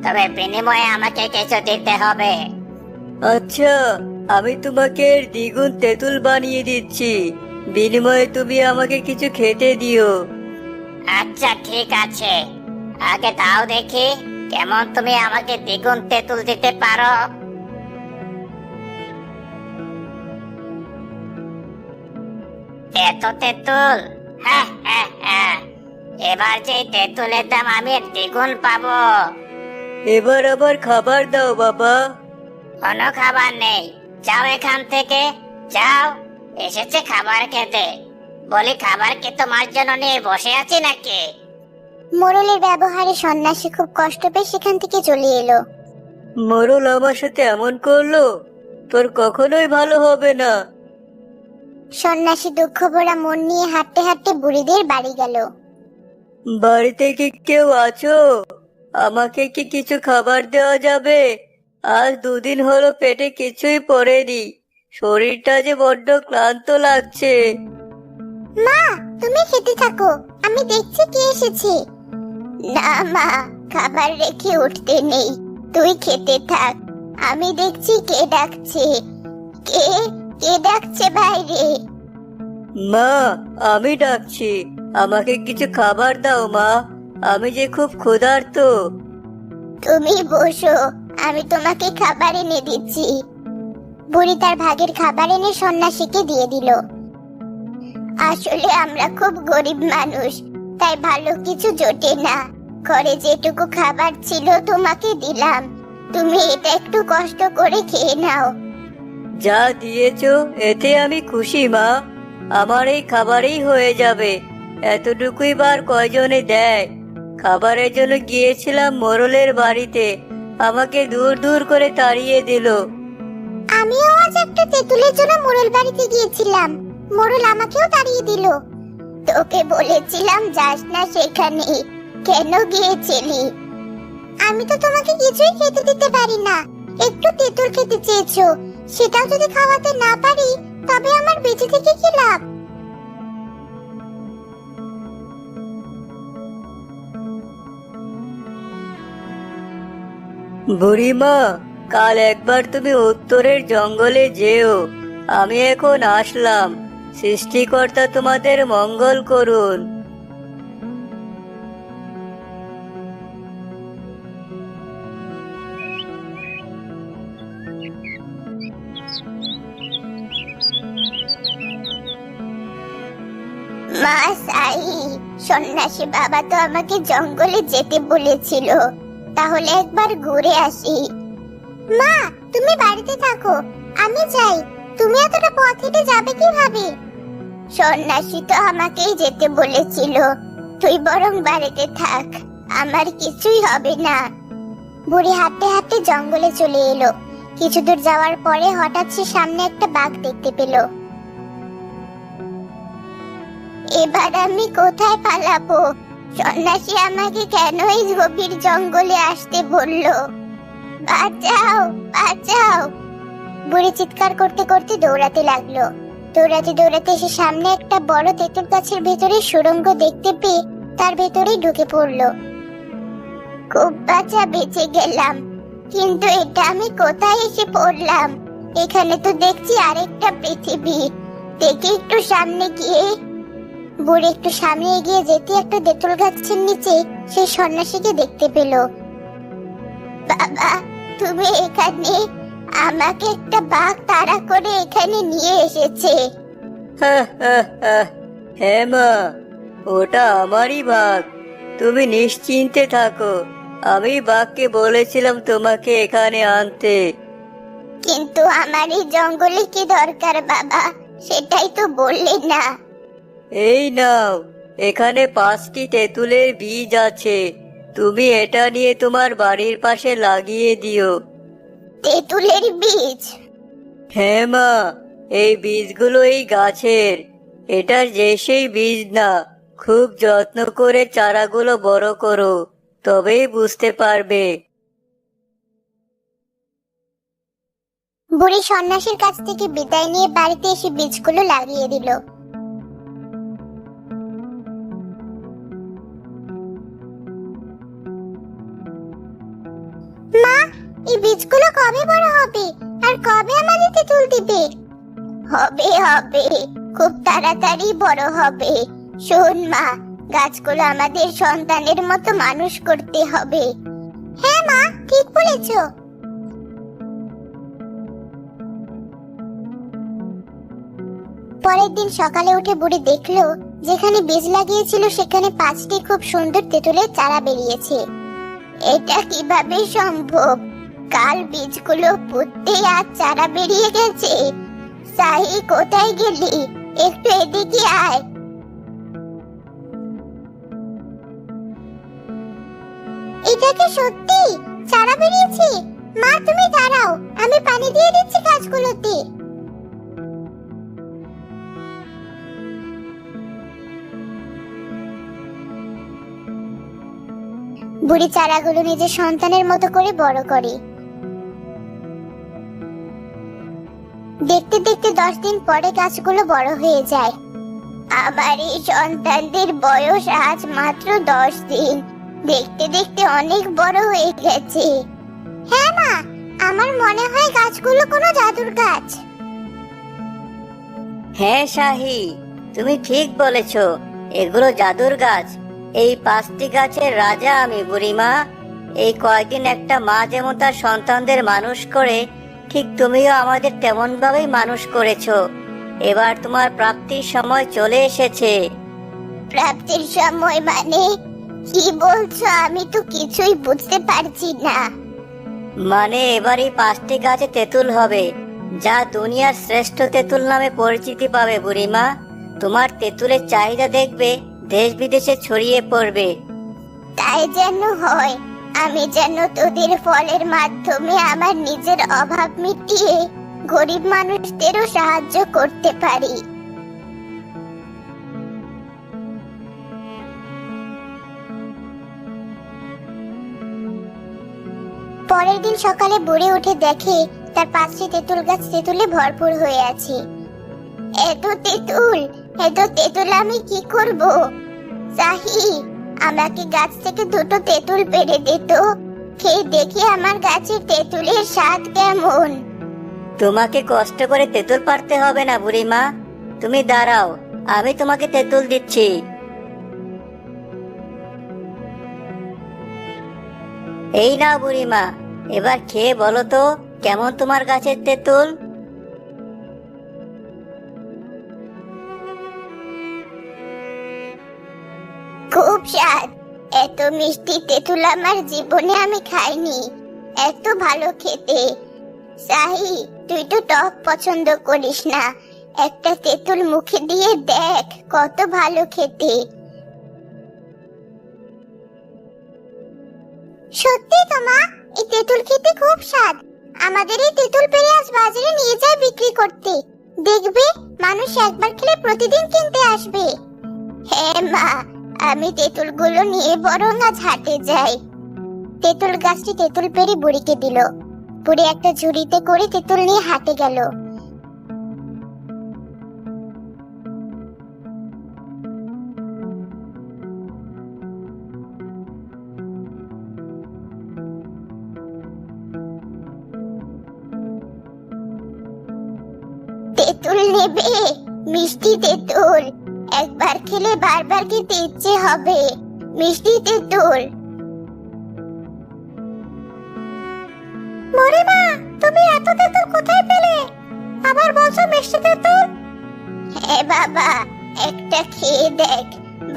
তবে বিনিময়ে আমাকে কিছু দিতে হবে। আচ্ছা, আমি তোমাকে এর দ্বিগুণ তেঁতুল বানিয়ে দিচ্ছি, বিনিময়ে তুমি আমাকে কিছু খেতে দিও। আচ্ছা ঠিক আছে, আগে দাও দেখি কেমন তুমি আমাকে দ্বিগুণ তেঁতুল দিতে পারো। এত তেঁতুল? হ্যাঁ হ্যাঁ হ্যাঁ, এবার যে তেঁতুলের দাম আমি এর দ্বিগুণ পাবো। এবার আবার খাবার দাও বাবা। কোনো খাবার নেই, যাও এখান থেকে, যাও। এসেছে খাবার খেতে, বলি খাবার কি তোমার জন্য নিয়ে বসে আছি নাকি? মোরলের ব্যবহারে সন্ন্যাসী খুব কষ্ট পেয়ে সেখান থেকে চলে এলো। মোরল আমার সাথে এমন করলো, তোর কখনোই ভালো হবে না। সন্ন্যাসী দুঃখ ভরা মন নিয়ে হাঁটতে হাঁটতে বুড়িদের বাড়ি গেল। বাড়িতে কি কেউ আছো? আমাকে কি কিছু খাবার দেওয়া যাবে? আজ দুদিন হলো পেটে কিছুই পড়েনি, শরীরটা যে বড্ড ক্লান্ত লাগছে। মা, তুমি খেতে থাকো, আমি দেখছি কে এসেছে। না মা, খাবার রেখে উঠতে নেই, তুই খেতে থাক, আমি দেখছি কে ডাকছে। কে কে ডাকছে বাইরে? মা, আমি ডাকছি, আমাকে কিছু খাবার দাও মা, আমি যে খুব ক্ষুধার্ত। তুমি বসো, আমি তোমাকে খাবার এনে দিচ্ছি। বুড়ি তার ভাগের খাবার এনে সন্ন্যাসীকে দিয়ে দিল। আসলে আমরা খুব গরিব মানুষ, তাই ভালো কিছু জোটে না। ঘরে যেটুকু খাবার ছিল তোমাকে দিলাম, তুমি এটা একটু কষ্ট করে খেয়ে নাও। যা দিয়েছো এতে আমি খুশি মা, আমার এই খাবারেই হয়ে যাবে। এতটুকুই বার কয়জনে দেয়? খাবারের জন্য গিয়েছিলাম মোরলের বাড়িতে, আমাকে দূর দূর করে তাড়িয়ে দিল। আমিও আজ একটা তেঁতুলের জন্য মোরল বাড়িতে গিয়েছিলাম, মোরল আমাকেও তাড়িয়ে দিল। তোকে বলেছিলাম যাস না সেখানে, কেন গিয়েছিলি? আমি তো তোমাকে কিছুই খেতে দিতে পারি না, একটু তেঁতুল খেতে চেয়েছো, সেটাও যদি খাওয়াতে না পারি তবে আমার বেঁচে থেকে কি লাভ? বুড়িমা, কাল একবার তুমি উত্তরের জঙ্গলে যেও, আমি এখন আসলাম। সৃষ্টিকর্তা তোমাদের মঙ্গল করুন। মা সাই, সন্ন্যাসী বাবা তো আমাকে জঙ্গলে যেতে বলেছিল, তাহলে একবার ঘুরে আসি। মা, তুমি বাড়িতে থাকো, আমি যাই, তুমি এতটা পথ হেঁটে যাবে কিভাবে? সন্ন্যাসী তো আমাকেই যেতে বলেছিল, তুই বরং বাড়িতে থাক, আমার কিছুই হবে না। বুড়ি হাঁটতে হাঁটতে জঙ্গলে চলে এলো। কিছু দূর যাওয়ার পরে হঠাৎ সে সামনে একটা বাঘ দেখতে পেল। এবার আমি কোথায় পালাবো? সন্ন্যাসী আমাকে কেন এই গভীর জঙ্গলে আসতে বললো? বাঁচাও, বাঁচাও! বুড়ি চিৎকার করতে করতে দৌড়াতে লাগলো। দৌড়াতে দৌড়াতে সে সামনে একটা বড় তেঁতুল গাছের ভেতরে সুড়ঙ্গ দেখতে পেয়ে তার ভেতরে ঢুকে পড়লো। খুব বাঁচা বেঁচে গেলাম, কিন্তু এটা আমি কোথায় এসে পড়লাম? এখানে তো দেখছি আরেকটা পৃথিবী। দেখি একটু সামনে গিয়ে। বুড়ি একটু সামনে এগিয়ে যেতে একটা তেঁতুল গাছের নিচে সেই সন্ন্যাসীকে দেখতে পেল। বাবা, তুমি এখানে? আমাকে একটা বাঘ তাড়া করে এখানে নিয়ে এসেছে। হ্যাঁ মা, ওটা আমারই বাঘ, তুমি নিশ্চিন্তে থাকো। আমি বাঘকে বলেছিলাম তোমাকে এখানে আনতে, কিন্তু আমার এই জঙ্গলে কি দরকার বাবা, সেটাই তো বললে না। এই নাও, এখানে 5টি তেঁতুলের বীজ আছে। তুমি এটা নিয়ে তোমার বাড়ির পাশে লাগিয়ে দিও। তেঁতুলের বীজ? হ্যাঁ মা, এই বীজগুলো এই গাছের। এটা যে সেই বীজ না। খুব যত্ন করে চারাগুলো বড় করো, তবেই বুঝতে পারবে। বুড়ি সন্ন্যাসীর কাছ থেকে বিদায় নিয়ে বাড়িতে এসে বীজগুলো লাগিয়ে দিল। মা, এই বীজগুলো কবে বড় হবে আর কবে আমাদের তেঁতুল দিবে? হবে হবে, খুব তাড়াতাড়ি বড় হবে। শোন মা, গাছগুলো আমাদের সন্তানের মতো মানুষ করতে হবে। হ্যাঁ মা, ঠিক বলেছো। পরের দিন সকালে উঠে বুড়ি দেখলো যেখানে বীজ লাগিয়েছিল সেখানে 5টি খুব সুন্দর তেঁতুলের চারা বেরিয়েছে। এটা কিভাবে সম্ভব? কাল বীজগুলো পুঁততে আজ চারা বেরিয়ে গেছে। সাহি, কোথায় গেলি? একটু এদিকে আয়। এটা কি সত্যি চারা বেরিয়েছে? মা, তুমি দাঁড়াও, আমি পানি দিয়ে দিচ্ছি গাছগুলোতে। বুড়ি চারাগুলো নিজের সন্তানের মতো করে বড় করে। দেখতে দেখতে 10 দিন পরে গাছগুলো বড় হয়ে যায়। আমার এই সন্তানদের বয়স আজ মাত্র 10 দিন। দেখতে দেখতে অনেক বড় হয়ে গেছে। হ্যাঁ মা, আমার মনে হয় গাছগুলো কোনো জাদুর গাছ। হ্যাঁ শাহি, তুমি ঠিক বলেছ, এগুলো জাদুর গাছ। এই 5টি গাছের রাজা আমি বুড়িমা। এই কয়েকদিন একটা মা যেমন তার সন্তানদের মানুষ করে, ঠিক তুমিও আমাদের তেমন ভাবেই মানুষ করেছো। এবার তোমার প্রাপ্তির সময় চলে এসেছে। প্রাপ্তির সময় মানে কি বলছো? আমি তো কিছুই বুঝতে পারছি না। মানে এবার এই 5টি গাছে তেঁতুল হবে, যা দুনিয়ার শ্রেষ্ঠ তেঁতুল নামে পরিচিতি পাবে বুড়িমা। তোমার তেঁতুলের চাহিদা দেখবে দেশ বিদেশে ছড়িয়ে পড়বে। তাই যেন হয়। আমি যেন তোদের ফলের মাধ্যমে আমার নিজের অভাব মিটিয়ে গরিব মানুষদেরও সাহায্য করতে পারি। পরের দিন সকালে বুড়ি উঠে দেখে তার 5টি তেঁতুল গাছ তেঁতুলে ভরপুর হয়ে আছে। এত তেঁতুল, এত তেঁতুল আমি কি করব? সাহি, আমাকে গাছ থেকে 2টো তেঁতুল পেড়ে দে তো, খেয়ে দেখি আমার গাছের তেঁতুলের স্বাদ কেমন। তোমাকে কষ্ট করে তেঁতুল পাড়তে হবে না বুড়িমা, তুমি দাঁড়াও, আমি তোমাকে তেঁতুল দিচ্ছি। এই নাও বুড়িমা, এবার খেয়ে বলো তো কেমন তোমার গাছের তেঁতুল। খুব স্বাদ। এত মিষ্টি তেঁতুল আমার জীবনে আমি খাইনি। এত ভালো খেতে। সাহি, তুই তো টক পছন্দ করিস না। একটা তেঁতুল মুখে দিয়ে দেখ, কত ভালো খেতে। সত্যি তো মা, এই তেঁতুল খেতে খুব স্বাদ। আমাদের এই তেঁতুল পেড়ে আজ বাজারে নিয়ে যায় বিক্রি করতে। দেখবে মানুষ একবার খেলে প্রতিদিন কিনতে আসবে। হ্যাঁ মা, আমি তেঁতুলগুলো নিয়ে বরং আজ হাটে যাই। তেঁতুল গাছটি তেঁতুল পেড়ে বুড়িকে দিল। বুড়ি একটা ঝুড়িতে করে তেঁতুল নিয়ে হাটে গেল। তেঁতুল নেবে? মিষ্টি তেঁতুল, একবার খেলে বারবার খেতে ইচ্ছে হবে। মিষ্টি তেঁতুল। মরে মা, তুমি এত তেঁতুল কোথায় পেলে? আবার বলছো মিষ্টি তেঁতুল? হ্যাঁ বাবা, একটা খেয়ে দেখ,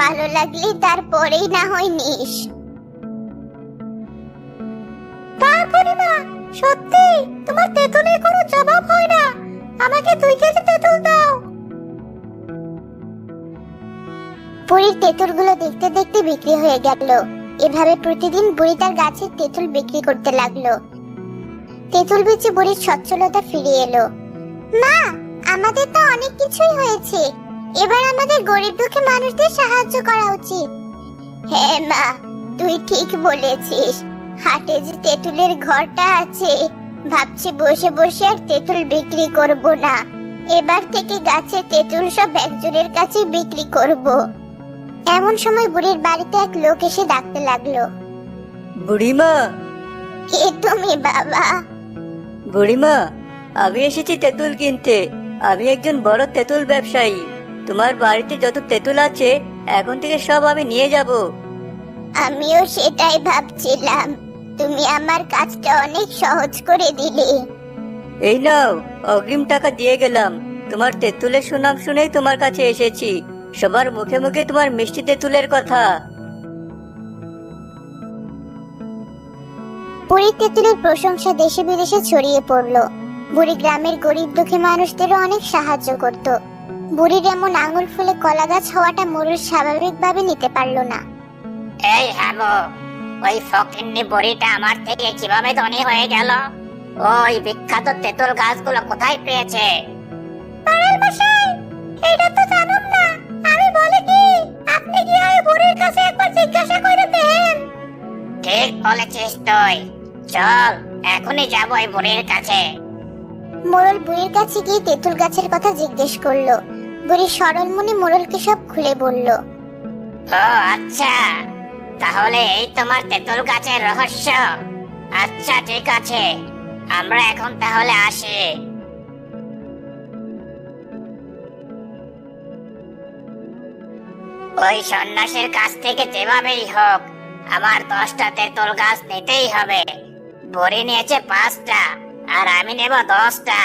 ভালো লাগলে তারপরেই না হয় নিস। তারপরে মা, সত্যি তোমার তেঁতুলের কোনো জবাব হয় না। আমাকে 2 কেজি তেঁতুল দাও। বুড়ির তেঁতুলগুলো দেখতে দেখতে বিক্রি হয়ে গেল। এভাবে প্রতিদিন বুড়ি তার গাছের তেঁতুল বিক্রি করতে লাগলো। তেঁতুল বেচে বুড়ির সচ্ছলতা ফিরে এলো। মা, আমাদের তো অনেক কিছুই হয়েছে, এবার আমাদের গরিব দুঃখী মানুষদের সাহায্য করা উচিত। হ্যাঁ মা, তুই ঠিক বলেছিস। হাটে যে তেঁতুলের ঘরটা আছে, ভাবছি বসে বসে আর তেঁতুল বিক্রি করব না। এবার থেকে গাছে তেঁতুল সব একজনের কাছে বিক্রি করব। এমন সময় বুড়ির বাড়িতে এক লোক এসে ডাকতে লাগলো। বুড়িমা, কে তুমি বাবা? বুড়িমা, আমি এসেছি তেঁতুল কিনতে। আমি একজন বড় তেঁতুল ব্যবসায়ী। তোমার বাড়িতে যত তেঁতুল আছে এখন থেকে সব আমি নিয়ে যাব। আমিও সেটাই ভাবছিলাম, তুমি আমার কাজটা অনেক সহজ করে দিলে। এই নাও, অগ্রিম টাকা দিয়ে গেলাম। তোমার তেঁতুলের সুনাম শুনেই তোমার কাছে এসেছি। সবার মুখে মুখে তোমার মিষ্টি তেঁতুলের কথা। বুড়ির তেঁতুলের প্রশংসা দেশে বিদেশে ছড়িয়ে পড়লো। বুড়ি গ্রামের গরিব দুঃখী মানুষদেরও অনেক সাহায্য করত। বুড়ির এমন আঙুল ফুলে কলা গাছ হওয়াটা মোরল স্বাভাবিকভাবে নিতে পারলো না। এই হাগো, ওই ফকিন্নি বুড়িটা আমার থেকে কিভাবে ধনী হয়ে গেল? ওই বিখ্যাত তেঁতুল গাছগুলো কোথায় পেয়েছে? পাড়ার মশাই, এটা তো জানুন না। আমি বলি কি, আপনি কি ওই বুড়ির কাছে একবার জিজ্ঞাসা করে দেখেন। ঠিক বলেছিস তুই। চল, এখনই যাবো ওই বুড়ির কাছে। মোরল বুড়ির কাছে গিয়ে তেঁতুল গাছের কথা জিজ্ঞেস করলো। বুড়ি সরল মনে মোরলকে সব খুলে বলল। ও আচ্ছা, তাহলে এই তোমার তেঁতুল গাছের রহস্য। আচ্ছা ঠিক আছে, আমরা এখন তাহলে আসি। ওই সন্ন্যাসীর কাছ থেকে যেভাবেই হোক আমার 10টা তেঁতুল গাছ নিতেই হবে। বুড়ি নিয়েছে 5টা, আর আমি নেব 10টা।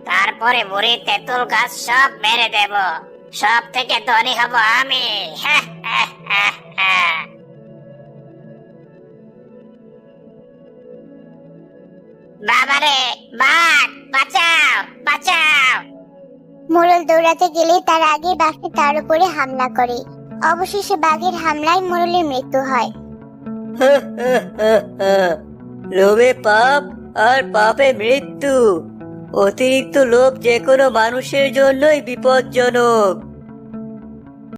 তারপরে বুড়ির তেঁতুল গাছ সব মেরে দেব। সব থেকে ধনী হব আমি। বাবারে, বাঘ, বাঁচাও, বাঁচাও! মোরল দৌড়াতে গেলে তার আগে বাঘটি তার উপরে হামলা করে। অবশেষে বাঘের হামলায় মোরলের মৃত্যু হয়। লোভে পাপ আর পাপে মৃত্যু। অতিরিক্ত লোভ যে কোনো মানুষের জন্যই বিপজ্জনক।